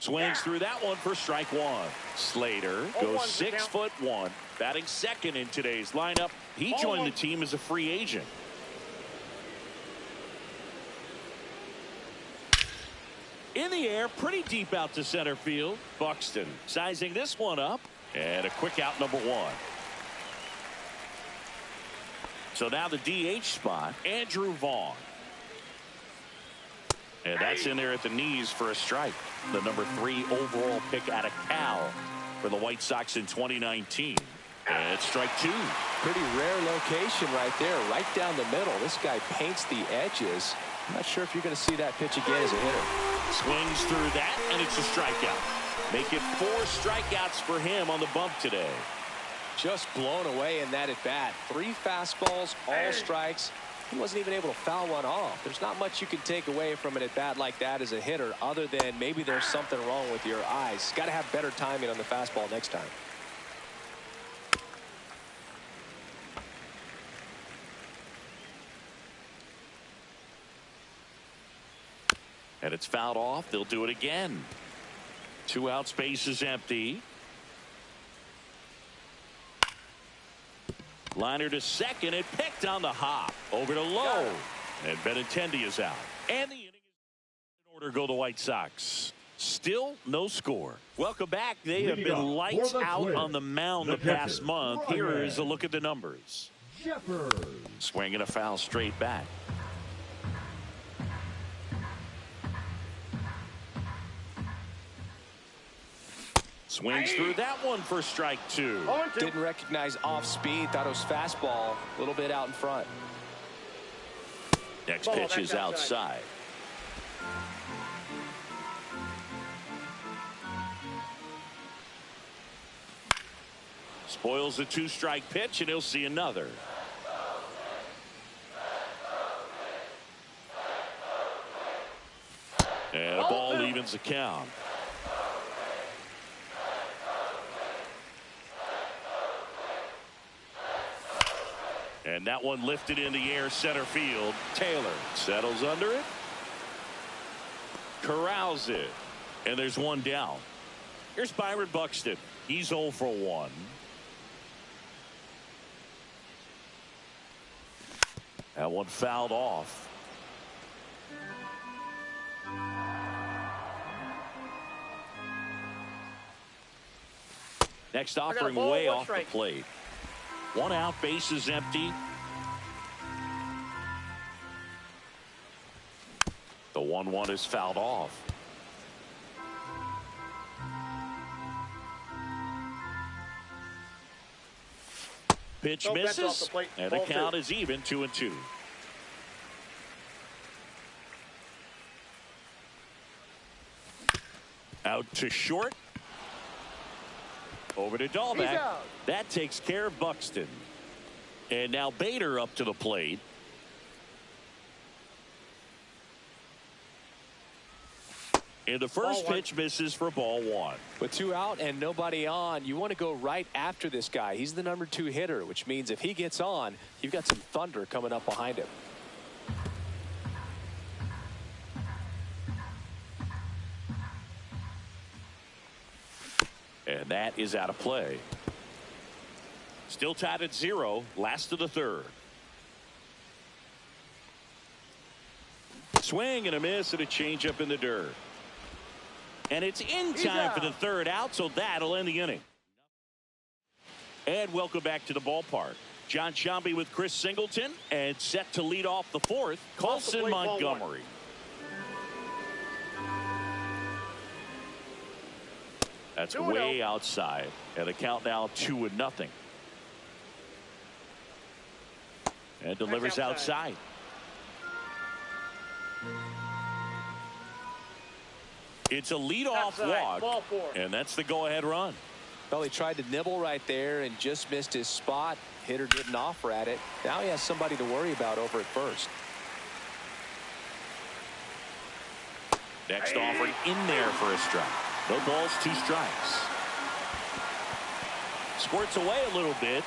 Speaker 1: Swings through that one for strike one. Slater goes 6'1", batting second in today's lineup. He joined the team as a free agent. In the air, pretty deep out to center field. Buxton sizing this one up. And a quick out, number one. So now the DH spot, Andrew Vaughn. And that's in there at the knees for a strike. The number 3 overall pick out of Cal for the White Sox in 2019. And it's strike two.
Speaker 2: Pretty rare location right there, right down the middle. This guy paints the edges. I'm not sure if you're going to see that pitch again as a hitter.
Speaker 1: Swings through that, and it's a strikeout. Make it 4 strikeouts for him on the bump today.
Speaker 2: Just blown away in that at bat. 3 fastballs, all strikes. He wasn't even able to foul one off. There's not much you can take away from an at bat like that as a hitter, other than maybe there's something wrong with your eyes. Got to have better timing on the fastball next time.
Speaker 1: And it's fouled off. They'll do it again. 2 outs, base is empty. Liner to second. It picked on the hop. Over to Lowe. And Benintendi is out. And the inning is in order. Go the White Sox. Still no score. Welcome back. They have been lights out on the mound the past month. Here is a look at the numbers. Swinging a foul straight back. Swings through that one for strike two.
Speaker 2: Didn't recognize off speed. Thought it was fastball. A little bit out in front.
Speaker 1: Next pitch is outside. Spoils the 2-strike pitch, and he'll see another. And a ball evens the count. And that one lifted in the air, center field. Taylor settles under it. Corrals it. And there's one down. Here's Byron Buxton. He's 0 for 1. That one fouled off. Next offering way off the plate. 1 out, base is empty. The 1-1 is fouled off. Pitch misses, and the count is even, 2-2. Out to short. Over to Dahlbeck. That takes care of Buxton. And now Bader up to the plate. And the first pitch misses for ball 1.
Speaker 2: With 2 out and nobody on, you want to go right after this guy. He's the number 2 hitter, which means if he gets on, you've got some thunder coming up behind him.
Speaker 1: And that is out of play. Still tied at 0. Last of the 3rd. Swing and a miss and a changeup in the dirt. And it's in time for the 3rd out, so that'll end the inning. And welcome back to the ballpark. John Shambi with Chris Singleton, and set to lead off the 4th, Colson Montgomery. That's way outside. And the count now 2-0. And delivers outside. It's a leadoff walk, and that's the go-ahead run.
Speaker 2: Well, he tried to nibble right there and just missed his spot. Hitter didn't offer at it. Now he has somebody to worry about over at first.
Speaker 1: Next offering in there for a strike. No balls, 2 strikes. Squirts away a little bit.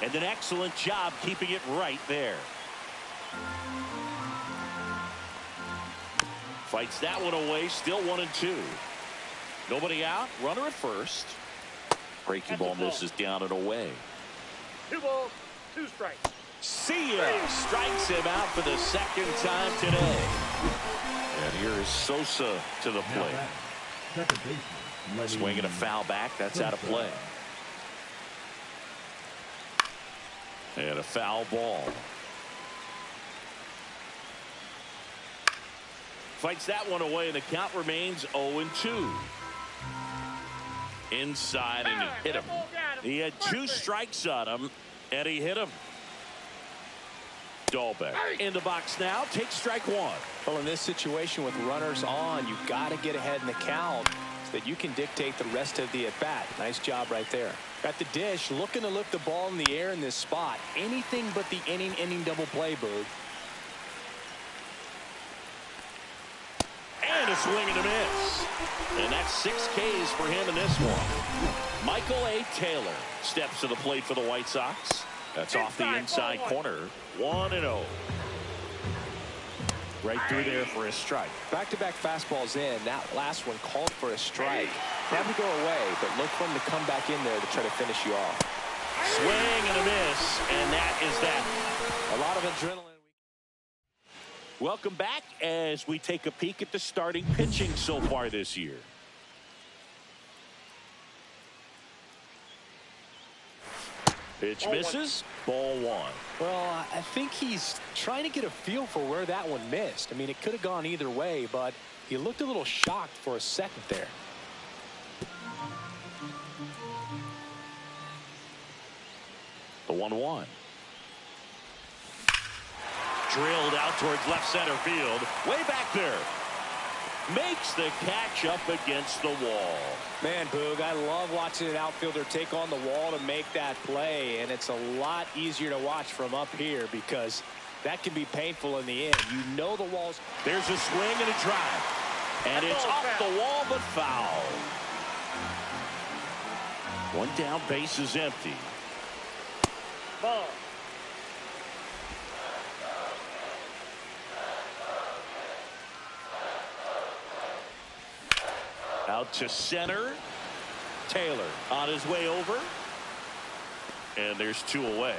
Speaker 1: And an excellent job keeping it right there. Fights that one away. Still 1-2. Nobody out. Runner at first. Breaking ball misses down and away.
Speaker 3: 2 balls, 2 strikes.
Speaker 1: See ya. Strikes him out for the second time today. And here is Sosa to the plate.
Speaker 4: Second baseman.
Speaker 1: Swinging a foul back. That's out of play. And a foul ball. Fights that one away, and the count remains 0-2. Inside, and he hit him. He had 2 strikes on him, and he hit him. Dahlbeck in the box now. Takes strike 1.
Speaker 2: Well, in this situation with runners on, you've got to get ahead in the count so that you can dictate the rest of the at-bat. Nice job right there. At the dish, looking to lift the ball in the air in this spot. Anything but the inning double play, Boog.
Speaker 1: And a swing and a miss. And that's 6 Ks for him in this one. Michael A. Taylor steps to the plate for the White Sox. That's off the inside corner. 1-0. Right through there for a strike.
Speaker 2: Back-to-back fastballs in. That last one called for a strike. Had to go away, but look for him to come back in there to try to finish you off.
Speaker 1: Swing and a miss, and that is that.
Speaker 2: A lot of adrenaline.
Speaker 1: Welcome back as we take a peek at the starting pitching so far this year. Pitch misses. Ball 1.
Speaker 2: Well, I think he's trying to get a feel for where that one missed. I mean, it could have gone either way, but he looked a little shocked for a second there.
Speaker 1: The 1-1. Drilled out towards left center field. Way back there. Makes the catch up against the wall.
Speaker 2: Man, Boog, I love watching an outfielder take on the wall to make that play, and it's a lot easier to watch from up here because that can be painful in the end. You know the wall's...
Speaker 1: There's a swing and a drive. And it's off the wall, but foul. 1 down, base is empty.
Speaker 3: Ball.
Speaker 1: Out to center. Taylor on his way over. And there's 2 away.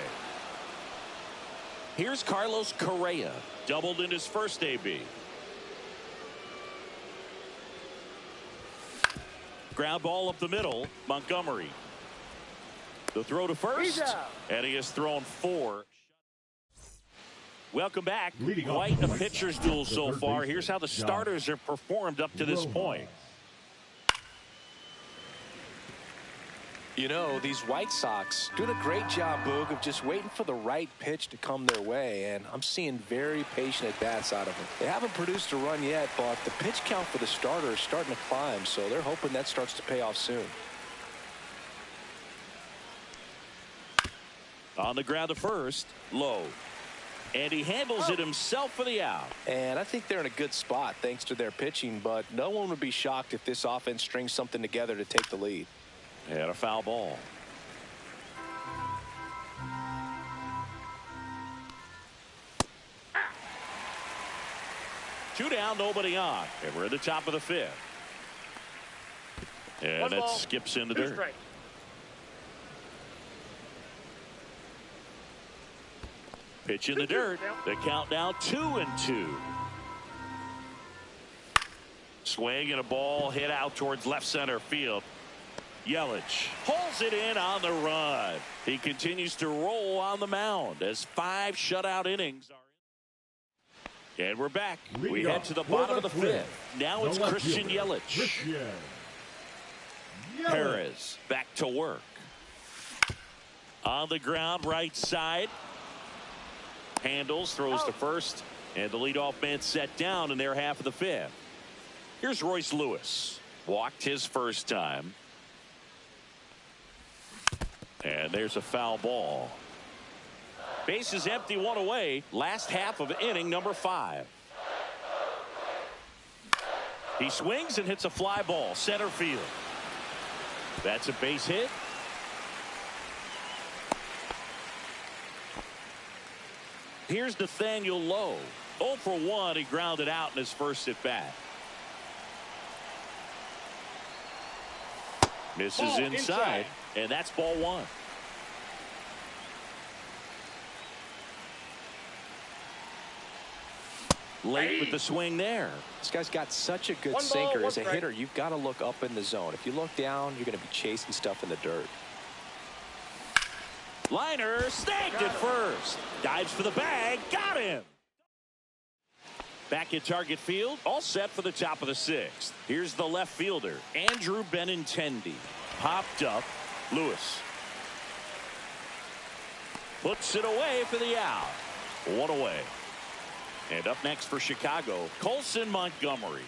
Speaker 1: Here's Carlos Correa. Doubled in his first AB. Ground ball up the middle. Montgomery. The throw to first. And he has thrown 4. Welcome back. Quite a pitcher's duel so far. Here's how the starters have performed up to this point.
Speaker 2: You know, these White Sox doing a great job, Boog, of just waiting for the right pitch to come their way, and I'm seeing very patient at-bats out of them. They haven't produced a run yet, but the pitch count for the starter is starting to climb, so they're hoping that starts to pay off soon.
Speaker 1: On the ground to first, low. And he handles it himself for the out.
Speaker 2: And I think they're in a good spot thanks to their pitching, but no one would be shocked if this offense strings something together to take the lead.
Speaker 1: And a foul ball. Two down, nobody on. And we're at the top of the 5th. And that skips in the dirt.
Speaker 3: Strike.
Speaker 1: Pitch in the dirt. The count now 2-2. Swing and a ball hit out towards left center field. Yelich pulls it in on the run. He continues to roll on the mound as 5 shutout innings are in. And we're back. We head to the bottom of the 5th. Now it's Christian Yelich. Perez back to work. On the ground, right side. Handles, throws to first, and the leadoff man set down in their half of the 5th. Here's Royce Lewis. Walked his first time. And there's a foul ball. Base is empty, one away. Last half of inning number 5. He swings and hits a fly ball, center field. That's a base hit. Here's Nathaniel Lowe. 0 for 1. He grounded out in his first at bat. Misses inside, and that's ball 1. Late with the swing there.
Speaker 2: This guy's got such a good sinker. As a hitter, you've got to look up in the zone. If you look down, you're going to be chasing stuff in the dirt.
Speaker 1: Liner snagged at first. Dives for the bag. Got him. Back at target field. All set for the top of the 6th. Here's the left fielder, Andrew Benintendi. Popped up. Lewis puts it away for the out. 1 away. And up next for Chicago, Colson Montgomery.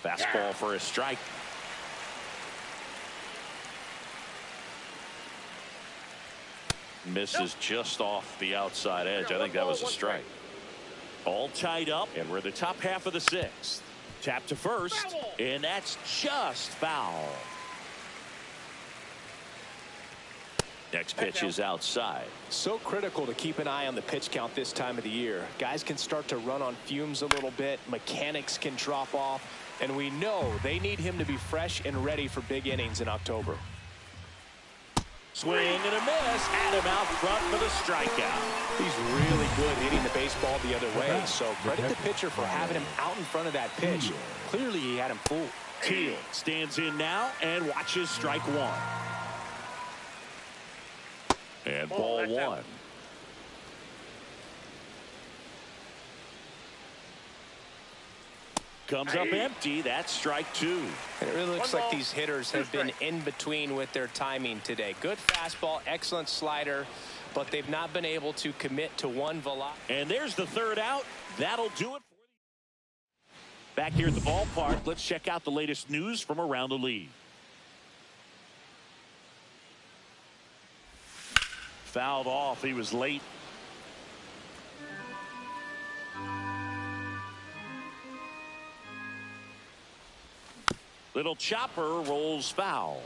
Speaker 1: Fastball for a strike. Misses just off the outside edge. I think that was a strike. All tied up, and we're in the top half of the 6th. Tap to first, and that's just foul. Next pitch is outside.
Speaker 2: So critical to keep an eye on the pitch count this time of the year. Guys can start to run on fumes a little bit. Mechanics can drop off. And we know they need him to be fresh and ready for big innings in October.
Speaker 1: Swing and a miss. Had him out front for the strikeout.
Speaker 2: He's really good hitting the baseball the other way. So credit the pitcher for having him out in front of that pitch. Clearly he had him fooled.
Speaker 1: Teal stands in now and watches strike 1. And ball 1. Comes up empty. That's strike 2.
Speaker 2: And it really looks like these hitters have been in between with their timing today. Good fastball, excellent slider, but they've not been able to commit to one velocity.
Speaker 1: And there's the 3rd out. That'll do it. Back here at the ballpark, let's check out the latest news from around the league. Fouled off. He was late. Little chopper rolls foul.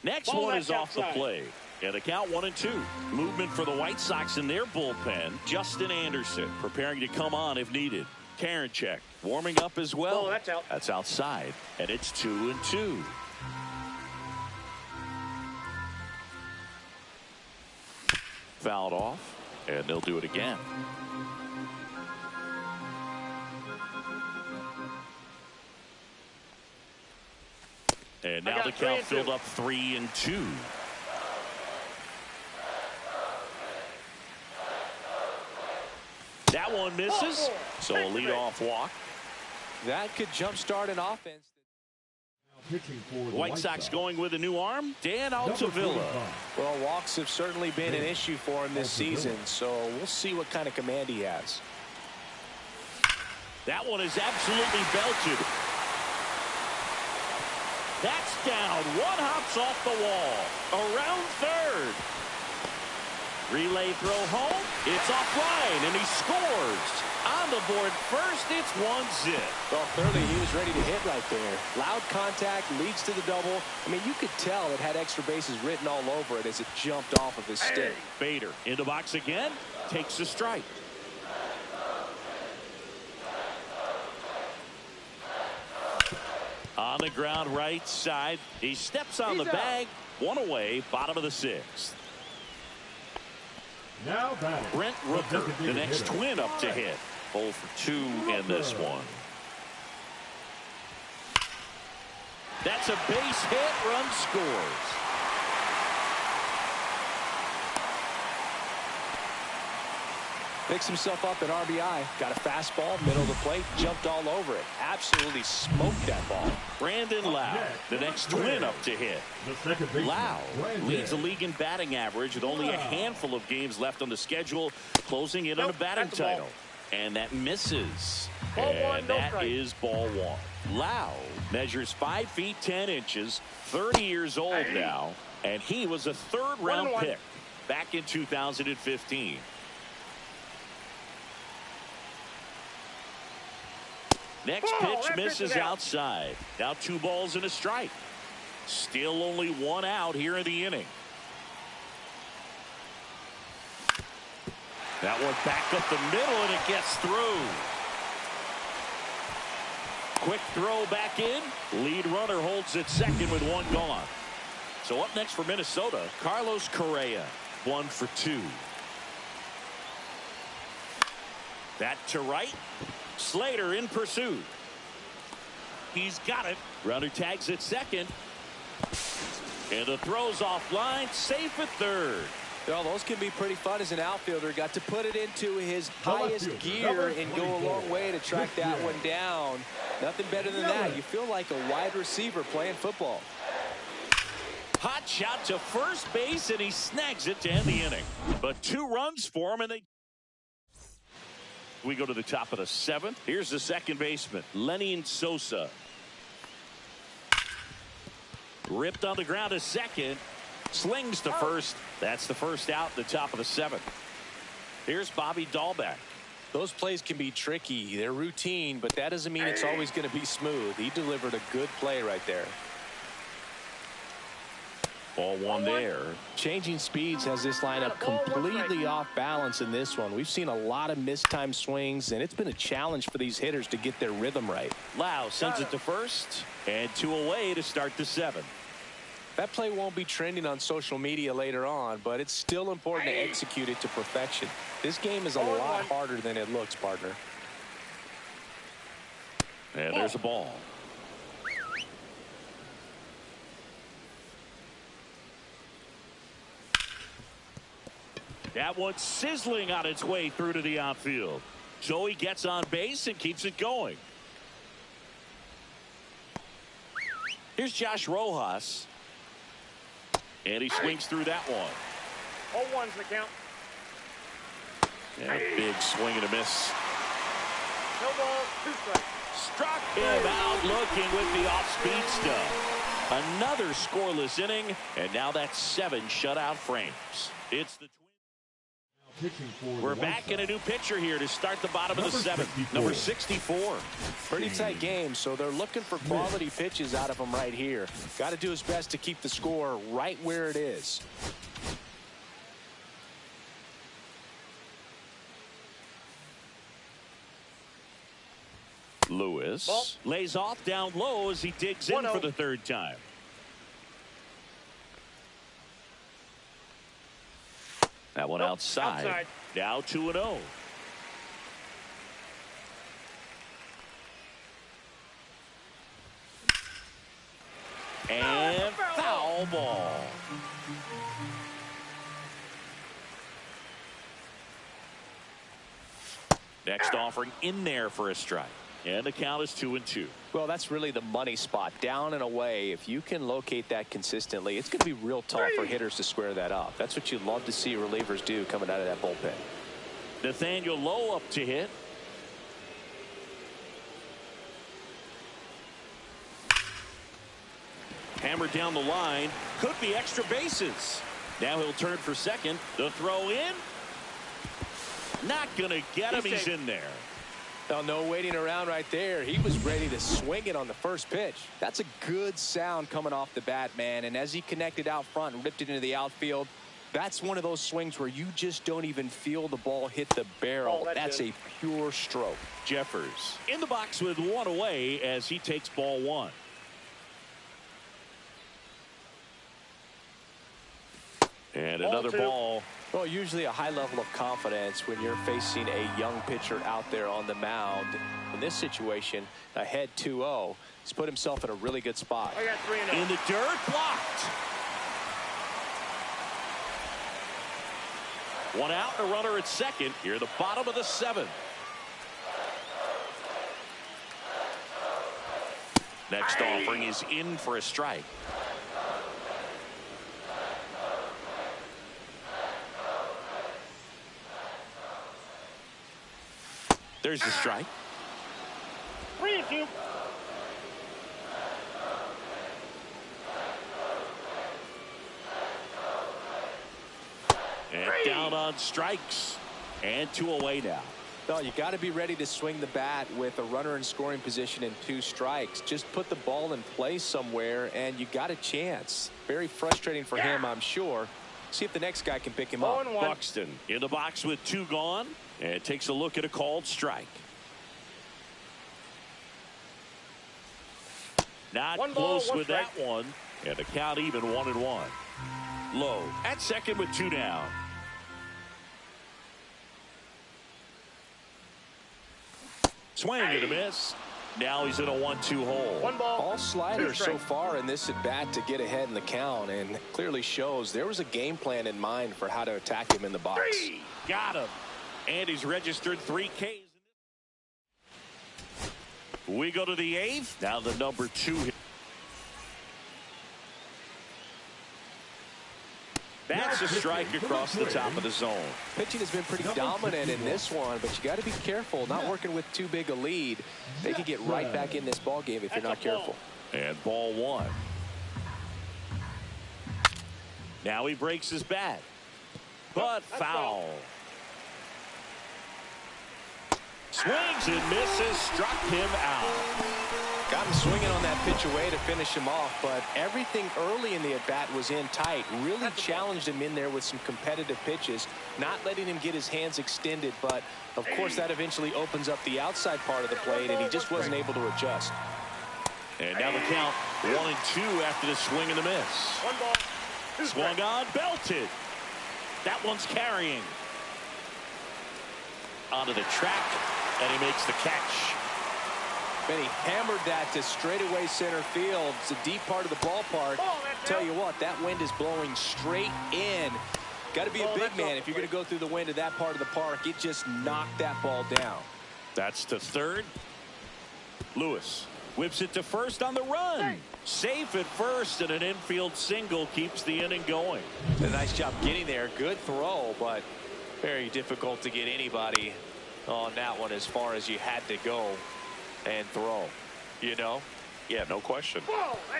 Speaker 1: Next one is off the plate. And the count 1-2. Movement for the White Sox in their bullpen. Justin Anderson preparing to come on if needed. Karinchak warming up as well.
Speaker 3: That's out.
Speaker 1: That's outside. And it's 2-2. Fouled off. And they'll do it again. And now the count filled up 3-2. That one misses. So a leadoff walk.
Speaker 2: That could jumpstart an offense.
Speaker 1: White Sox going with a new arm, Dan Altavilla.
Speaker 2: Well, walks have certainly been an issue for him this season, so we'll see what kind of command he has.
Speaker 1: That one is absolutely belted. That's down. One hops off the wall. Around third. Relay throw home. It's offline, and he scores. On the board first, it's 1-0.
Speaker 2: Well, clearly he was ready to hit right there. Loud contact, leads to the double. I mean, you could tell it had extra bases written all over it as it jumped off of his stick.
Speaker 1: Bader in the box again, takes a strike. On the ground right side, he steps on the bag. 1 away, bottom of the 6th.
Speaker 4: Now
Speaker 1: Brent Rooker, the next twin up to hit. 0 for 2 in this one. That's a base hit. Run scores.
Speaker 2: Picks himself up at RBI. Got a fastball, middle of the plate, jumped all over it. Absolutely smoked that ball.
Speaker 1: Brandon Lowe, the next twin up to hit. Lowe leads the league in batting average with only a handful of games left on the schedule, closing in on a batting title. And that misses.
Speaker 3: Ball one,
Speaker 1: And
Speaker 3: no
Speaker 1: that
Speaker 3: strike.
Speaker 1: is ball one. Lau measures 5 feet 10 inches, 30 years old now, and he was a third-round
Speaker 3: 1-1.
Speaker 1: pick back in 2015. Next
Speaker 3: Ball,
Speaker 1: pitch
Speaker 3: that pitch
Speaker 1: misses
Speaker 3: is out.
Speaker 1: outside. Now 2 balls and a strike. Still only 1 out here in the inning. That one back up the middle, and it gets through. Quick throw back in. Lead runner holds at second with 1 gone. So up next for Minnesota, Carlos Correa, 1 for 2. That to right. Slater in pursuit. He's got it. Runner tags at second. And the throw's offline. Safe at third.
Speaker 2: Well, those can be pretty fun as an outfielder. Got to put it into his highest gear and go a long way to track that one down. Nothing better than that. You feel like a wide receiver playing football.
Speaker 1: Hot shot to first base, and he snags it to end the inning. But 2 runs for him, and we go to the top of the 7th. Here's the second baseman, Lenin Sosa. Ripped on the ground to second. Slings to first. That's the first out at the top of the 7th. Here's Bobby Dahlbeck.
Speaker 2: Those plays can be tricky. They're routine, but that doesn't mean it's always going to be smooth. He delivered a good play right there.
Speaker 1: Ball 1 there.
Speaker 2: Changing speeds has this lineup completely off balance in this one. We've seen a lot of mistimed swings, and it's been a challenge for these hitters to get their rhythm right.
Speaker 1: Lau sends it to first, and 2 away to start the 7th.
Speaker 2: That play won't be trending on social media later on, but it's still important to execute it to perfection. This game is a lot harder than it looks, partner.
Speaker 1: And there's a ball. That one's sizzling on its way through to the outfield. So he gets on base and keeps it going. Here's Josh Rojas. And he swings through that one.
Speaker 3: All one's the count.
Speaker 1: Yeah, big swing and a miss.
Speaker 3: No ball, 2 strikes.
Speaker 1: Struck him out looking with the off-speed stuff. Another scoreless inning, and now that's 7 shutout frames. It's the We're back in a new pitcher here to start the bottom of the 7th. Number 64.
Speaker 2: Pretty tight game, so they're looking for quality pitches out of him right here. Got to do his best to keep the score right where it is.
Speaker 1: Lewis lays off down low as he digs in for the 3rd time. That one outside. Now 2-0. And foul ball. Next offering in there for a strike. And the count is 2-2.
Speaker 2: Well, that's really the money spot. Down and away. If you can locate that consistently, it's going to be real tough for hitters to square that up. That's what you love to see relievers do coming out of that bullpen.
Speaker 1: Nathaniel Lowe up to hit. Hammered down the line. Could be extra bases. Now he'll turn for second. The throw in. Not going to get him. He's in there.
Speaker 2: Oh, no waiting around right there. He was ready to swing it on the first pitch. That's a good sound coming off the bat, man. And as he connected out front and ripped it into the outfield, that's one of those swings where you just don't even feel the ball hit the barrel. That's a pure stroke.
Speaker 1: Jeffers in the box with 1 away as he takes ball 1. And another ball.
Speaker 2: Well, usually a high level of confidence when you're facing a young pitcher out there on the mound. In this situation, ahead 2-0, he's put himself in a really good spot.
Speaker 3: I got 3-0.
Speaker 1: In the dirt, blocked. 1 out, a runner at second. Here, the bottom of the 7th. Next offering is in for a strike. There's the strike.
Speaker 3: Thank you.
Speaker 1: And down on strikes. And 2 away now.
Speaker 2: No, you got to be ready to swing the bat with a runner in scoring position and 2 strikes. Just put the ball in play somewhere, and you got a chance. Very frustrating for him, I'm sure. See if the next guy can pick him up.
Speaker 1: Buxton in the box with 2 gone, and takes a look at a called strike. Not close with that one, and the count even 1-1. Low at second with 2 down. Swing and a miss. Now he's in a 1-2 hole.
Speaker 3: 1 ball.
Speaker 2: All sliders so far in this at bat to get ahead in the count, and clearly shows there was a game plan in mind for how to attack him in the box.
Speaker 1: 3. Got him. And he's registered 3 Ks. We go to the 8th. Now the number 2 hit. That's a strike across the top of the zone.
Speaker 2: Pitching has been pretty dominant in this one, but you got to be careful. Not working with too big a lead. They could get right back in this ball game if you're not careful.
Speaker 1: And ball 1. Now he breaks his bat. But foul. Swings and misses. Struck him out.
Speaker 2: Got him swinging on that pitch away to finish him off, but everything early in the at-bat was in tight. Really challenged him in there with some competitive pitches, not letting him get his hands extended, but of course that eventually opens up the outside part of the plate, and he just wasn't able to adjust.
Speaker 1: And now the count 1-2 after the swing and the miss.
Speaker 3: 1 ball. 2
Speaker 1: Swung on, belted. That one's carrying. Onto the track, and he makes the catch.
Speaker 2: And he hammered that to straightaway center field. It's a deep part of the ballpark. Tell you what, that wind is blowing straight in. Got to be a big man if you're going to go through the wind of that part of the park. It just knocked that ball down.
Speaker 1: That's to third. Lewis whips it to first on the run. Safe at first, and an infield single keeps the inning going.
Speaker 2: A nice job getting there. Good throw, but very difficult to get anybody on that one as far as you had to go and throw, you know?
Speaker 1: Yeah, no question.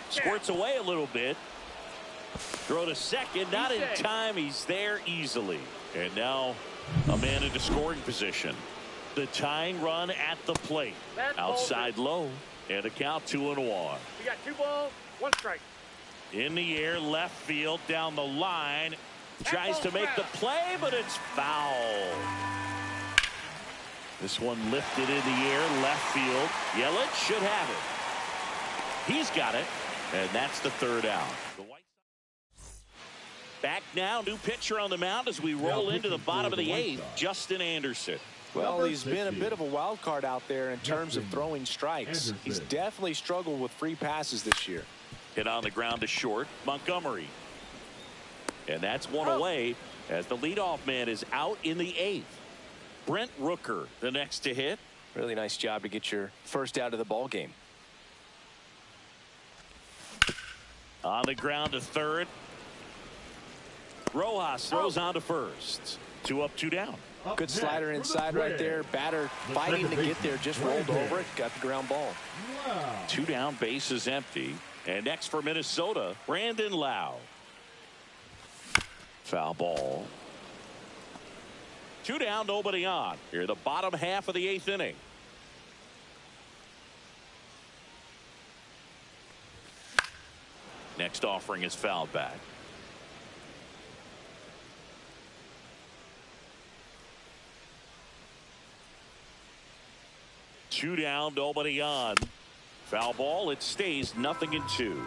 Speaker 1: Squirts away a little bit. Throw to second, not in time. He's there easily. And now a man into scoring position. The tying run at the plate. Outside low, and a count 2-1.
Speaker 3: We got 2 balls, 1 strike.
Speaker 1: In the air, left field, down the line. Tries to make the play, but it's foul. This one lifted in the air, left field. Yelich should have it. He's got it, and that's the 3rd out. The White Sox back now, new pitcher on the mound as we roll into the bottom of the 8th, Justin Anderson.
Speaker 2: Well, he's been a bit of a wild card out there in terms of throwing strikes. He's definitely struggled with free passes this year.
Speaker 1: Hit on the ground to short, Montgomery. And that's 1 away as the leadoff man is out in the 8th. Brent Rooker, the next to hit.
Speaker 2: Really nice job to get your first out of the ball game.
Speaker 1: On the ground to third. Rojas throws on to first. 2 up, 2 down.
Speaker 2: Good slider inside right there. Batter fighting to get there, just rolled over it, got the ground ball.
Speaker 1: 2 down, base is empty. And next for Minnesota, Brandon Lau. Foul ball. 2 down, nobody on. Here, the bottom half of the 8th inning. Next offering is fouled back. Two down, nobody on. Foul ball, it stays 0-2.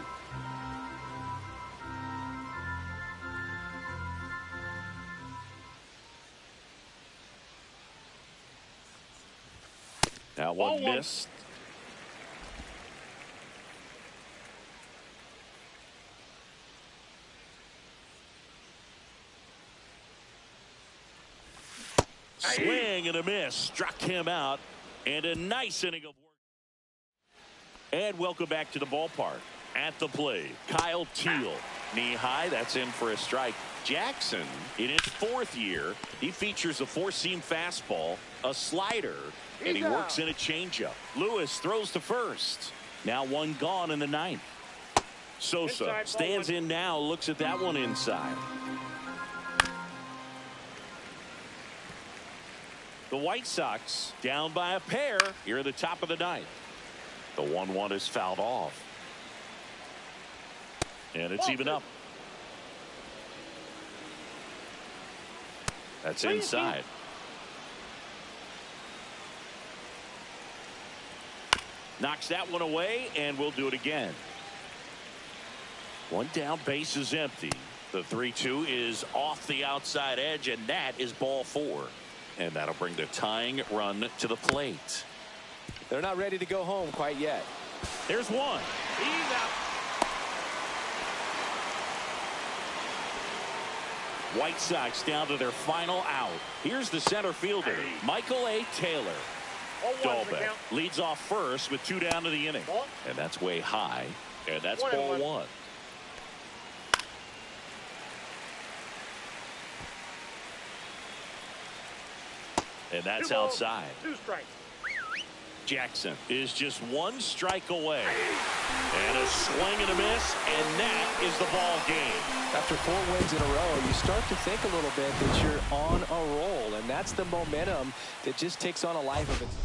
Speaker 1: That one missed. Swing and a miss. Struck him out. And a nice inning of work. And welcome back to the ballpark. At the plate, Kyle Teal. Knee high, that's in for a strike. Jackson, in his 4th year, he features a 4-seam fastball, a slider, and he works in a changeup. Lewis throws to first. Now 1 gone in the 9th. Sosa stands in now, looks at that one inside. The White Sox down by a pair here at the top of the 9th. The 1-1 is fouled off. And it's even up. That's inside. Knocks that one away, and we'll do it again. 1 down, base is empty. The 3-2 is off the outside edge, and that is ball 4. And that'll bring the tying run to the plate.
Speaker 2: They're not ready to go home quite yet.
Speaker 1: There's one.
Speaker 3: He's out.
Speaker 1: White Sox down to their final out. Here's the center fielder, Michael A. Taylor. Dahlbeck leads off first with 2 down to the inning. And that's way high. And that's ball 1. And that's outside.
Speaker 3: 2 strikes.
Speaker 1: Jackson is just 1 strike away. And a swing and a miss, and that is the ball game.
Speaker 2: After 4 wins in a row, you start to think a little bit that you're on a roll, and that's the momentum that just takes on a life of its own.